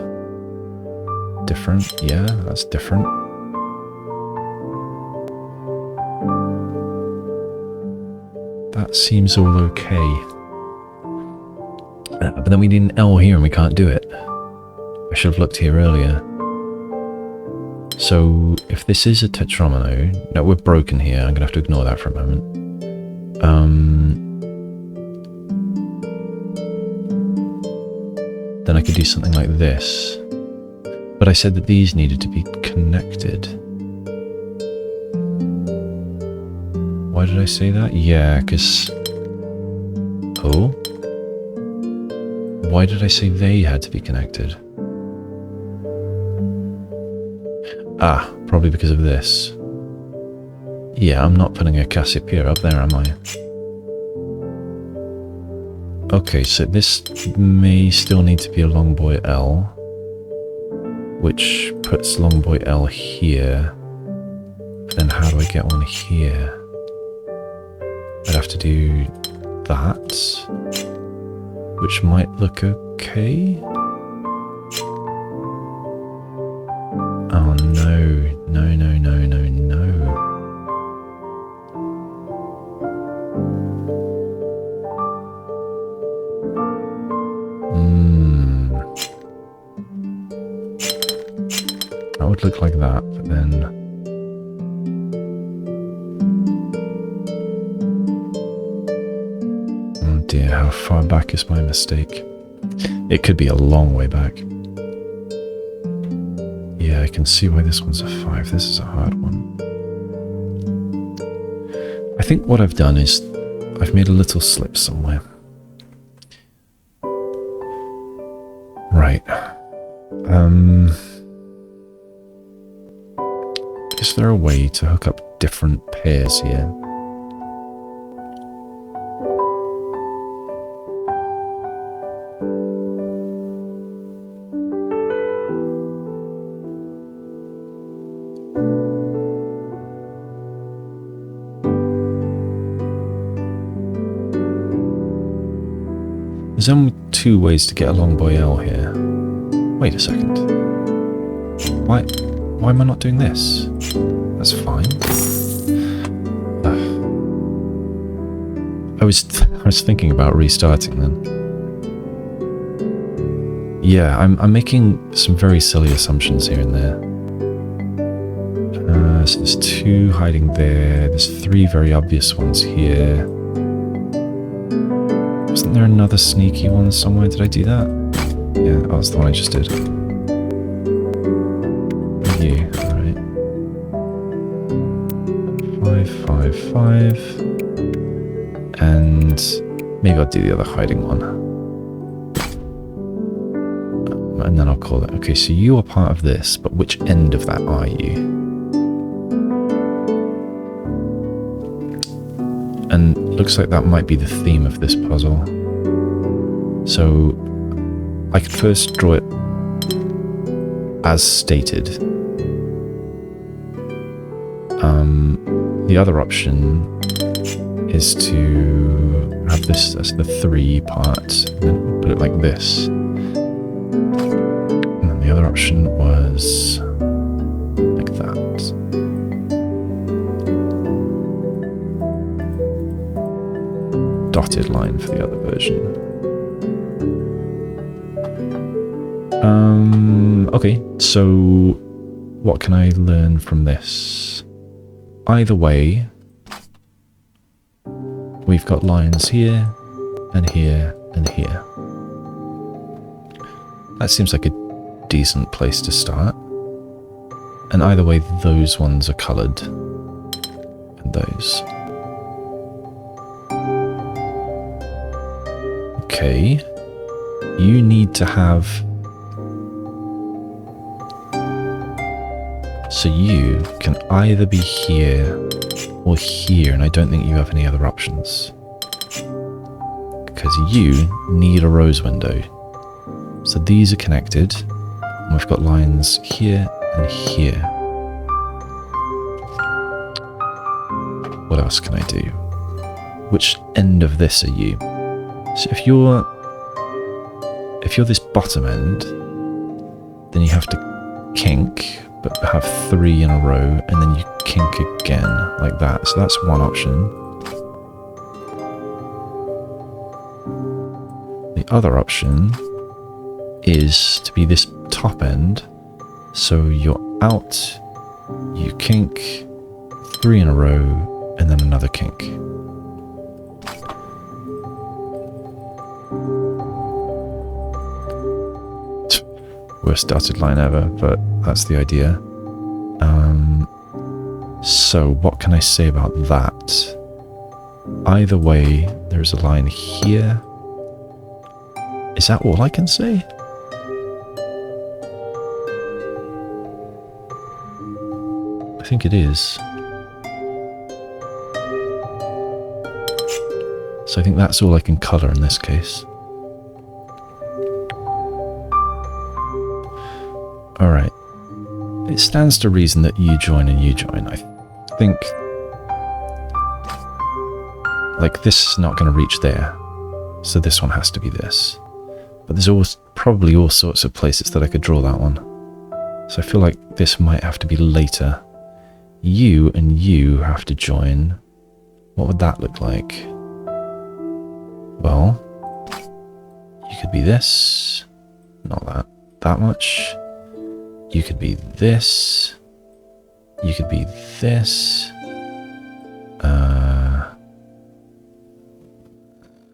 different. Yeah, that's different. That seems all okay. But then we need an L here and we can't do it. I should have looked here earlier. So if this is a tetromino, no, we're broken here. I'm gonna have to ignore that for a moment. Then I could do something like this. But I said that these needed to be connected. Why did I say that? Yeah, because... Oh? Why did I say they had to be connected? Ah, probably because of this. Yeah, I'm not putting a Cassiopeia up there, am I? Okay, so this may still need to be a long boy L, which puts long boy L here. Then how do I get one here? I'd have to do that, which might look okay. Oh no, no, no, no, no, no. That would look like that, but then... Oh dear, how far back is my mistake? It could be a long way back. Yeah, I can see why this one's a 5. This is a hard one. I think what I've done is I've made a little slip somewhere. Right. Is there a way to hook up different pairs here? There's only 2 ways to get a long boy L here. Wait a second. Why am I not doing this? That's fine. I was thinking about restarting then. Yeah, I'm making some very silly assumptions here and there. So there's 2 hiding there. There's 3 very obvious ones here. Wasn't there another sneaky one somewhere? Did I do that? Yeah, oh, that's the one I just did. You, alright. 5, 5, 5. And maybe I'll do the other hiding one. And then I'll call it. Okay, so you are part of this, but which end of that are you? And looks like that might be the theme of this puzzle. So I could first draw it as stated. The other option is to have this as the 3 part, and then put it like this. And then the other option was like that. Dotted line for the other version. Okay, so what can I learn from this? Either way, we've got lines here, and here, and here. That seems like a decent place to start. And either way, those ones are coloured, and those. Okay, you need to have... So you can either be here or here, and I don't think you have any other options. Because you need a rose window. So these are connected, and we've got lines here and here. What else can I do? Which end of this are you? So if you're this bottom end, then you have to kink, but have 3 in a row, and then you kink again, like that. So that's one option. The other option is to be this top end. So you're out, you kink, 3 in a row, and then another kink. Worst dotted line ever, but that's the idea. So what can I say about that? Either way, there's a line here. Is that all I can say? I think it is. So I think that's all I can colour in this case. Alright. It stands to reason that you join and you join. I think... like, this is not going to reach there. So this one has to be this. But there's probably all sorts of places that I could draw that one. So I feel like this might have to be later. You and you have to join. What would that look like? Well, you could be this. Not that much. You could be this. You could be this.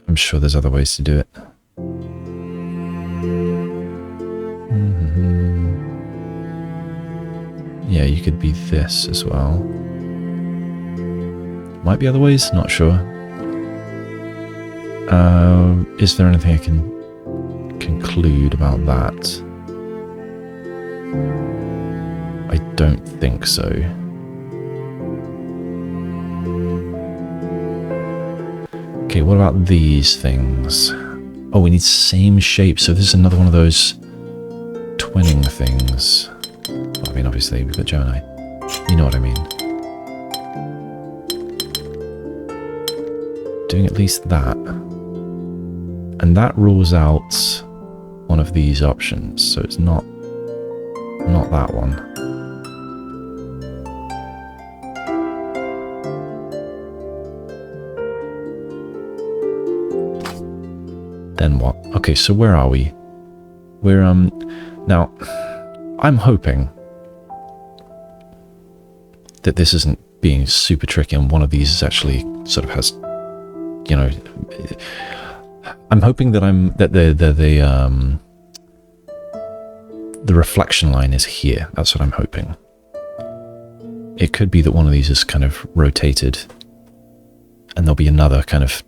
I'm sure there's other ways to do it. Yeah, you could be this as well. Might be other ways, not sure. Is there anything I can conclude about that? I don't think so. Okay, what about these things? Oh, we need same shape, so this is another one of those twinning things. Well, I mean, obviously, we've got Gemini. You know what I mean. Doing at least that. And that rules out one of these options, so it's not that one. Then what? Okay, so where are we? We're, now, I'm hoping that this isn't being super tricky and one of these is actually sort of has, you know, I'm hoping that the reflection line is here. That's what I'm hoping. It could be that one of these is kind of rotated and there'll be another kind of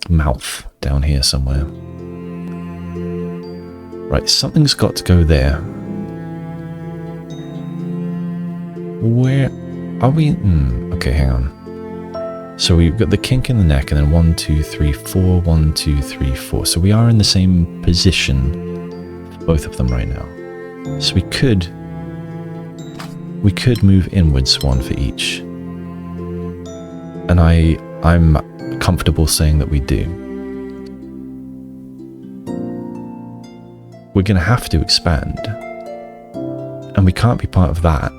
mouth down here somewhere. Right, something's got to go there. Where are we? Okay, hang on. So we've got the kink in the neck and then 1, 2, 3, 4, 1, 2, 3, 4. So we are in the same position for both of them right now. So we could move inwards one for each. And I'm comfortable saying that we do. We're going to have to expand. And we can't be part of that.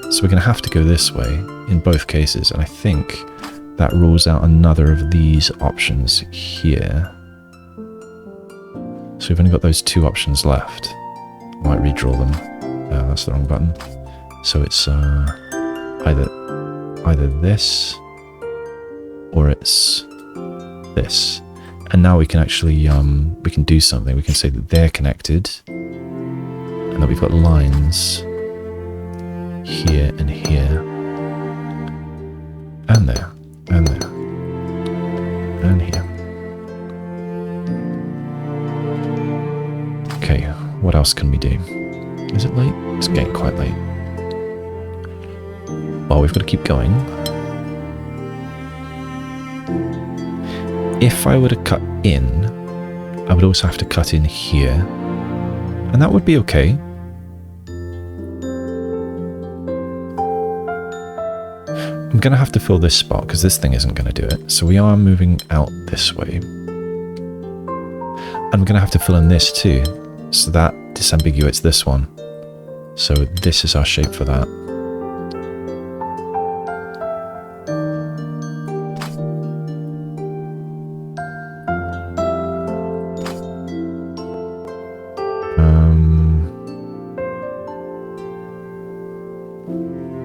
So we're going to have to go this way in both cases. And I think that rules out another of these options here. So we've only got those 2 options left. I might redraw them. That's the wrong button. So it's either this or it's this. And now we can actually we can do something. We can say that they're connected and that we've got lines here and here and there and there and here. Okay, what else can we do? Is it late? It's getting quite late. Well, we've got to keep going. If I were to cut in, I would also have to cut in here. And that would be okay. I'm going to have to fill this spot because this thing isn't going to do it. So we are moving out this way. I'm going to have to fill in this too. So that disambiguates this one. So this is our shape for that.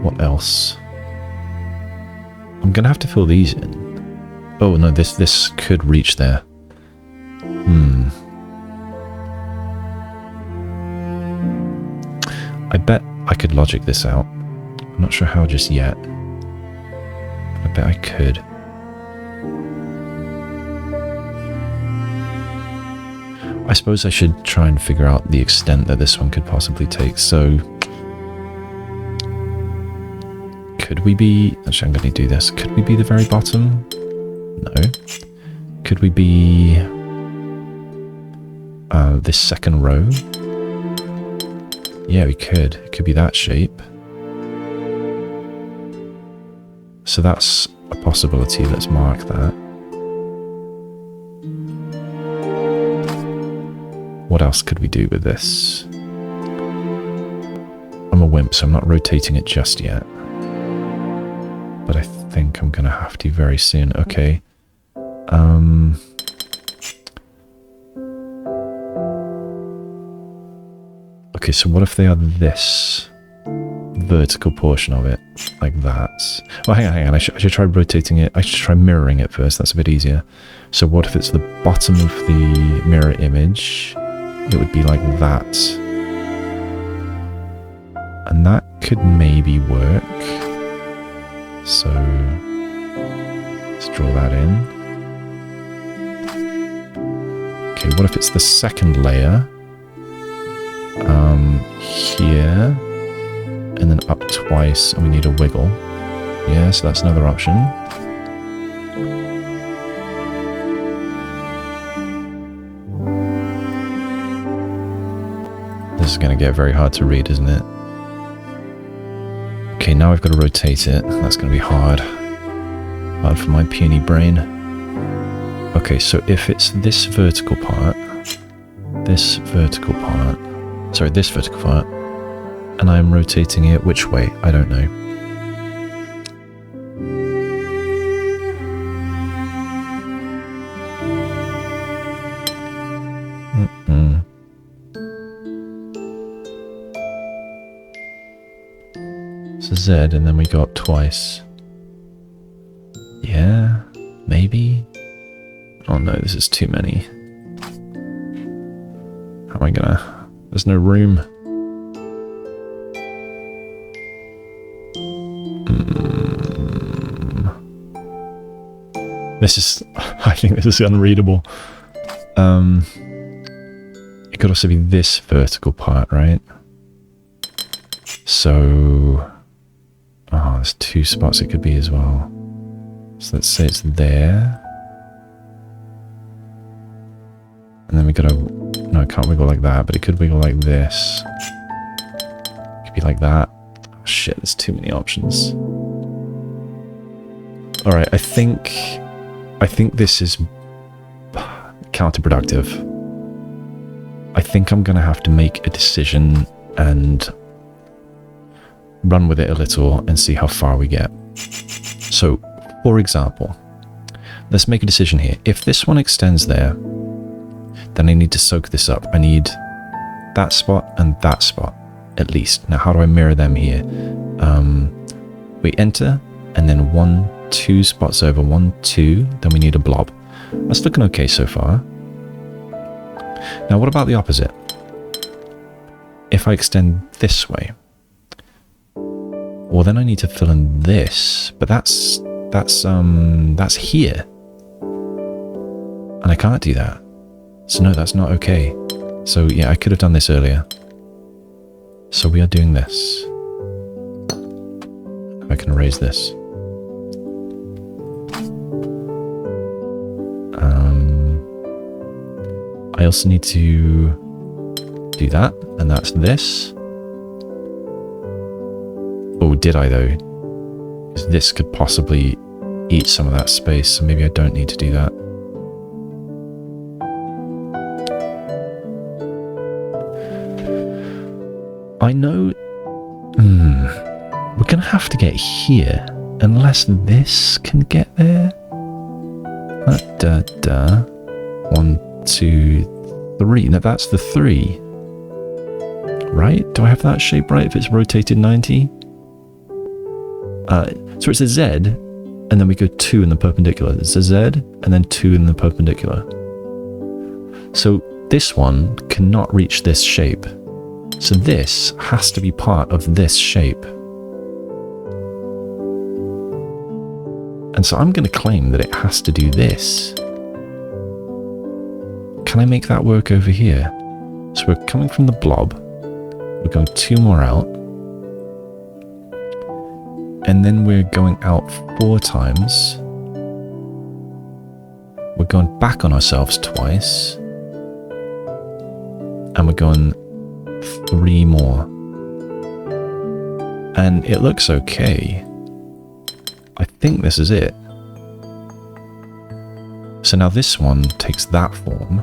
What else? I'm gonna have to fill these in. Oh no, this could reach there. I bet I could logic this out. I'm not sure how just yet. But I bet I could. I suppose I should try and figure out the extent that this one could possibly take. So could we be... Actually, I'm going to do this. Could we be the very bottom? No. Could we be this second row? Yeah, we could. It could be that shape. So that's a possibility. Let's mark that. What else could we do with this? I'm a wimp, so I'm not rotating it just yet. But I think I'm going to have to very soon. Okay. Okay, so what if they are this vertical portion of it, like that? Well, hang on. I should try rotating it. I should try mirroring it first. That's a bit easier. So what if it's the bottom of the mirror image? It would be like that. And that could maybe work. So let's draw that in. Okay, what if it's the second layer? Here, and then up twice, and we need a wiggle. Yeah, so that's another option. This is going to get very hard to read, isn't it? Okay, now I've got to rotate it. That's going to be hard. Hard for my puny brain. Okay, so if it's this vertical part, and I'm rotating it which way? I don't know. So Z, and then we go up twice. Yeah, maybe? Oh no, this is too many. How am I gonna... There's no room. This is... I think this is unreadable. It could also be this vertical part, right? So... Oh, there's two spots it could be as well. So let's say it's there. And then we gotta... No, it can't wiggle like that, but it could wiggle like this. It could be like that. Oh, shit, there's too many options. Alright, I think this is counterproductive. I think I'm gonna have to make a decision and run with it a little and see how far we get. So, for example, let's make a decision here. If this one extends there, then I need to soak this up. I need that spot and that spot, at least. Now, how do I mirror them here? We enter, and then 1, 2 spots over, 1, 2, then we need a blob. That's looking okay so far. Now, what about the opposite? If I extend this way, well, then I need to fill in this, but that's here, and I can't do that. So no, that's not okay. So yeah, I could have done this earlier. So we are doing this. I can erase this. I also need to do that, and that's this. Oh, did I though? Because this could possibly eat some of that space, so maybe I don't need to do that. I know We're going to have to get here, unless this can get there. 1, 2, 3. No, that's the 3. Right? Do I have that shape right if it's rotated 90? So it's a Z, and then we go 2 in the perpendicular. It's a Z, and then 2 in the perpendicular. So this one cannot reach this shape. So this has to be part of this shape. And so I'm going to claim that it has to do this. Can I make that work over here? So we're coming from the blob. We're going 2 more out. And then we're going out 4 times. We're going back on ourselves twice. And we're going 3 more. And it looks okay. I think this is it. So now this one takes that form,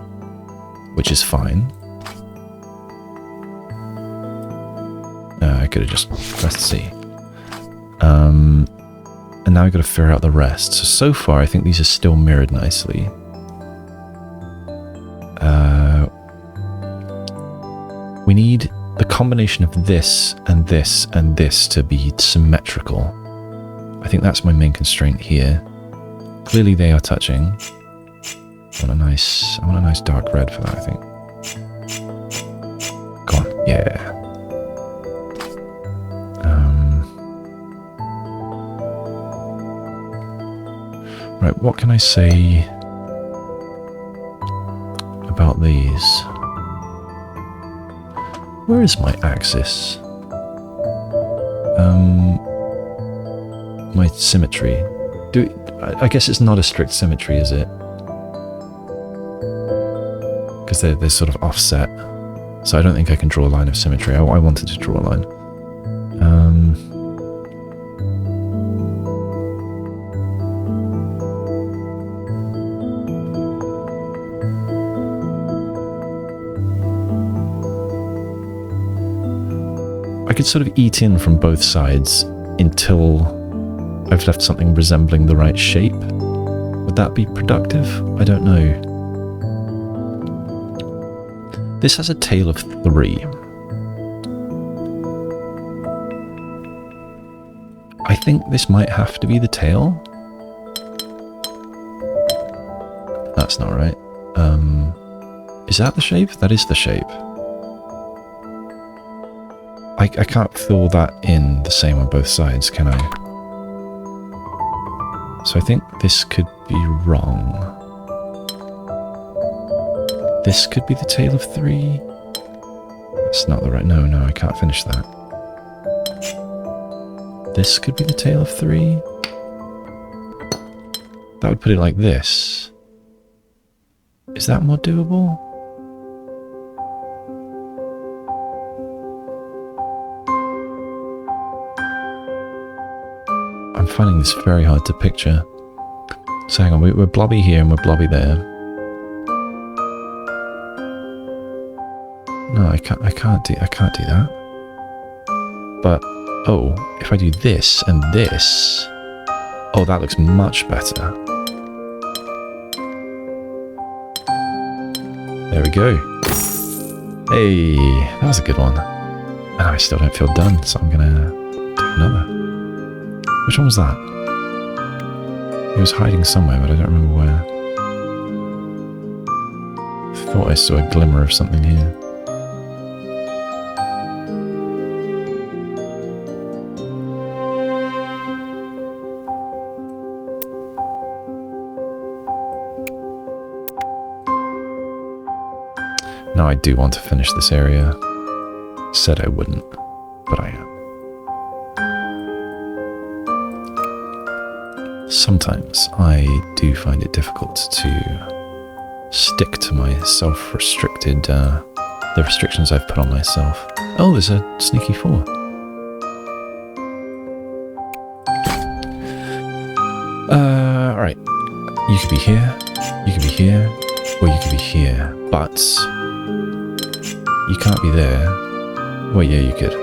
which is fine. I could have just pressed C. And now I've got to figure out the rest. So far, I think these are still mirrored nicely. We need the combination of this and this and this to be symmetrical. I think that's my main constraint here. Clearly they are touching. I want a nice dark red for that, I think. Go on, yeah. Right, what can I say about these? Where is my axis? My symmetry. I guess it's not a strict symmetry, is it? Because they're sort of offset. So I don't think I can draw a line of symmetry. I wanted to draw a line. I could sort of eat in from both sides until I've left something resembling the right shape. Would that be productive? I don't know. This has a tail of 3. I think this might have to be the tail. That's not right. Is that the shape? That is the shape. I can't fill that in the same on both sides, can I? So I think this could be wrong. This could be the tail of 3. That's not the right... No, I can't finish that. This could be the tail of 3. That would put it like this. Is that more doable? I'm finding this very hard to picture. So hang on, we're blobby here and we're blobby there. No, I can't do that. But oh, if I do this and this, oh, that looks much better. There we go. Hey, that was a good one. And I still don't feel done, so I'm gonna do another. Which one was that? It was hiding somewhere, but I don't remember where. I thought I saw a glimmer of something here. Now I do want to finish this area. Said I wouldn't, but I am. Sometimes I do find it difficult to stick to my self-restricted, the restrictions I've put on myself. Oh, there's a sneaky 4. Alright. You could be here, you could be here, or you could be here, but you can't be there. Well, yeah, you could.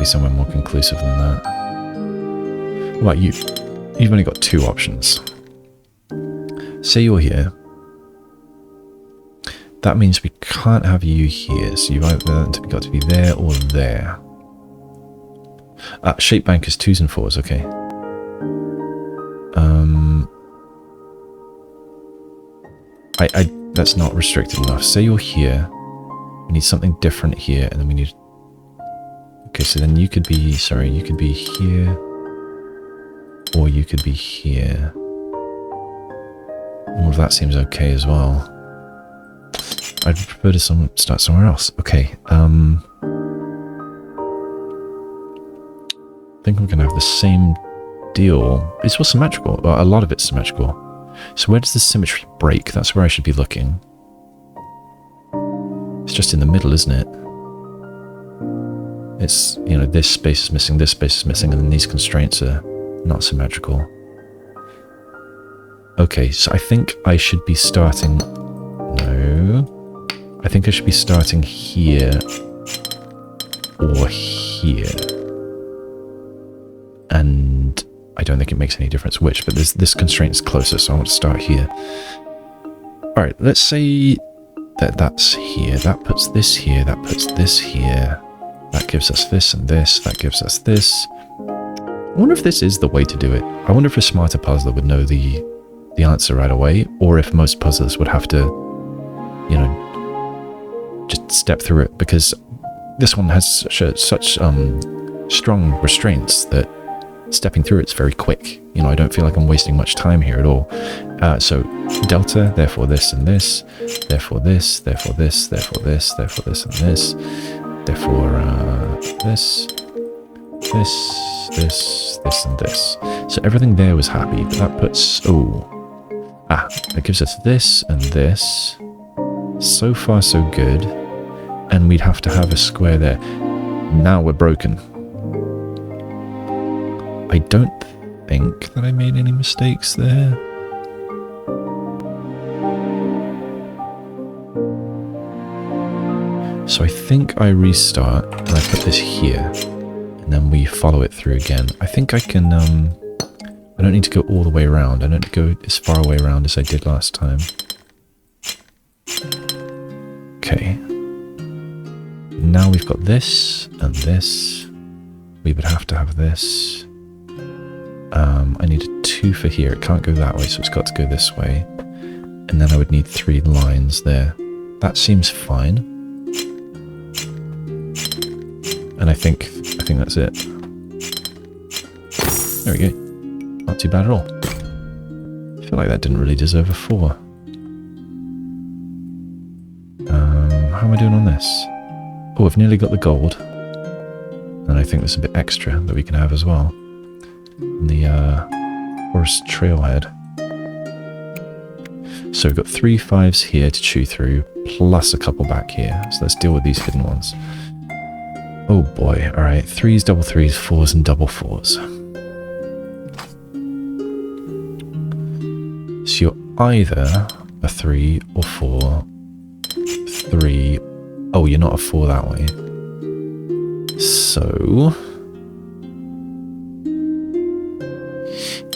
somewhere more conclusive than that. What about you? You've only got two options. Say you're here. That means we can't have you here, so you've either got to be there or there. Shape bank is 2s and 4s, okay. That's not restricted enough. Say you're here. We need something different here, and then we need... Okay, so then you could be... Sorry, you could be here. Or you could be here. All of that seems okay as well. I'd prefer to start somewhere else. Okay, I think we're going to have the same deal. It's all symmetrical. Well, a lot of it's symmetrical. So where does the symmetry break? That's where I should be looking. It's just in the middle, isn't it? It's, you know, this space is missing, this space is missing, and then these constraints are not symmetrical. Okay, so I think I should be starting... No. I think I should be starting here or here. And I don't think it makes any difference which, but this constraint is closer, so I want to start here. Alright, let's say that that's here. That puts this here, that puts this here. That gives us this and this, that gives us this. I wonder if this is the way to do it. I wonder if a smarter puzzler would know the answer right away, or if most puzzlers would have to, you know, just step through it, because this one has such strong restraints that stepping through it's very quick. You know, I don't feel like I'm wasting much time here at all. So delta, therefore this and this, therefore this, therefore this, therefore this, therefore this and this, therefore this, and this. So everything there was happy, but that puts, that gives us this and this. So far so good. And we'd have to have a square there. Now we're broken. I don't think that I made any mistakes there. So I think I restart and I put this here. And then we follow it through again. I think I can, I don't need to go all the way around. I don't need to go as far away around as I did last time. Okay. Now we've got this and this. We would have to have this. I need a 2 for here. It can't go that way, so it's got to go this way. And then I would need 3 lines there. That seems fine. And I think that's it. There we go. Not too bad at all. I feel like that didn't really deserve a 4. How am I doing on this? Oh, I've nearly got the gold. And I think there's a bit extra that we can have as well. The Forest Trailhead. So we've got 3 5s here to chew through, plus a couple back here. So let's deal with these hidden ones. Oh boy, alright. 3s, double 3s, 4s, and double 4s. So you're either a 3 or 4. 3. Oh, you're not a 4 that way. So...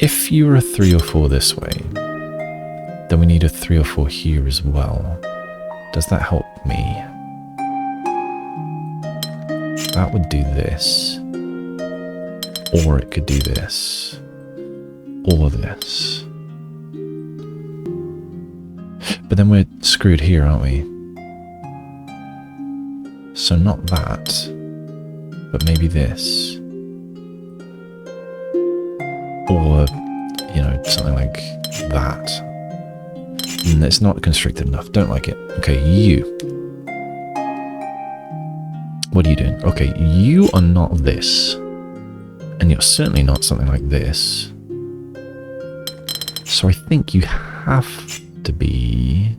if you were a 3 or 4 this way, then we need a 3 or 4 here as well. Does that help me? That would do this. Or it could do this. Or this. But then we're screwed here, aren't we? So not that, but maybe this. Or, you know, something like that. And it's not constricted enough. Don't like it. Okay, you. What are you doing? Okay, you are not this. And you're certainly not something like this. So I think you have to be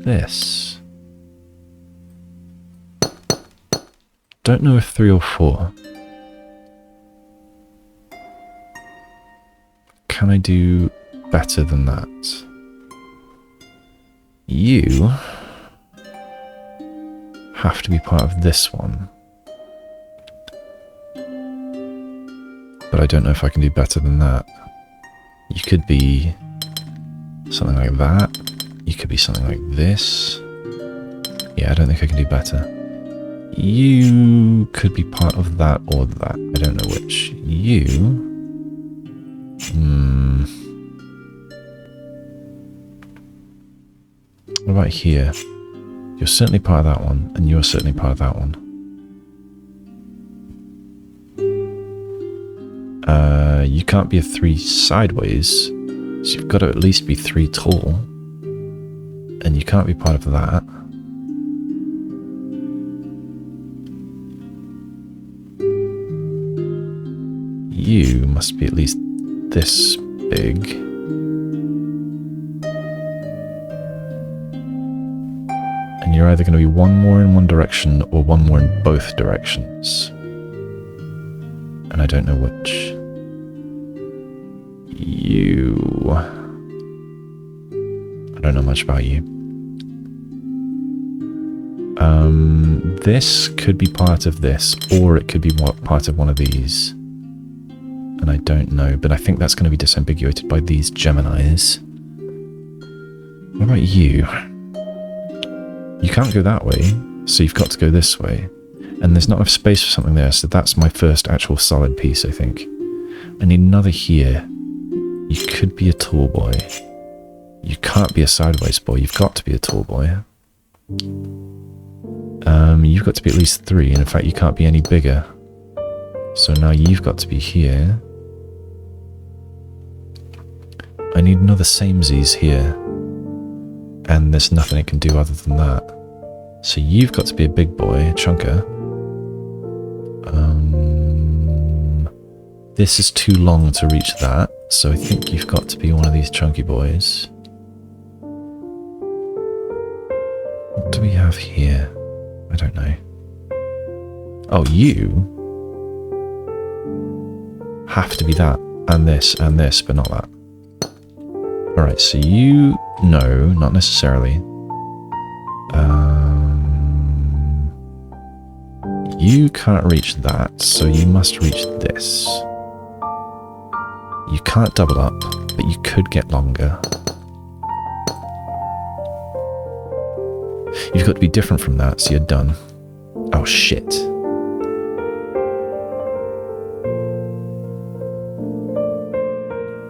this. Don't know if 3 or 4. Can I do better than that? You have to be part of this one. I don't know if I can do better than that. You could be something like that. You could be something like this. Yeah, I don't think I can do better. You could be part of that or that. I don't know which. You... What about here? You're certainly part of that one, and you're certainly part of that one. You can't be a 3 sideways, so you've got to at least be 3 tall. And you can't be part of that. You must be at least this big. And you're either going to be one more in one direction or one more in both directions. And I don't know which. You... I don't know much about you. This could be part of this, or it could be part of one of these. And I don't know, but I think that's going to be disambiguated by these Geminis. What about you? You can't go that way, so you've got to go this way. And there's not enough space for something there, so that's my first actual solid piece, I think. I need another here. You could be a tall boy. You can't be a sideways boy, you've got to be a tall boy. You've got to be at least 3, and in fact you can't be any bigger. So now you've got to be here. I need another samesies here. And there's nothing it can do other than that. So you've got to be a big boy, a chunker. This is too long to reach that, so I think you've got to be one of these chunky boys. What do we have here? I don't know. Oh, you have to be that, and this, but not that. Alright, so you... No, not necessarily. You can't reach that, so you must reach this. You can't double up, but you could get longer. You've got to be different from that, so you're done. Oh, shit.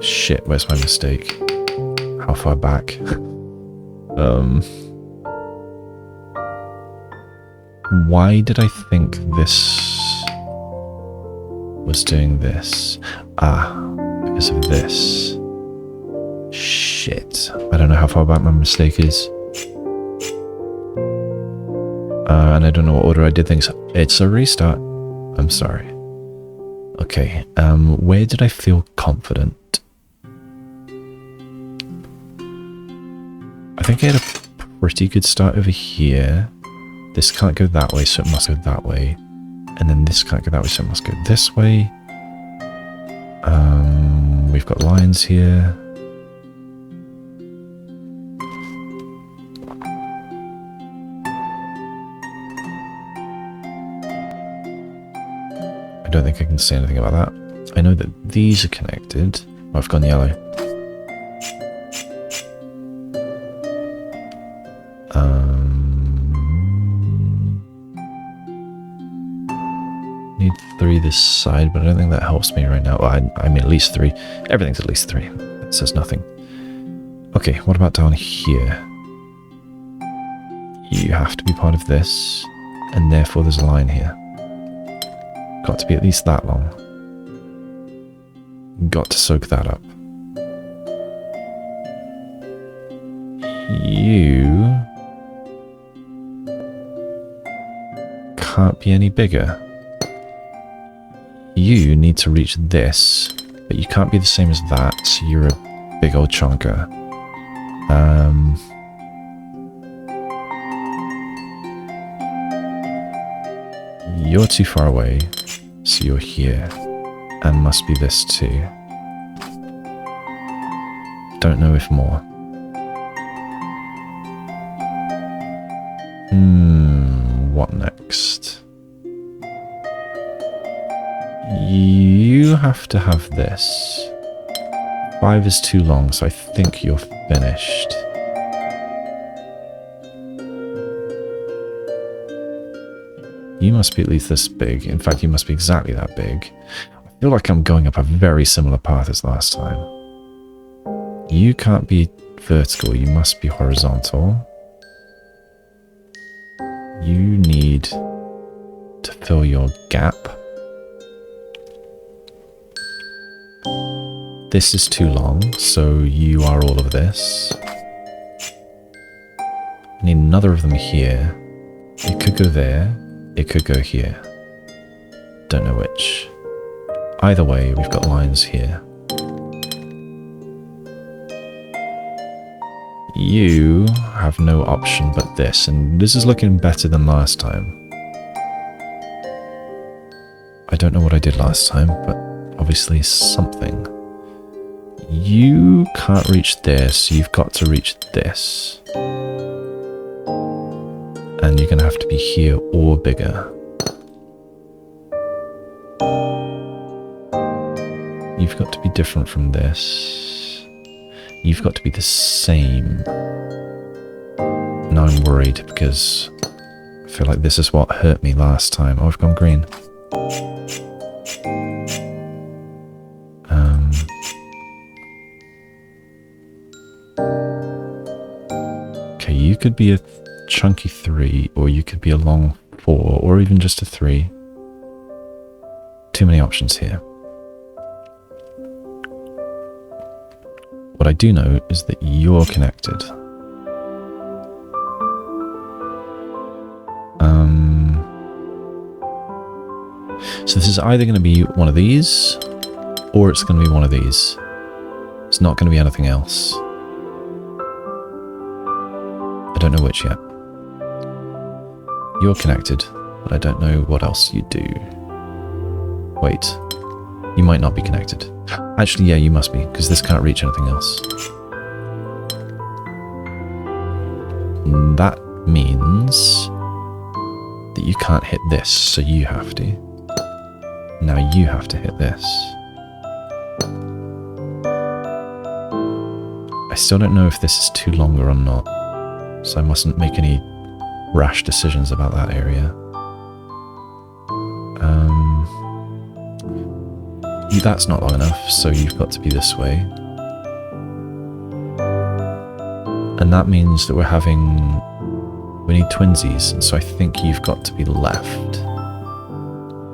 Shit, where's my mistake? How far back? Why did I think this was doing this? Ah, because of this. Shit. I don't know how far back my mistake is. And I don't know what order I did things. It's a restart. I'm sorry. Okay, where did I feel confident? I think I had a pretty good start over here. This can't go that way, so it must go that way. And then this can't go that way, so it must go this way. We've got lines here. I don't think I can say anything about that. I know that these are connected. Oh, I've gone yellow. Need 3 this side, but I don't think that helps me right now. Well, I mean, at least 3. Everything's at least 3. That says nothing. Okay, what about down here? You have to be part of this, and therefore there's a line here. Got to be at least that long. Got to soak that up. You can't be any bigger. You need to reach this, but you can't be the same as that, so you're a big old chonker. You're too far away, so you're here, and must be this too. Don't know if more. What next? You have to have this. 5 is too long, so I think you're finished. You must be at least this big. In fact, you must be exactly that big. I feel like I'm going up a very similar path as last time. You can't be vertical, you must be horizontal. You need to fill your gap. This is too long, so you are all of this. I need another of them here. It could go there. It could go here. Don't know which. Either way, we've got lines here. You have no option but this, and this is looking better than last time. I don't know what I did last time, but obviously something. You can't reach this, you've got to reach this. And you're going to have to be here or bigger. You've got to be different from this. You've got to be the same. Now I'm worried because I feel like this is what hurt me last time. Oh, I've gone green. Okay, you could be a chunky 3, or you could be a long 4, or even just a 3. Too many options here. What I do know is that you're connected. So this is either going to be one of these, or it's going to be one of these. It's not going to be anything else. I don't know which yet. You're connected, but I don't know what else you do. Wait, you might not be connected. Actually, yeah, you must be, because this can't reach anything else. That means that you can't hit this, so you have to. Now you have to hit this. I still don't know if this is too long or not, so I mustn't make any rash decisions about that area. That's not long enough, so you've got to be this way. And that means that we need twinsies, and so I think you've got to be left.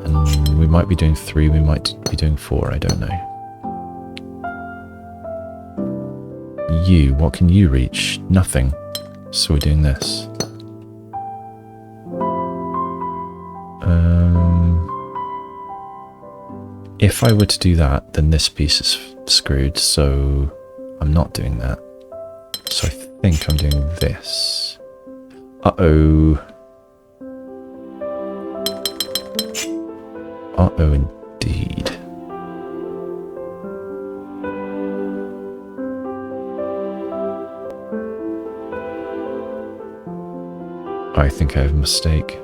And we might be doing 3, we might be doing 4, I don't know. You, what can you reach? Nothing. So we're doing this. If I were to do that, then this piece is screwed, so I'm not doing that. So I think I'm doing this. Uh-oh. Uh-oh, indeed. I think I have a mistake.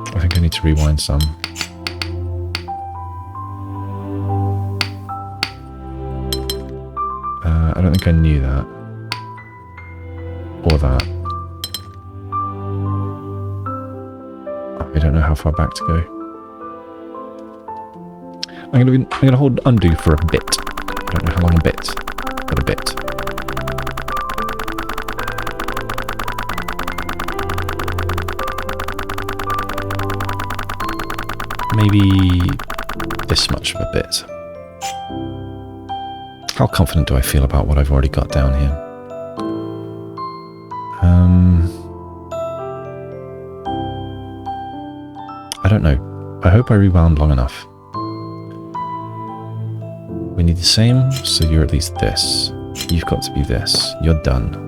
I think I need to rewind some. I don't think I knew that. Or that. I don't know how far back to go. I'm gonna hold undo for a bit. I don't know how long a bit, but a bit. Maybe this much of a bit. How confident do I feel about what I've already got down here? I don't know. I hope I rewound long enough. We need the same, so you're at least this. You've got to be this. You're done.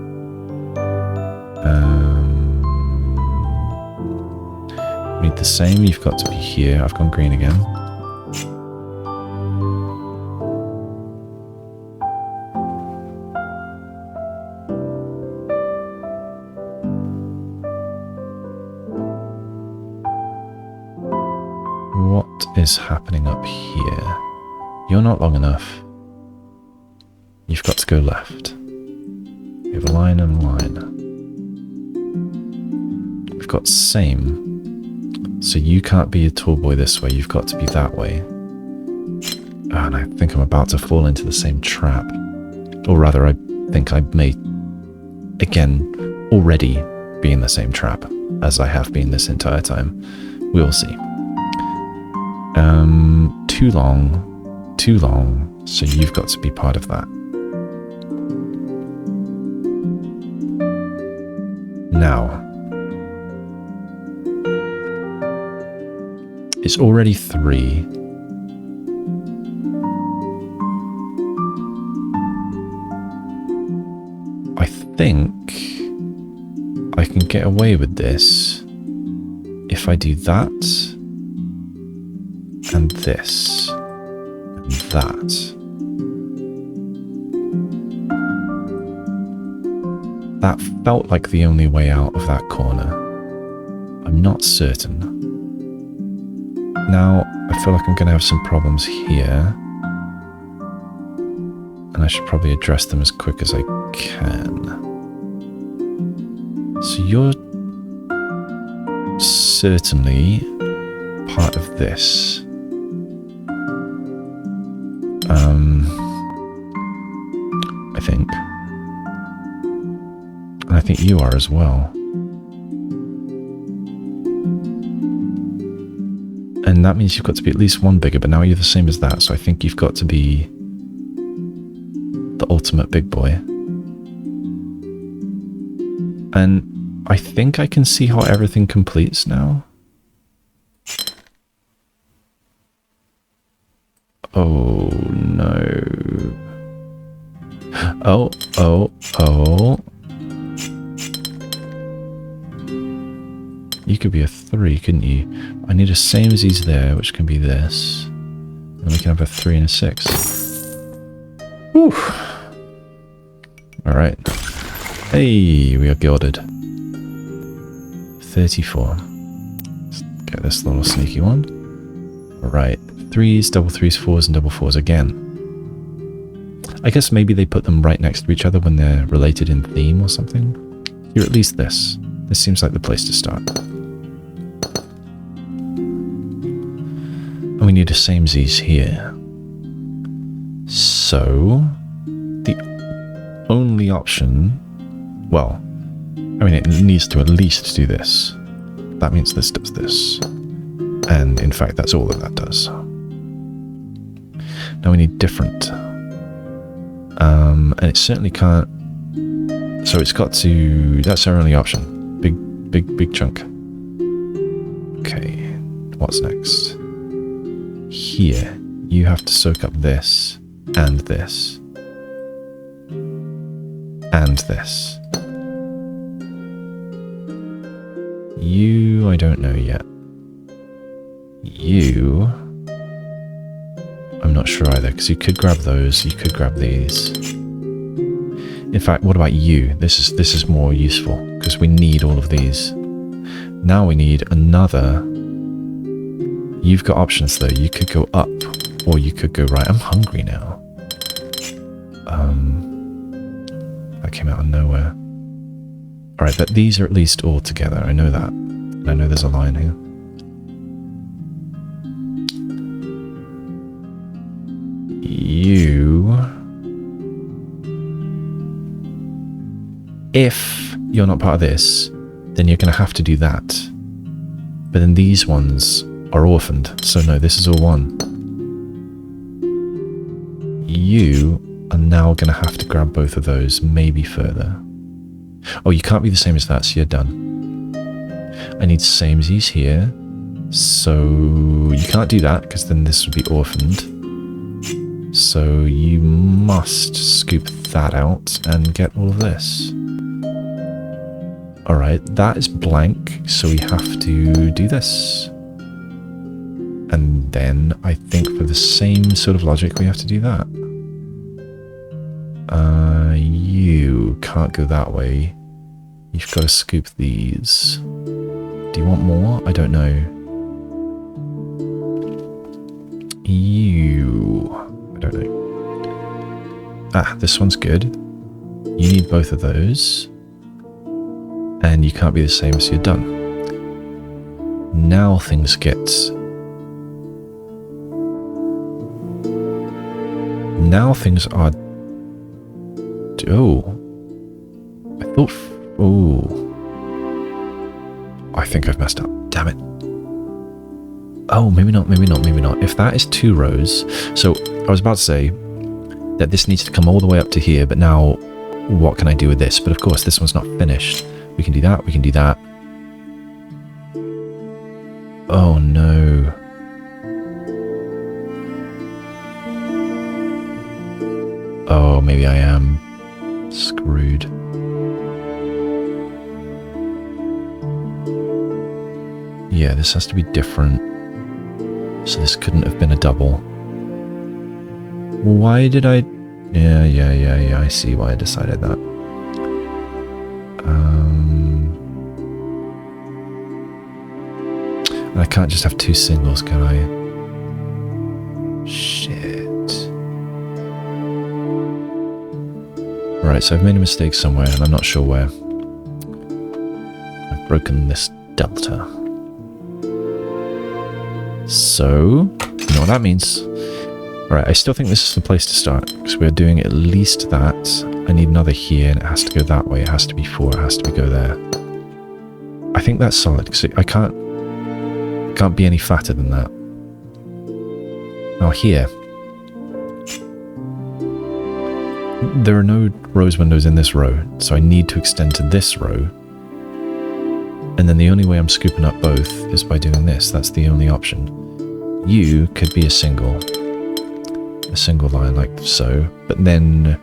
We need the same, you've got to be here. I've gone green again. is happening up here. You're not long enough. You've got to go left. We have a line and a line. We've got same. So you can't be a tall boy this way. You've got to be that way. Oh, and I think I'm about to fall into the same trap. Or rather, I think I may, again, already be in the same trap as I have been this entire time. We will see. Too long. Too long. So you've got to be part of that. Now. It's already 3. I think I can get away with this if I do that and this and that. That felt like the only way out of that corner. I'm not certain. Now, I feel like I'm going to have some problems here. And I should probably address them as quick as I can. So you're certainly part of this. I think. And I think you are as well. And that means you've got to be at least 1 bigger, but now you're the same as that, so I think you've got to be the ultimate big boy. And I think I can see how everything completes now. Oh, no. Oh. You could be a 3, couldn't you? I need a same as he's there, which can be this. And we can have a 3 and a 6. Whew. Alright. Hey, we are gilded. 34. Let's get this little sneaky one. Alright. 3s, double 3s, 4s, and double 4s again. I guess maybe they put them right next to each other when they're related in theme or something. You're at least this. This seems like the place to start. And we need a samesies here. So, the only option, well, I mean, it needs to at least do this. That means this does this. And in fact, that's all that does. Now we need different. And it certainly can't, so it's got to, that's our only option. Big chunk. Okay, what's next? Here, you have to soak up this, and this, and this. You, I don't know yet. You, I'm not sure either, because you could grab those, you could grab these. In fact, what about you? This is more useful, because we need all of these. Now we need another. You've got options though. You could go up, or you could go right. I'm hungry now. That came out of nowhere. Alright, but these are at least all together. I know that. And I know there's a line here. You... If you're not part of this, then you're going to have to do that. But then these ones are orphaned, so no, this is all one. You are now going to have to grab both of those, maybe further. Oh, you can't be the same as that, so you're done. I need samesies here, so you can't do that, because then this would be orphaned. So you must scoop that out and get all of this. Alright, that is blank, so we have to do this. And then, I think for the same sort of logic, we have to do that. You can't go that way. You've got to scoop these. Do you want more? I don't know. you... I don't know. Ah, this one's good. You need both of those. And you can't be the same, so you're done. Now things get... Now things are... Oh. I thought... Oh. I think I've messed up. Damn it. Oh, maybe not, maybe not, maybe not. If that is 2 rows... So, I was about to say that this needs to come all the way up to here, but now what can I do with this? But of course, this one's not finished. We can do that, we can do that. Oh no. Oh, maybe I am screwed. Yeah, this has to be different. So this couldn't have been a double. Why did I... Yeah, I see why I decided that. I can't just have 2 singles, can I? Shit. Right, so I've made a mistake somewhere, and I'm not sure where. I've broken this delta. So, you know what that means. Right, I still think this is the place to start, because we're doing at least that. I need another here, and it has to go that way. It has to be 4, it has to go there. I think that's solid, because I can't be any fatter than that. Now here, there are no rose windows in this row, so I need to extend to this row. And then the only way I'm scooping up both is by doing this. That's the only option. You could be a single line like so, but then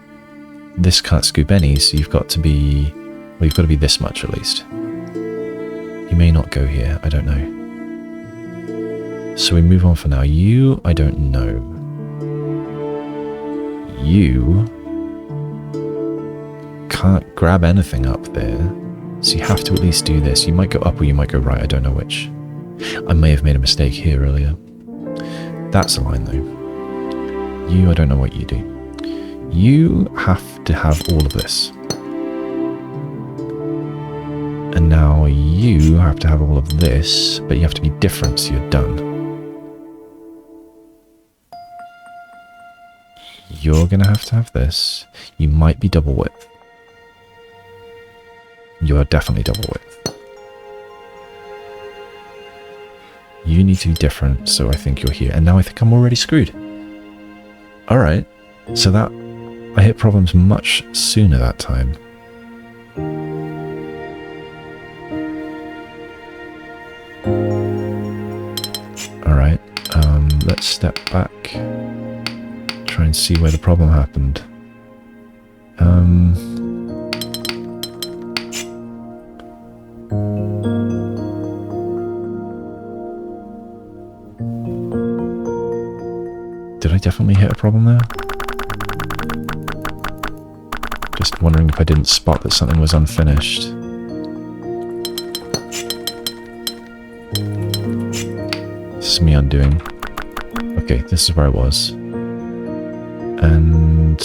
this can't scoop any, so you've got to be, well, you've got to be this much at least. You may not go here, I don't know. So we move on for now. You, I don't know. You can't grab anything up there, so you have to at least do this. You might go up or you might go right, I don't know which. I may have made a mistake here earlier. That's a line though. You, I don't know what you do. You have to have all of this. And now you have to have all of this, but you have to be different, so you're done. You're going to have this. You might be double width. You are definitely double width. You need to be different, so I think you're here. And now I think I'm already screwed. Alright, so that... I hit problems much sooner that time. Alright, let's step back. Try and see where the problem happened. Did I definitely hit a problem there? Just wondering if I didn't spot that something was unfinished. This is me undoing. Okay, this is where I was. And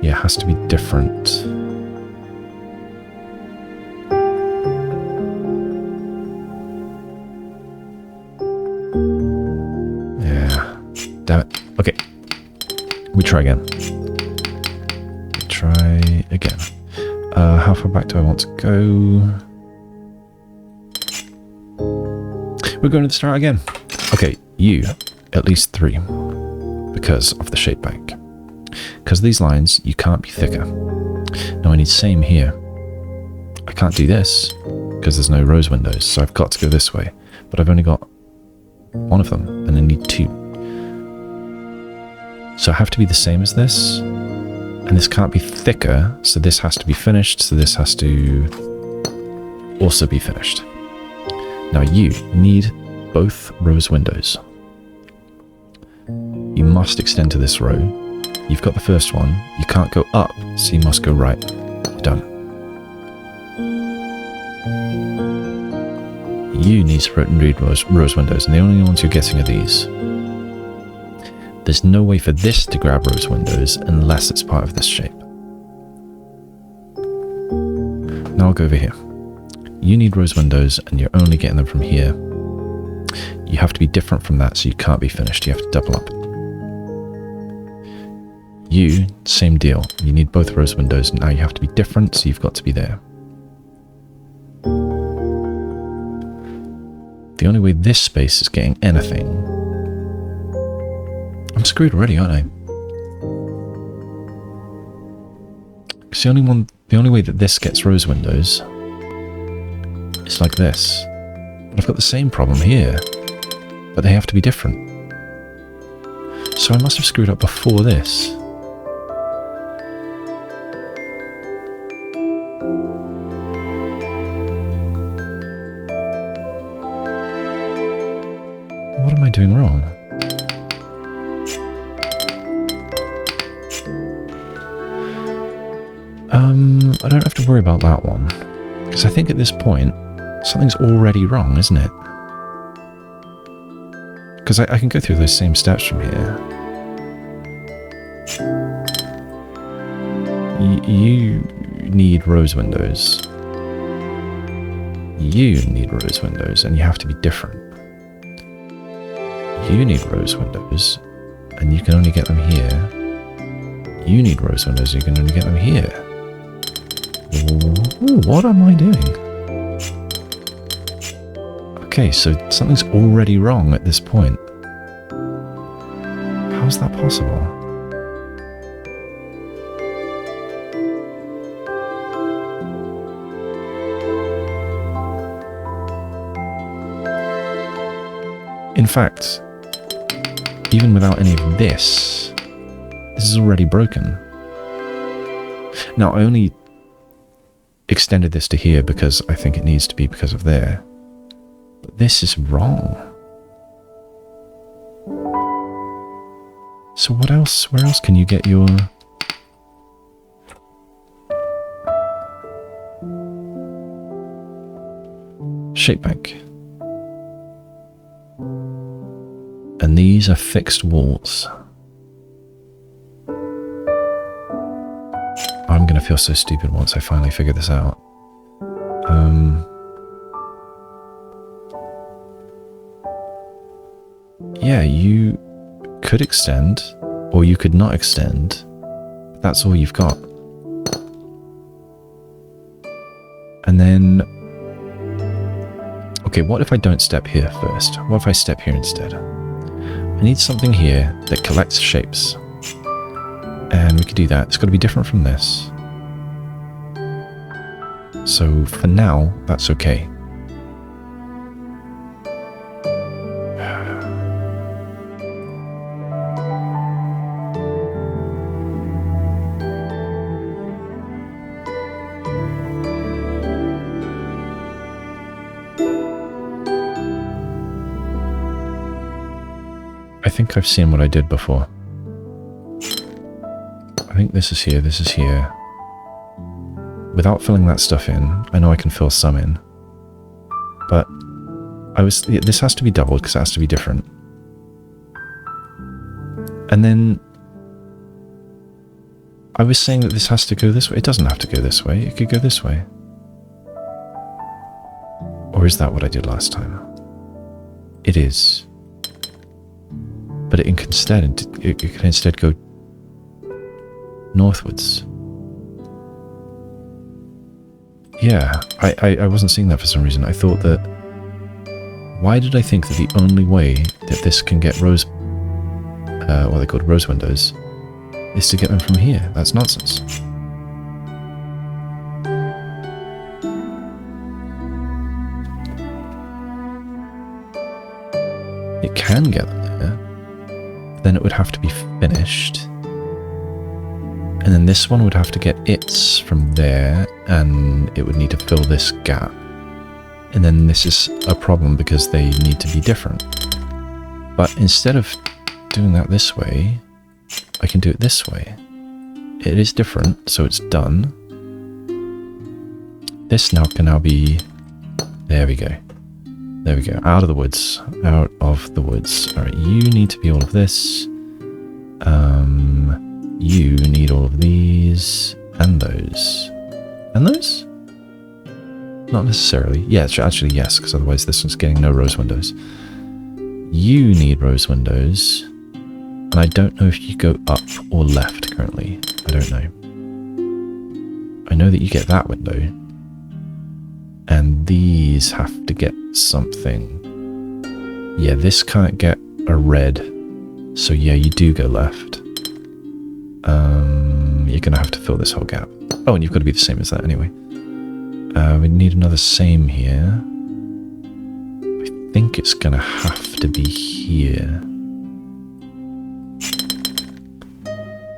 yeah, it has to be different. Yeah, damn it. Okay, we try again. Try again. How far back do I want to go? We're going to the start again. Okay, you, at least 3. Because of the shape bank. Because these lines, you can't be thicker. Now I need same here. I can't do this, because there's no rose windows, so I've got to go this way. But I've only got 1 of them, and I need 2. So I have to be the same as this, and this can't be thicker, so this has to be finished, so this has to also be finished. Now you need both rose windows. You must extend to this row. You've got the first one. You can't go up, so you must go right. Done. You need to read rose windows, and the only ones you're getting are these. There's no way for this to grab rose windows unless it's part of this shape. Now I'll go over here. You need rose windows and you're only getting them from here. You have to be different from that, so you can't be finished. You have to double up. You, same deal. You need both rose windows. Now you have to be different, so you've got to be there. The only way this space is getting anything... I'm screwed already, aren't I? Because the only way that this gets rose windows is like this. But I've got the same problem here. But they have to be different. So I must have screwed up before this. What am I doing wrong? I don't have to worry about that one. Because I think at this point, something's already wrong, isn't it? Because I can go through those same steps from here. You need rose windows. You need rose windows, and you have to be different. You need rose windows, and you can only get them here. You need rose windows, and you can only get them here. Ooh, what am I doing? Okay, so something's already wrong at this point. How is that possible? In fact, even without any of this is already broken. Now, I only extended this to here because I think it needs to be because of there. But this is wrong. So what else? Where else can you get your... shape bank? And these are fixed walls. I'm going to feel so stupid once I finally figure this out. Yeah, you could extend, or you could not extend. That's all you've got. And then... okay, what if I don't step here first? What if I step here instead? I need something here that collects shapes. And we could do that. It's got to be different from this. So for now, that's okay. I think I've seen what I did before. I think this is here, this is here. Without filling that stuff in, I know I can fill some in. But this has to be doubled because it has to be different. And then I was saying that this has to go this way. It doesn't have to go this way. It could go this way. Or is that what I did last time? It is. But it can instead go northwards. Yeah, I wasn't seeing that for some reason. I thought that... why did I think that the only way that this can get rose... what they're called rose windows is to get them from here? That's nonsense. It can get them there. Then it would have to be finished. And then this one would have to get its from there, and it would need to fill this gap. And then this is a problem because they need to be different. But instead of doing that this way, I can do it this way. It is different, so it's done. This now can be... there we go. There we go. Out of the woods. Out of the woods. Alright, you need to be all of this. You need all of these and those. And those? Not necessarily. Yeah, actually yes, because otherwise this one's getting no rose windows. You need rose windows. And I don't know if you go up or left currently. I don't know. I know that you get that window. And these have to get something. Yeah, this can't get a red. So yeah, you do go left. You're going to have to fill this whole gap. Oh, and you've got to be the same as that anyway. We need another same here. I think it's going to have to be here.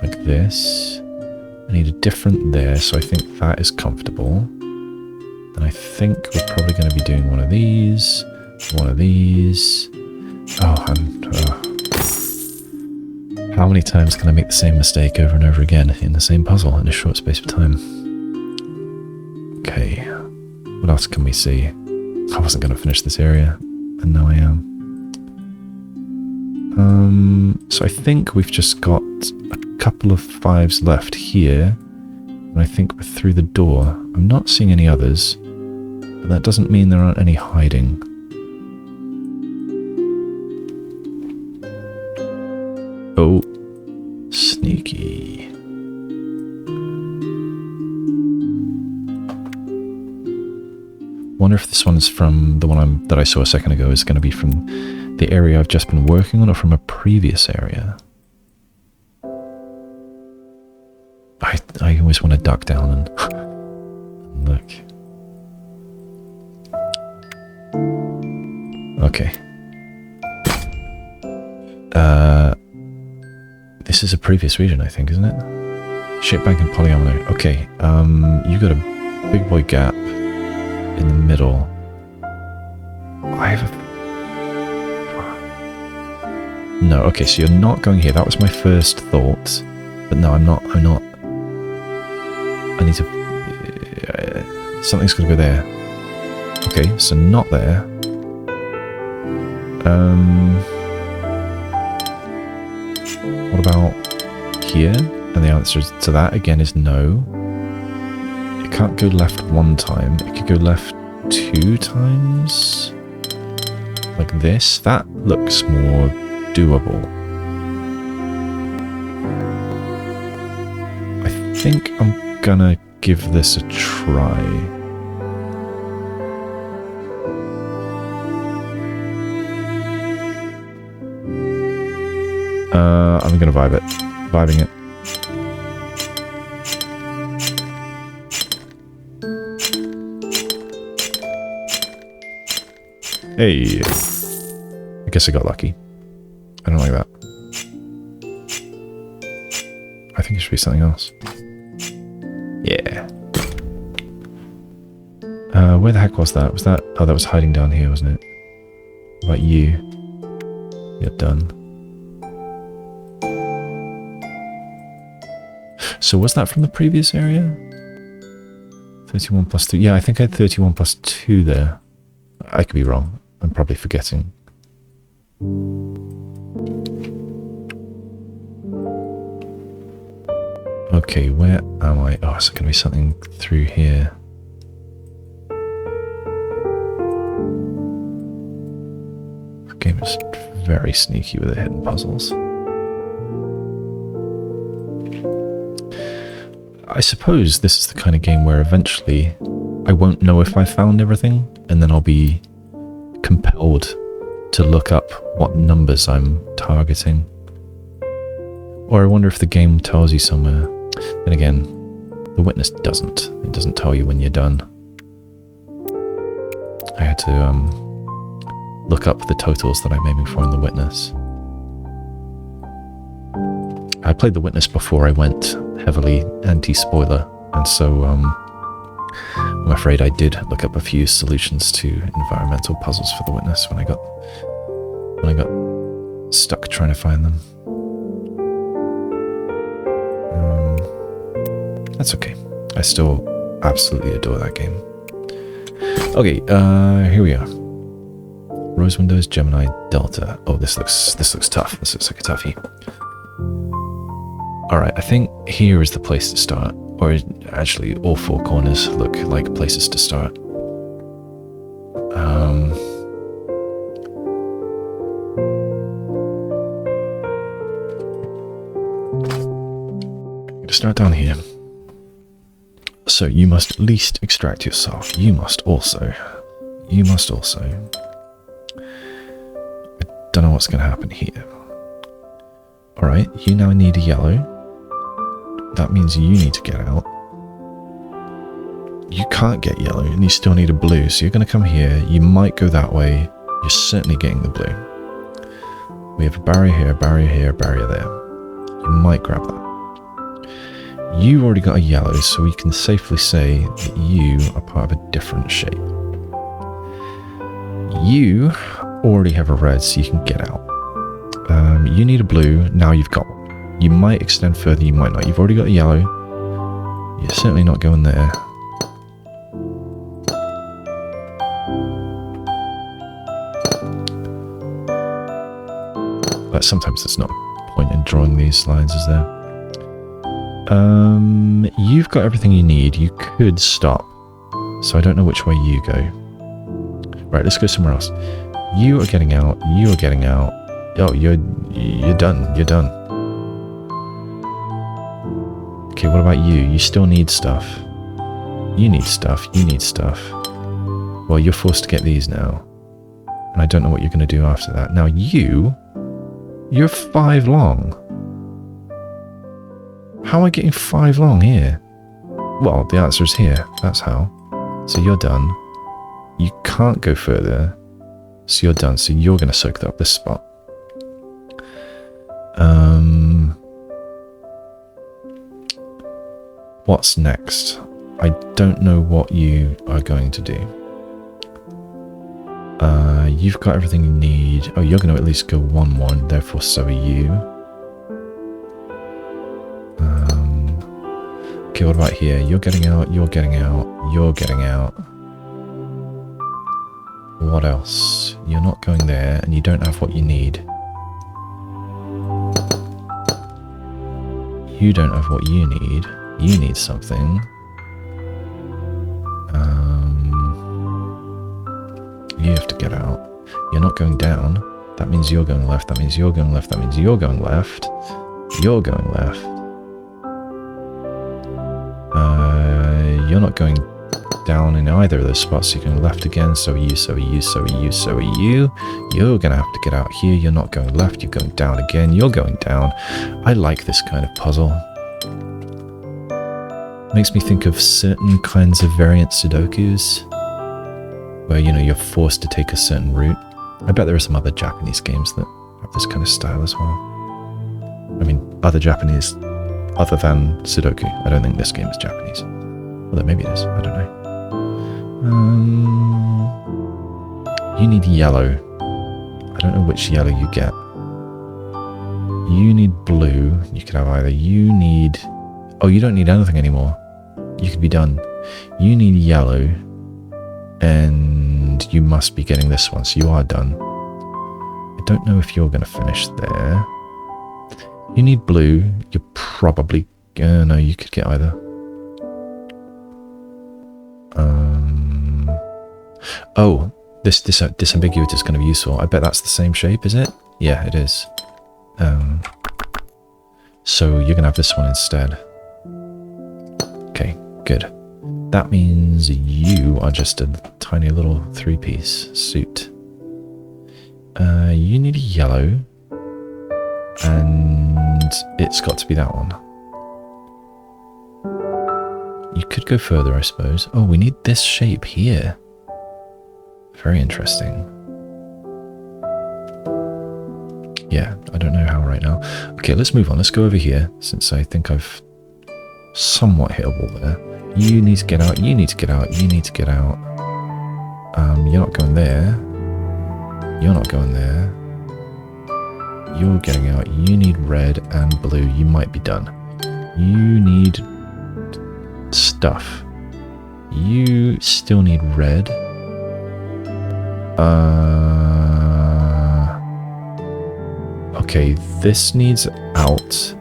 Like this. I need a different there, so I think that is comfortable. And I think we're probably going to be doing one of these. One of these. How many times can I make the same mistake over and over again in the same puzzle in a short space of time? Okay, what else can we see? I wasn't going to finish this area, and now I am. So I think we've just got a couple of 5s left here, and I think we're through the door. I'm not seeing any others, but that doesn't mean there aren't any hiding. Oh, sneaky. Wonder if this one's from the one that I saw a second ago is going to be from the area I've just been working on or from a previous area. I always want to duck down and look. Okay. This is a previous region, I think, isn't it? Shipbank and Polyomino. Okay, you got a big boy gap in the middle. I have a... No, okay, so you're not going here. That was my first thought. But no, I'm not. I need to... something's got to go there. Okay, so not there. What about here? And the answer to that again is no. It can't go left one time. It could go left 2 times. Like this. That looks more doable. I think I'm gonna give this a try. I'm gonna vibe it. Vibing it. Hey! I guess I got lucky. I don't like that. I think it should be something else. Yeah. Where the heck was that? Was that... Oh, that was hiding down here, wasn't it? What about you? You're done. So was that from the previous area? 31 plus 3. Yeah, I think I had 31 plus 2 there. I could be wrong. I'm probably forgetting. Okay, where am I? Oh, is there going to be something through here? The game is very sneaky with the hidden puzzles. I suppose this is the kind of game where eventually I won't know if I found everything, and then I'll be compelled to look up what numbers I'm targeting. Or I wonder if the game tells you somewhere. Then again, the witness doesn't. It doesn't tell you when you're done. I had to look up the totals that I'm aiming for in the witness. I played the witness before I went heavily anti-spoiler, and so I'm afraid I did look up a few solutions to environmental puzzles for the witness when I got stuck trying to find them. That's okay. I still absolutely adore that game. Okay, here we are. Rose Windows, Gemini, Delta. Oh, this looks tough. This looks like a toughie. Alright, I think here is the place to start. Or actually, all four corners look like places to start. Start down here. So you must at least extract yourself. You must also. I don't know what's going to happen here. Alright, you now need a yellow. That means you need to get out. You can't get yellow and you still need a blue. So you're going to come here. You might go that way. You're certainly getting the blue. We have a barrier here, barrier here, barrier there. You might grab that. You've already got a yellow, so we can safely say that you are part of a different shape. You already have a red, so you can get out. You need a blue, now you've got one. You might extend further, you might not. You've already got a yellow. You're certainly not going there. But sometimes there's not a point in drawing these lines, is there? You've got everything you need. You could stop. So I don't know which way you go. Right, let's go somewhere else. You are getting out. You are getting out. Oh, you're done. You're done. Okay, what about you? You still need stuff. You need stuff. You need stuff. Well, you're forced to get these now. And I don't know what you're going to do after that. Now you're 5 long. How am I getting 5 long here? Well, the answer is here. That's how. So you're done. You can't go further. So you're done. So you're going to soak up this spot. What's next? I don't know what you are going to do. You've got everything you need. Oh, you're going to at least go 1-1. Therefore, so are you. Okay, what about here? You're getting out, you're getting out, you're getting out. What else? You're not going there, and you don't have what you need. You don't have what you need. You need something. You have to get out. You're not going down. That means you're going left. That means you're going left. That means you're going left. You're going left. You're not going down in either of those spots. You're going left again. So are you, so are you, so are you, so are you. You're going to have to get out here. You're not going left. You're going down again. You're going down. I like this kind of puzzle. Makes me think of certain kinds of variant Sudokus, where, you know, you're forced to take a certain route. I bet there are some other Japanese games that have this kind of style as well. I mean, other Japanese, other than Sudoku. I don't think this game is Japanese. Although maybe it is, I don't know. You need yellow. I don't know which yellow you get. You need blue. You could have either. You need... Oh, you don't need anything anymore. You could be done. You need yellow. And you must be getting this one, so you are done. I don't know if you're going to finish there. You need blue. You're probably... no, you could get either. Oh, this disambiguate is going to be useful. I bet that's the same shape, is it? Yeah, it is. So you're going to have this one instead. Okay, good. That means you are just a tiny little 3-piece suit. You need a yellow. And it's got to be that one. You could go further, I suppose. Oh, we need this shape here. Very interesting. Yeah, I don't know how right now. Okay, let's move on. Let's go over here, since I think I've somewhat hit a wall there. You need to get out. You need to get out. You need to get out. You're not going there. You're not going there. You're getting out. You need red and blue. You might be done. You need stuff. You still need red. Okay, this needs out.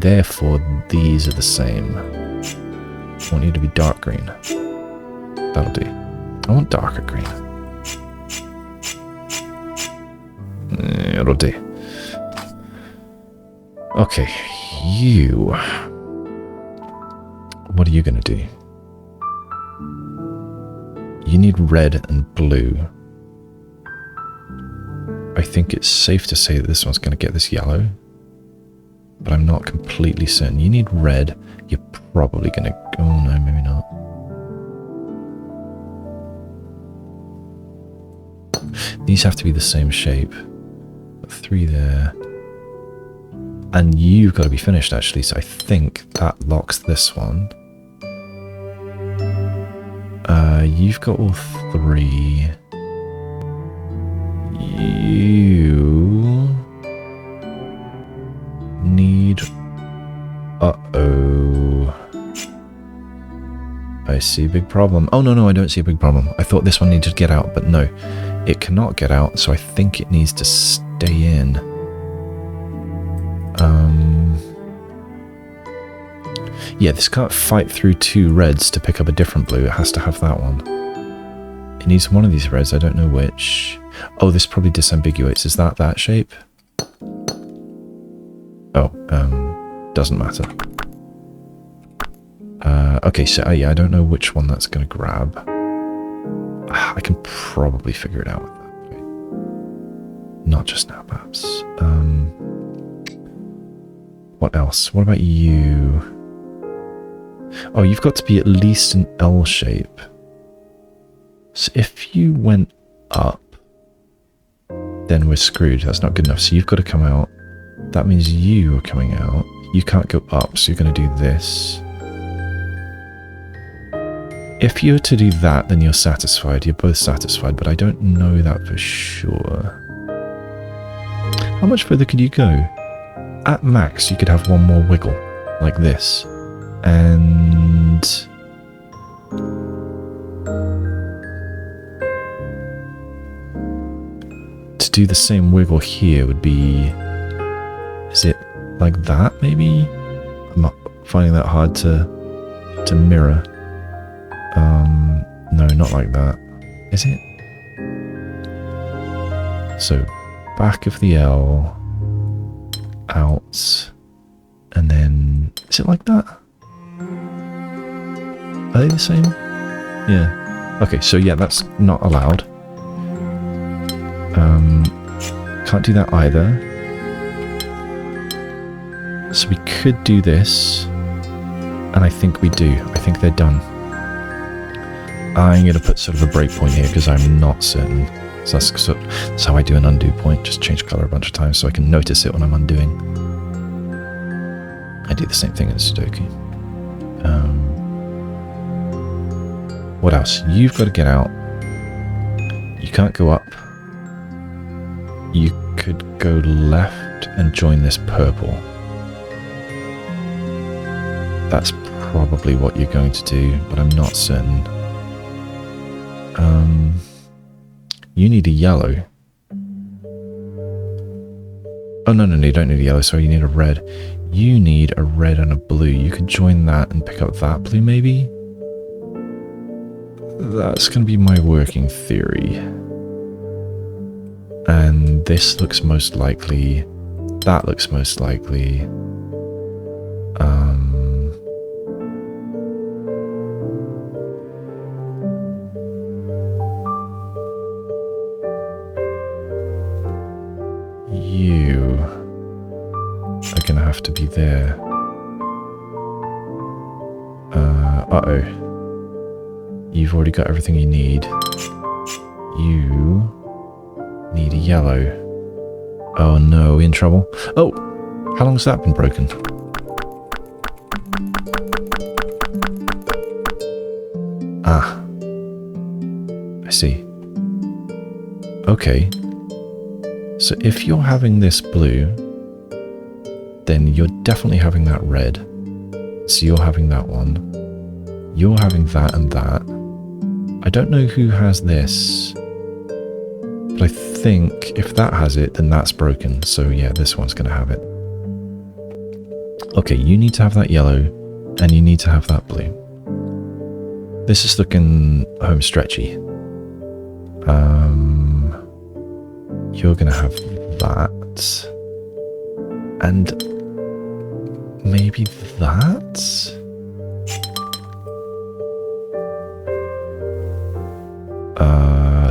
Therefore, these are the same. I want you to be dark green. That'll do. I want darker green. It'll do. Okay, you. What are you going to do? You need red and blue. I think it's safe to say that this one's going to get this yellow, but I'm not completely certain. You need red. You're probably going to... Oh, no, maybe not. These have to be the same shape. 3 there. And you've got to be finished, actually, so I think that locks this one. You've got all 3. You need... Uh-oh. I see a big problem. Oh, no, I don't see a big problem. I thought this one needed to get out, but no. It cannot get out, so I think it needs to stay in. Yeah, this can't fight through 2 reds to pick up a different blue. It has to have that one. It needs one of these reds. I don't know which. Oh, this probably disambiguates. Is that shape? Oh, doesn't matter. Okay, so yeah, I don't know which one that's going to grab. I can probably figure it out with that. Wait. Not just now, perhaps. What else? What about you? Oh, you've got to be at least an L shape. So if you went up, then we're screwed. That's not good enough. So you've got to come out. That means you are coming out. You can't go up, so you're going to do this. If you were to do that, then you're satisfied. You're both satisfied, but I don't know that for sure. How much further could you go? At max, you could have one more wiggle, like this. And... to do the same wiggle here would be... Is it like that, maybe? I'm not finding that hard to mirror. No, not like that. Is it? So, back of the L, out, and then... Is it like that? Are they the same? Yeah. Okay, so yeah, that's not allowed. Can't do that either. So we could do this, and I think we do. I think they're done. I'm going to put sort of a breakpoint here because I'm not certain. So that's how I do an undo point. Just change colour a bunch of times so I can notice it when I'm undoing. I do the same thing in Sudoku. What else? You've got to get out. You can't go up. You could go left and join this purple. That's probably what you're going to do, but I'm not certain. You need a yellow. Oh, no, you don't need a yellow, sorry, you need a red. You need a red and a blue. You could join that and pick up that blue, maybe? That's going to be my working theory. And this looks most likely. That looks most likely. You are going to have to be there. Uh-oh. You've already got everything you need. You need a yellow. Oh no, in trouble. Oh, how long has that been broken? Ah, I see. Okay. So if you're having this blue, then you're definitely having that red. So you're having that one. You're having that and that. I don't know who has this, but I think if that has it, then that's broken. So yeah, this one's going to have it. Okay, you need to have that yellow, and you need to have that blue. This is looking home stretchy. You're gonna have that. And maybe that?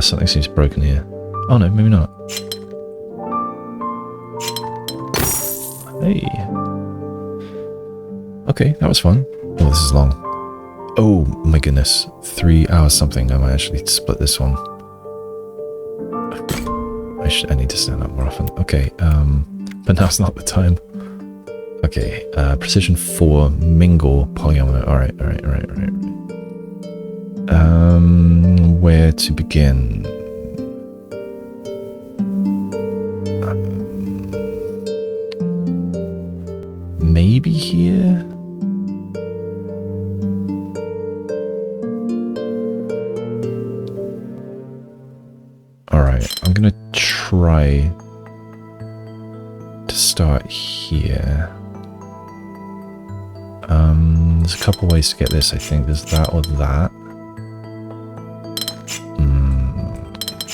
Something seems broken here. Oh no, maybe not. Hey. Okay, that was fun. Oh, this is long. Oh my goodness. 3 hours something. I might actually split this one. I need to stand up more often. Okay, but now's not the time. Okay, precision 4, mingle, polyomino. Alright. Where to begin? Maybe here? Alright, I'm gonna try to start here. There's a couple ways to get this, I think. There's that or that.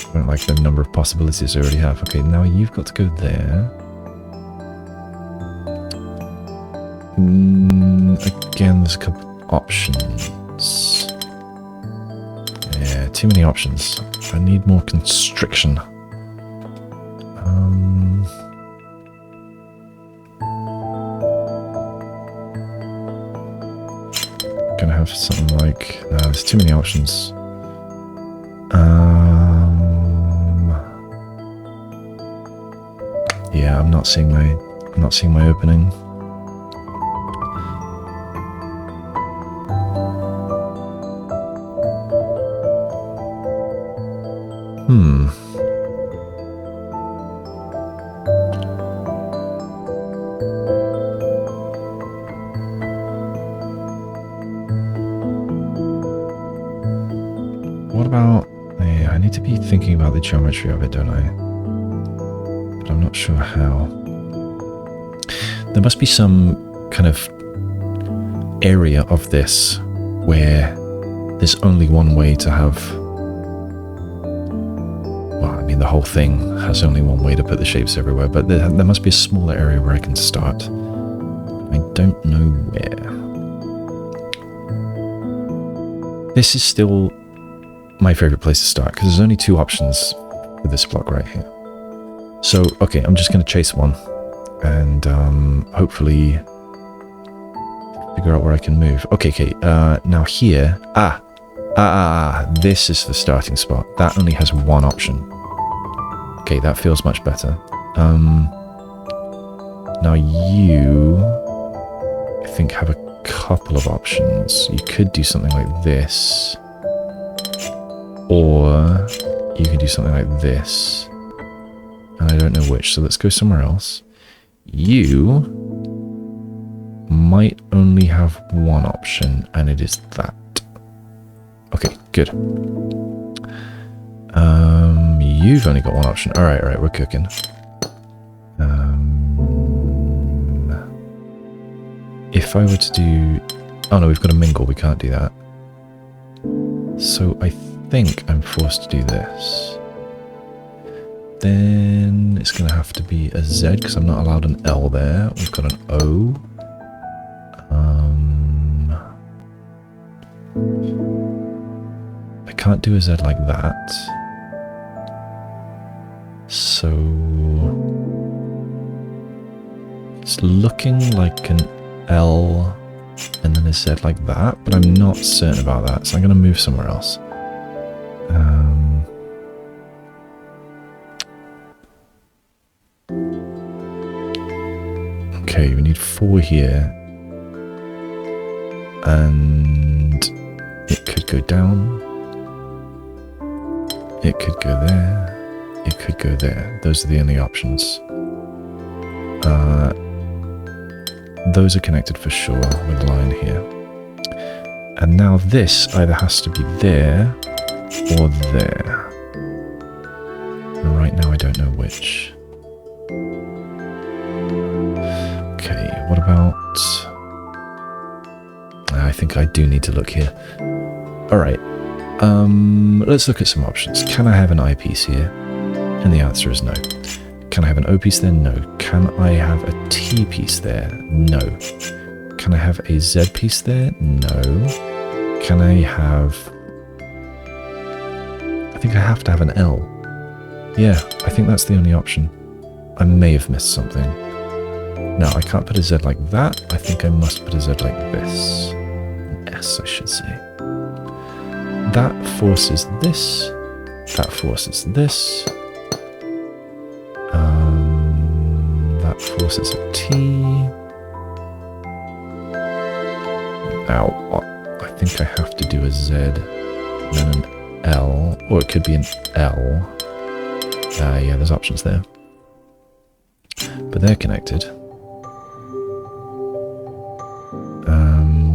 I don't like the number of possibilities I already have. Okay, now you've got to go there. Again, there's a couple options. Yeah, too many options. I need more constriction. Gonna have something like... No, there's too many options. Yeah, I'm not seeing my opening. What about... Yeah, I need to be thinking about the geometry of it, don't I? But I'm not sure how. There must be some kind of area of this where there's only one way to have... Well, I mean, the whole thing has only one way to put the shapes everywhere, but there must be a smaller area where I can start. I don't know where. This is still my favorite place to start, because there's only 2 options with this block right here. So, okay, I'm just going to chase one, and hopefully figure out where I can move. Okay, now here, this is the starting spot. That only has 1 option. Okay, that feels much better. Now you, I think, have a couple of options. You could do something like this, or you could do something like this, and I don't know which, so let's go somewhere else. You might only have 1 option, and it is that. Okay, good. You've only got 1 option. Alright, we're cooking. If I were to do... Oh no, we've got a mingle, we can't do that. So I think I'm forced to do this. Then it's going to have to be a Z, because I'm not allowed an L there. We've got an O. I can't do a Z like that. So it's looking like an L and then a Z like that, but I'm not certain about that, so I'm going to move somewhere else. Okay, we need 4 here, and it could go down, it could go there, it could go there. Those are the only options. Those are connected for sure with the line here. And now this either has to be there or there. And right now I don't know which. Okay, what about... I think I do need to look here. Alright. Let's look at some options. Can I have an I piece here? And the answer is no. Can I have an O piece there? No. Can I have a T piece there? No. Can I have a Z piece there? No. Can I have... I think I have to have an L. Yeah, I think that's the only option. I may have missed something. No, I can't put a Z like that. I think I must put a Z like this. An S, I should say. That forces this. That forces this. That forces a T. Now, I think I have to do a Z, then an L, or it could be an L. Yeah, there's options there. But they're connected.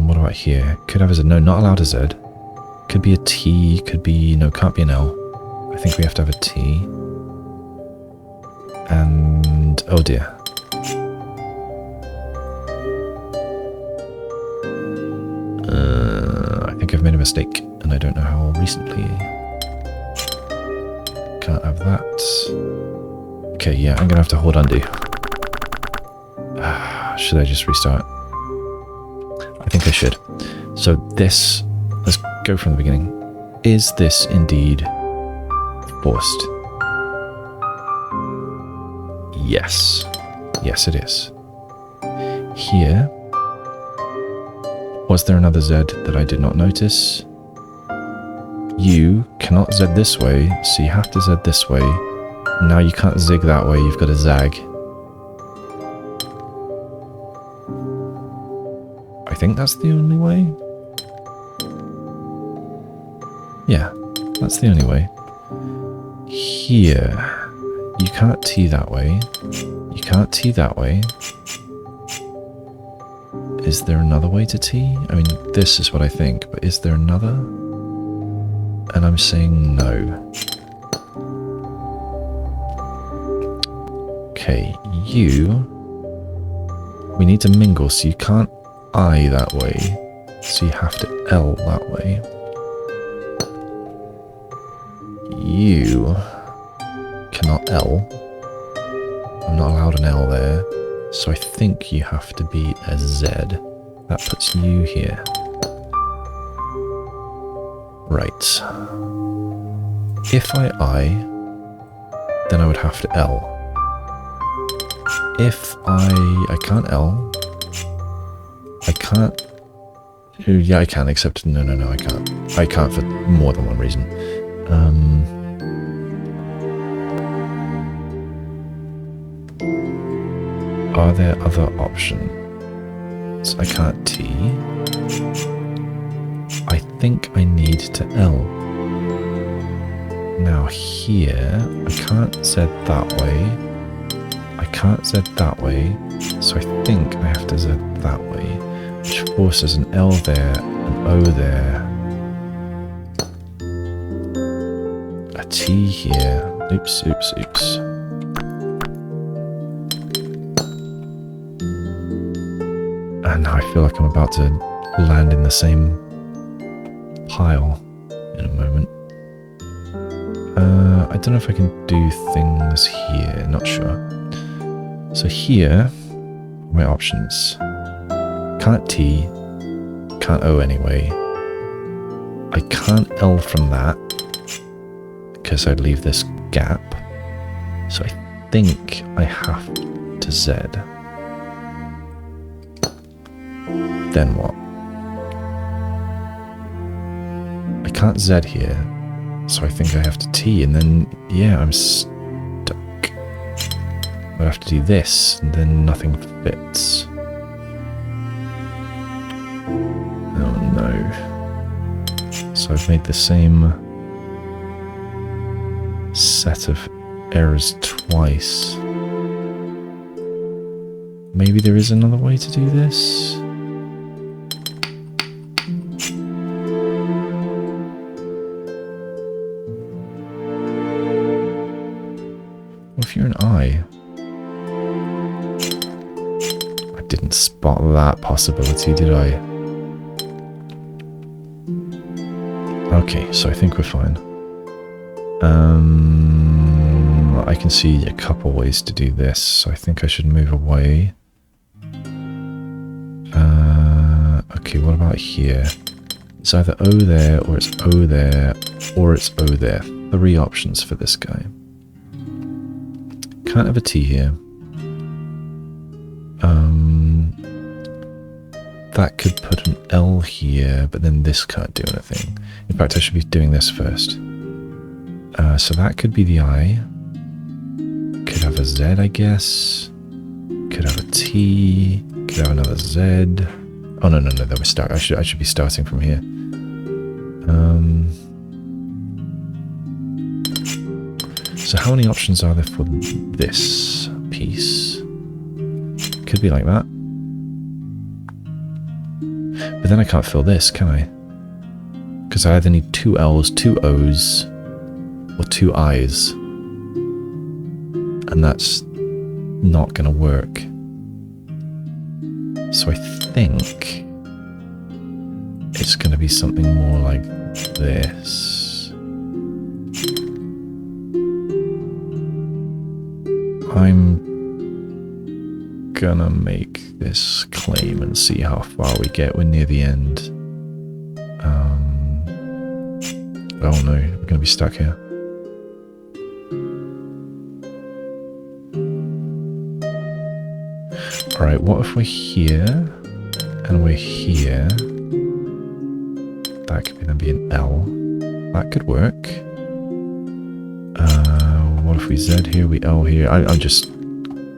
What about here? Could have a Z. No, not allowed a Z. Could be a T, could be... No, can't be an L. I think we have to have a T. And... oh dear. I think I've made a mistake, and I don't know how recently. Can't have that. Okay, yeah, I'm gonna have to hold undo. Should I just restart? I think I should. So this, let's go from the beginning. Is this indeed forced? Yes. Yes, it is. Here, was there another Z that I did not notice? You cannot Z this way, so you have to Z this way. Now you can't zig that way, you've got to zag. I think that's the only way. Yeah, that's the only way. Here, you can't T that way. You can't T that way. Is there another way to T? I mean, this is what I think, but is there another? And I'm saying no. Okay, you... we need to mingle, so you can't I that way. So you have to L that way. You cannot L. I'm not allowed an L there. So I think you have to be a Z. That puts you here. Right. If I, then I would have to L. If I can't L. I can't... yeah, I can, except... No, I can't. I can't for more than one reason. Are there other options? I can't T. I think I need to L. Now here, I can't Z that way. I can't Z that way. So I think I have to Z that way. Which forces an L there, an O there. A T here. Oops. And now I feel like I'm about to land in the same pile in a moment. I don't know if I can do things here, not sure. So here, my options. Can't T, can't O anyway. I can't L from that, because I'd leave this gap. So I think I have to Z. Then what? I can't Z here, so I think I have to T, and then, yeah, I'm stuck. I have to do this, and then nothing fits. Oh no. So I've made the same set of errors twice. Maybe there is another way to do this? If you're an I didn't spot that possibility, did I? Okay, so I think we're fine. I can see a couple ways to do this, so I think I should move away. Okay, what about here? It's either O there, or it's O there, or it's O there. 3 options for this guy. Can't have a T here. That could put an L here, but then this can't do anything. In fact, I should be doing this first. So that could be the I. Could have a Z, I guess. Could have a T. Could have another Z. Oh, no, that was start. I should be starting from here. So how many options are there for this piece? Could be like that. But then I can't fill this, can I? Because I either need 2 L's, 2 O's, or 2 I's. And that's not going to work. So I think it's going to be something more like this. I'm gonna make this claim and see how far we get. We're near the end. Oh no, we're gonna be stuck here. Alright, what if we're here and we're here? That could then be an L. That could work. What if we Z here, we L here? I'm just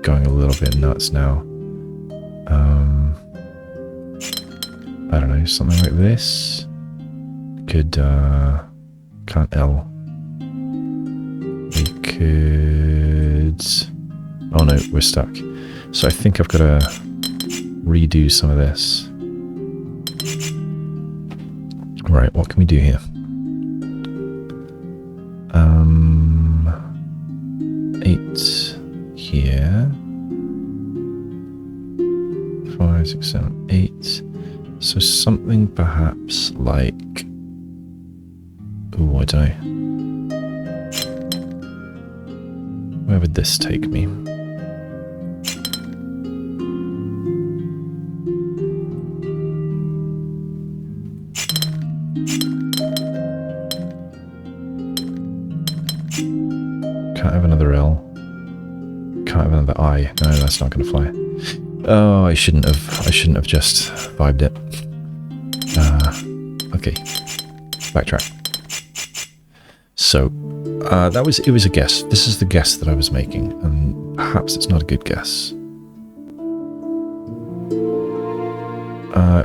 going a little bit nuts now. I don't know, something like this. Could, can't L. We could... Oh no, we're stuck. So I think I've got to redo some of this. Right, what can we do here? 8 here. 5, 6, 7, 8. So something perhaps like... Ooh, I don't know. Where would this take me? Can't have another L. Can't have another I. No, that's not going to fly. Oh, I shouldn't have just vibed it. Okay. Backtrack. So, it was a guess. This is the guess that I was making, and perhaps it's not a good guess.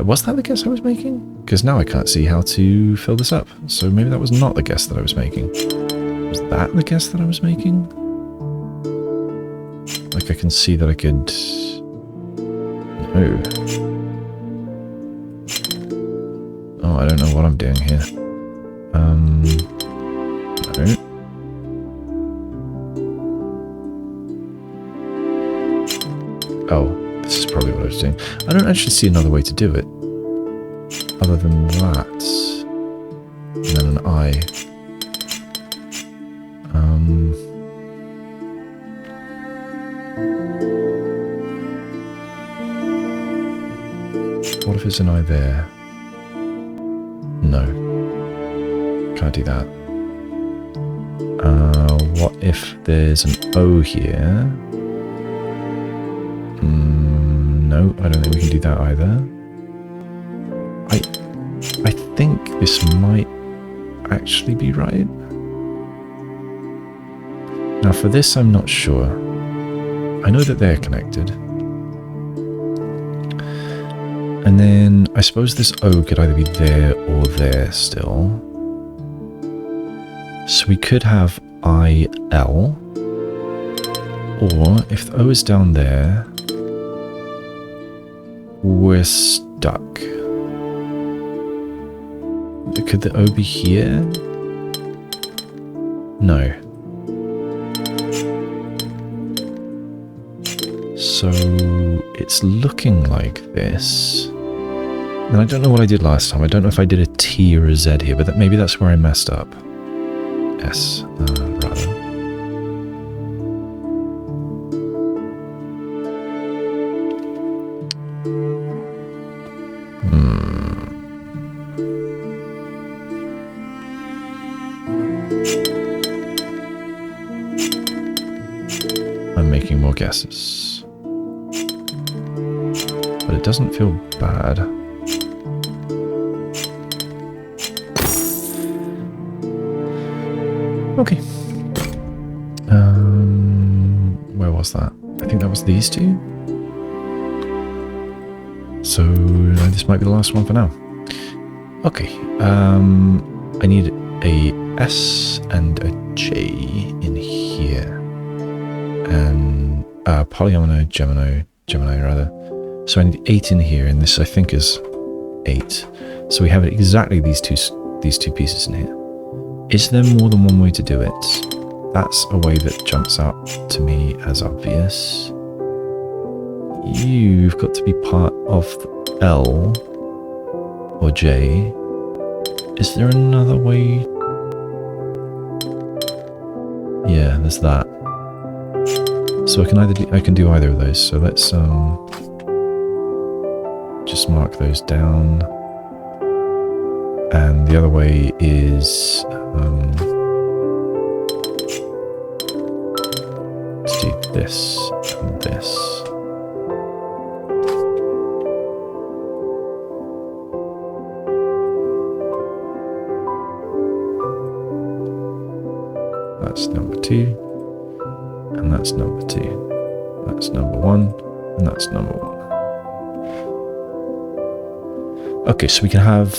Was that the guess I was making? Because now I can't see how to fill this up. So maybe that was not the guess that I was making. Was that the guess that I was making? Like I can see that I could... No. Oh, I don't know what I'm doing here. No. Oh, this is probably what I was doing. I don't actually see another way to do it. Other than that. And then an I. What if it's an I there? No. Can't do that. What if there's an O here? No, I don't think we can do that either. I think this might actually be right. Now for this I'm not sure. I know that they're connected. And then I suppose this O could either be there or there still. So we could have IL. Or if the O is down there, we're stuck. Could the O be here? No. So it's looking like this. And I don't know what I did last time. I don't know if I did a T or a Z here, but maybe that's where I messed up. S, rather. I'm making more guesses. But it doesn't feel bad. Okay. Where was that? I think that was these two. So this might be the last one for now. Okay. I need a S and a J in here. And Polyomino, Gemini rather. So I need 8 in here, and this I think is 8. So we have exactly these two pieces in here. Is there more than one way to do it? That's a way that jumps out to me as obvious. You've got to be part of L or J. Is there another way? Yeah, there's that. So I can do either of those. So let's just mark those down. And the other way is to do this and this. That's number 2, and that's number 2. That's number 1, and that's number 1. Okay, so we can have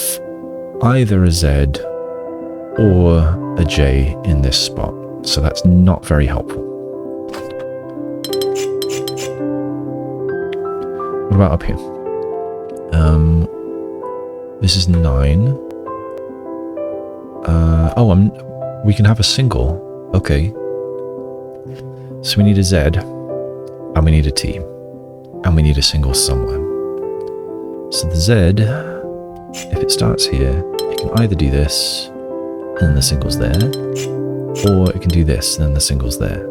either a Z or a J in this spot, so that's not very helpful. What about up here? This is 9. We can have a single. Okay. So we need a Z, and we need a T, and we need a single somewhere. So the Z, if it starts here, it can either do this, and then the single's there, or it can do this, and then the single's there.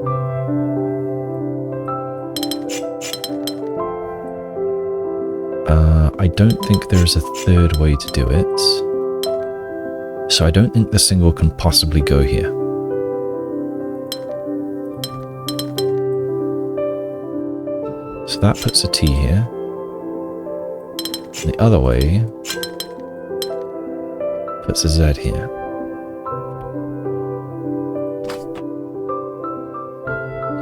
I don't think there's a third way to do it, so I don't think the single can possibly go here. So that puts a T here. The other way puts a Z here.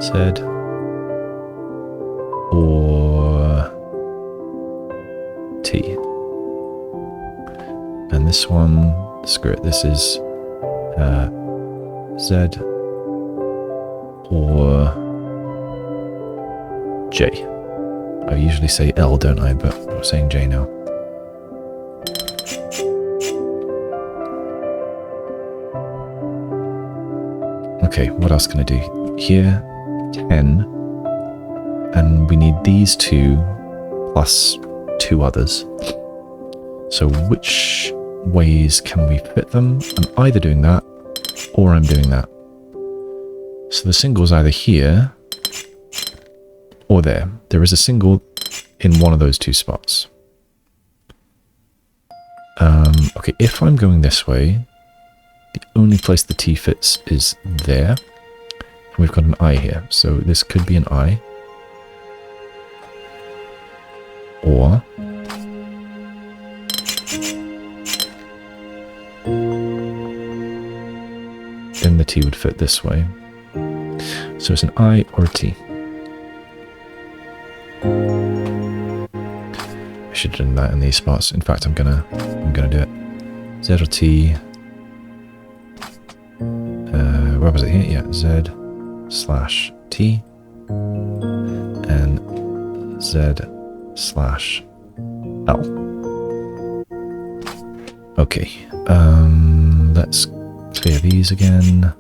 Z or T. And this one, screw it, this is Z or J. I usually say L, don't I? But I'm saying J now. Okay, what else can I do? Here, 10. And we need these 2 plus 2 others. So which ways can we fit them? I'm either doing that or I'm doing that. So the single's either here or there. There is a single in one of those 2 spots. Okay, if I'm going this way, the only place the T fits is there. And we've got an I here, so this could be an I. Or then the T would fit this way. So it's an I or a T. I should have done that in these spots. In fact, I'm gonna do it. Z or T. Where was it here? Yeah, Z slash T and Z slash L. Okay, let's clear these again.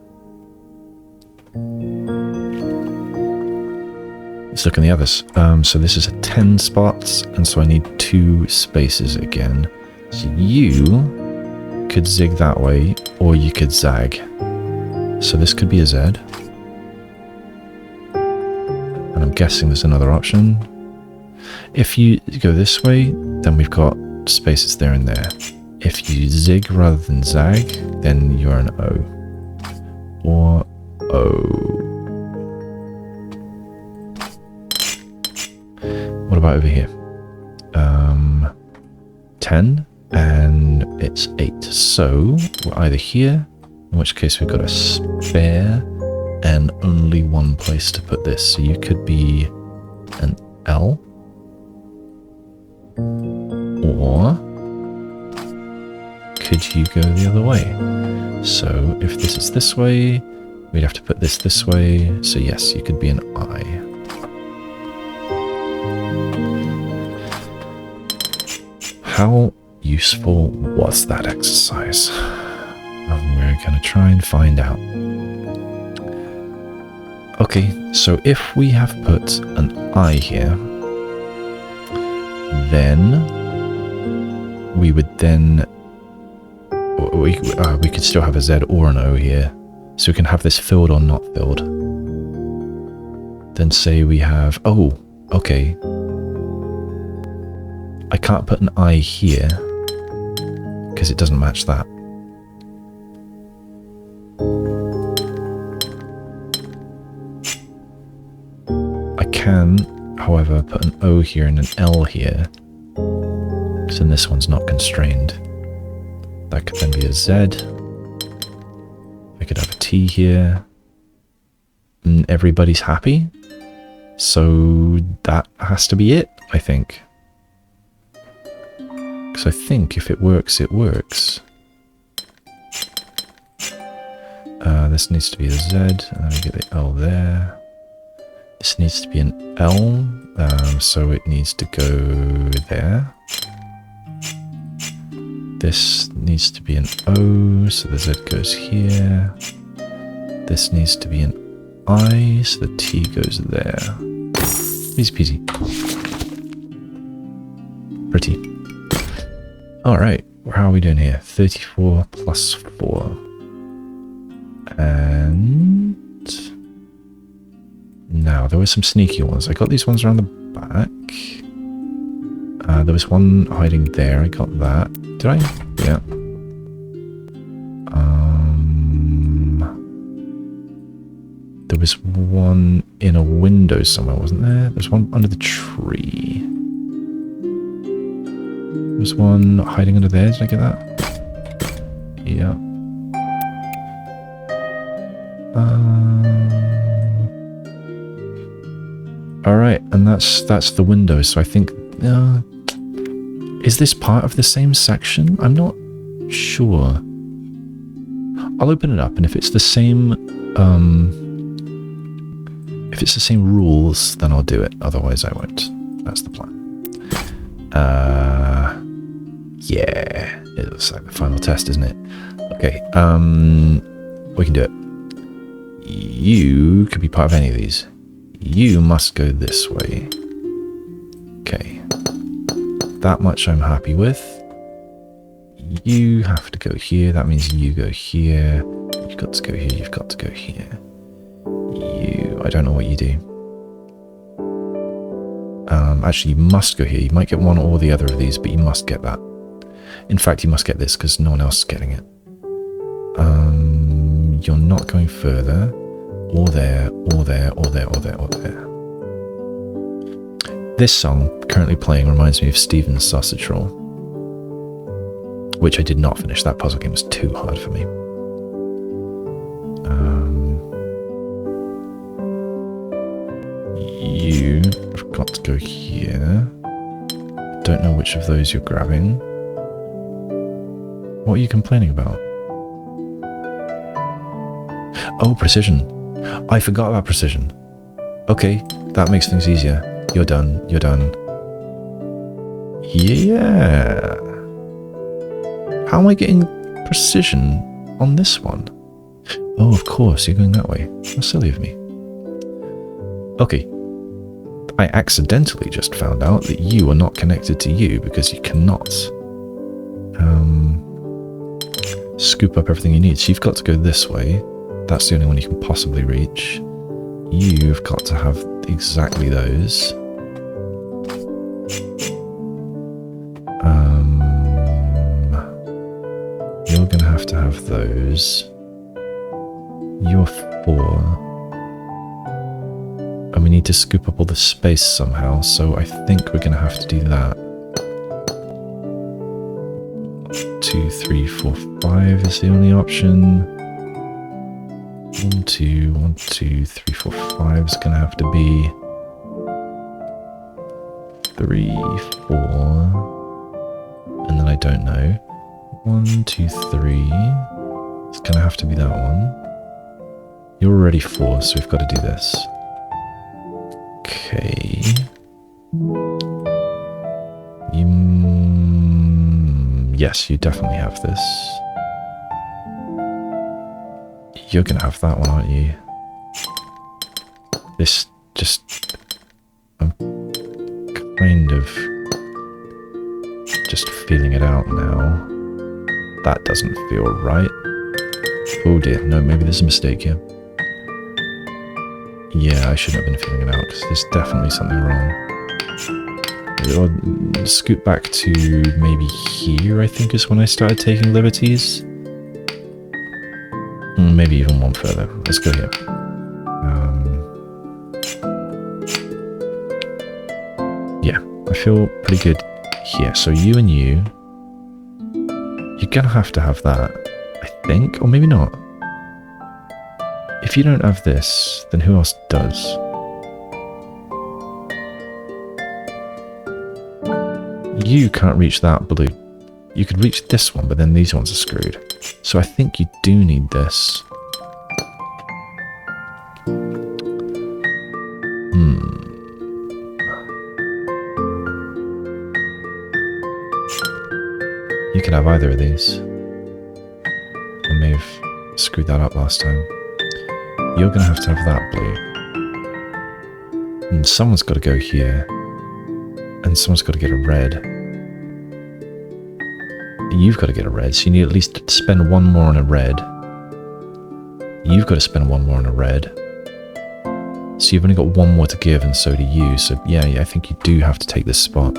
Let's look in the others. So this is a 10 spots, and so I need 2 spaces again. So you could zig that way, or you could zag. So this could be a Z. And I'm guessing there's another option. If you go this way, then we've got spaces there and there. If you zig rather than zag, then you're an O. Or O. What about over here? 10 and it's 8. So we're either here, in which case we've got a spare and only one place to put this. So you could be an L, or could you go the other way? So if this is this way, we'd have to put this way. So yes, you could be an I. How useful was that exercise? We're going to try and find out. Okay, so if we have put an I here, then we would then... we could still have a Z or an O here. So we can have this filled or not filled. Then say we have... oh, okay. I can't put an I here because it doesn't match that. I can, however, put an O here and an L here. So this one's not constrained. That could then be a Z. I could have a T here. And everybody's happy. So that has to be it, I think. Because I think if it works, it works. This needs to be a Z. And then we get the L there. This needs to be an L. So it needs to go there. This needs to be an O, so the Z goes here. This needs to be an I, so the T goes there. Easy peasy. Pretty. Alright, how are we doing here? 34 plus 4. And... now, there were some sneaky ones. I got these ones around the back. There was one hiding there, I got that. Did I? Yeah. There was one in a window somewhere, wasn't there? There's one under the tree. There was one hiding under there. Did I get that? Yeah. Alright, and that's the window, so I think... is this part of the same section? I'm not sure. I'll open it up, and if it's the same... if it's the same rules, then I'll do it. Otherwise, I won't. That's the plan. Yeah. It looks like the final test, isn't it? Okay. We can do it. You could be part of any of these. You must go this way. Okay. That much I'm happy with. You have to go here. That means you go here. You've got to go here. You've got to go here. You... I don't know what you do. Actually, you must go here. You might get one or the other of these, but you must get that. In fact, you must get this because no one else is getting it. You're not going further. Or there, or there, or there, or there, or there. This song, currently playing, reminds me of Steven's Sausage Roll. Which I did not finish. That puzzle game was too hard for me. You've got to go here. Don't know which of those you're grabbing. What are you complaining about? Oh, precision. I forgot about precision. Okay, that makes things easier. You're done. You're done. Yeah. How am I getting precision on this one? Oh, of course, you're going that way. How silly of me. Okay. I accidentally just found out that you are not connected to you because you cannot scoop up everything you need. So you've got to go this way. That's the only one you can possibly reach. You've got to have exactly those. You're going to have those. You're 4. And we need to scoop up all the space somehow, so I think we're going to have to do that. 2, 3, 4, 5 is the only option. 1, 2, 1, 2, 3, 4, 5 is going to have to be 3, 4, and then I don't know. 1, 2, 3. It's going to have to be that one. You're already 4, so we've got to do this. Okay. Yes, you definitely have this. You're going to have that one, aren't you? This just... I'm kind of just feeling it out now. That doesn't feel right. Oh dear, no, maybe there's a mistake here. Yeah, I shouldn't have been feeling it out, because there's definitely something wrong. Or scoot back to maybe here, I think, is when I started taking liberties. Maybe even one further. Let's go here. Yeah, I feel pretty good here. So you and you, you're gonna have to have that, I think, or maybe not. If you don't have this, then who else does? You can't reach that blue. You could reach this one, but then these ones are screwed. So I think you do need this. You could have either of these. I may have screwed that up last time. You're going to have that blue. And someone's got to go here. And someone's got to get a red. You've got to get a red, so you need at least to spend one more on a red. You've got to spend one more on a red. So you've only got one more to give, and so do you. So yeah, I think you do have to take this spot.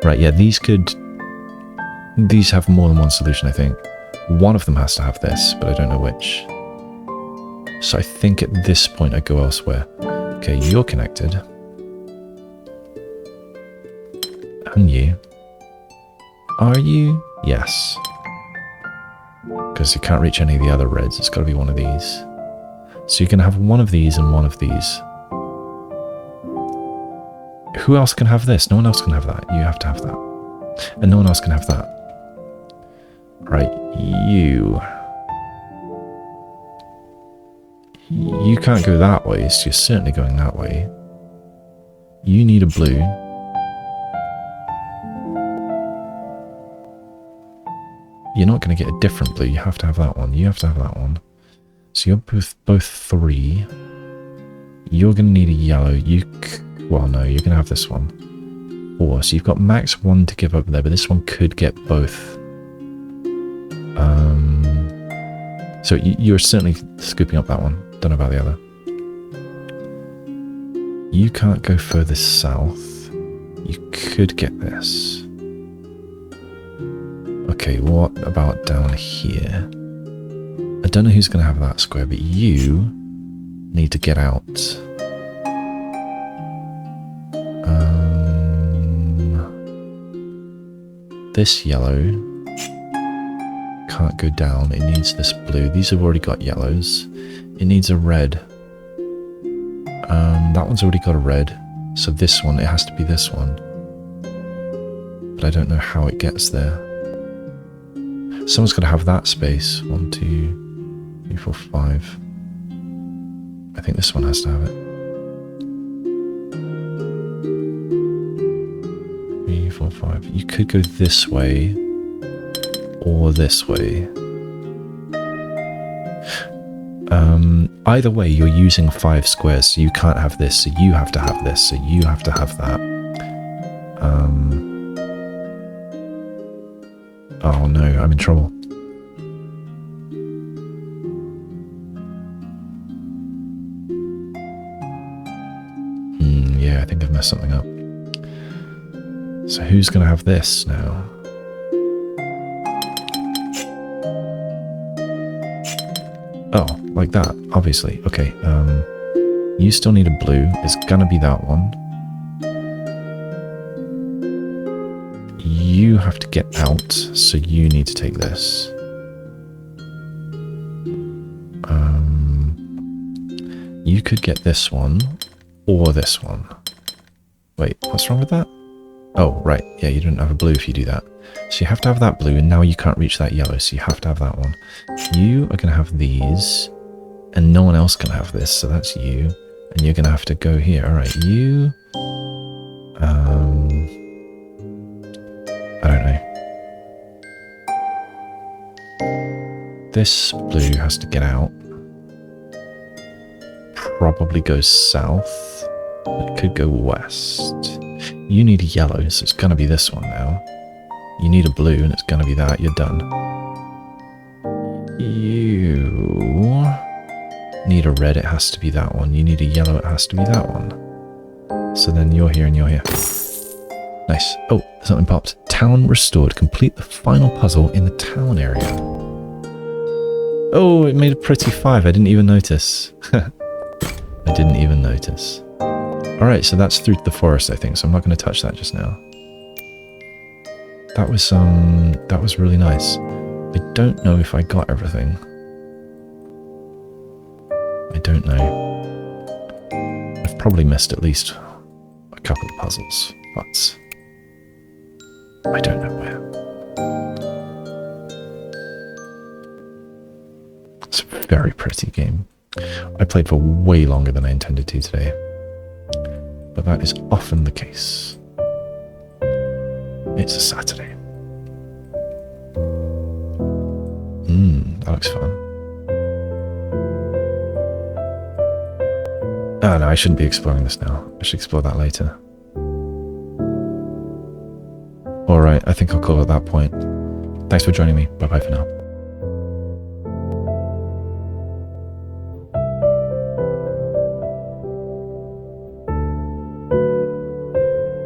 Right, yeah, these have more than one solution, I think. One of them has to have this, but I don't know which. So I think at this point I go elsewhere. Okay, you're connected. And you. Are you? Yes. Because you can't reach any of the other reds. It's got to be one of these. So you're going to have one of these and one of these. Who else can have this? No one else can have that. You have to have that. And no one else can have that. Right, you. You can't go that way, so you're certainly going that way. You need a blue. You're not going to get a different blue. You have to have that one. You have to have that one. So you're both 3. You're going to need a yellow. Well, no, you're going to have this one. 4. So you've got max 1 to give up there, but this one could get both. So you're certainly scooping up that one. Don't know about the other. You can't go further south. You could get this. Okay, what about down here? I don't know who's going to have that square, but you need to get out. This yellow can't go down. It needs this blue. These have already got yellows. It needs a red. That one's already got a red. So this one, it has to be this one. But I don't know how it gets there. Someone's got to have that space. 1, 2, 3, 4, 5. I think this one has to have it. 3, 4, 5. You could go this way or this way. Either way, you're using 5 squares, so you can't have this, so you have to have this, so you have to have that. Oh no, I'm in trouble. Yeah, I think I've messed something up. So who's going to have this now? Oh, like that, obviously. Okay, you still need a blue. It's gonna be that one. You have to get out, so you need to take this. You could get this one, or this one. Wait, what's wrong with that? Oh, right, yeah, you didn't have a blue if you do that. So you have to have that blue, and now you can't reach that yellow, so you have to have that one. You are going to have these, and no one else can have this, so that's you. And you're going to have to go here. Alright, you... I don't know. This blue has to get out. Probably goes south. It could go west. You need a yellow, so it's going to be this one now. You need a blue, and it's going to be that. You're done. You need a red, it has to be that one. You need a yellow, it has to be that one. So then you're here and you're here. Nice. Oh, something popped. Town restored. Complete the final puzzle in the town area. Oh, it made a pretty 5. I didn't even notice. I didn't even notice. Alright, so that's through the forest, I think, so I'm not going to touch that just now. That was really nice. I don't know if I got everything. I don't know. I've probably missed at least a couple of puzzles, but I don't know where. It's a very pretty game. I played for way longer than I intended to today, but that is often the case. It's a Saturday. That looks fun. Oh no, I shouldn't be exploring this now. I should explore that later. Alright, I think I'll call it that point. Thanks for joining me. Bye bye for now.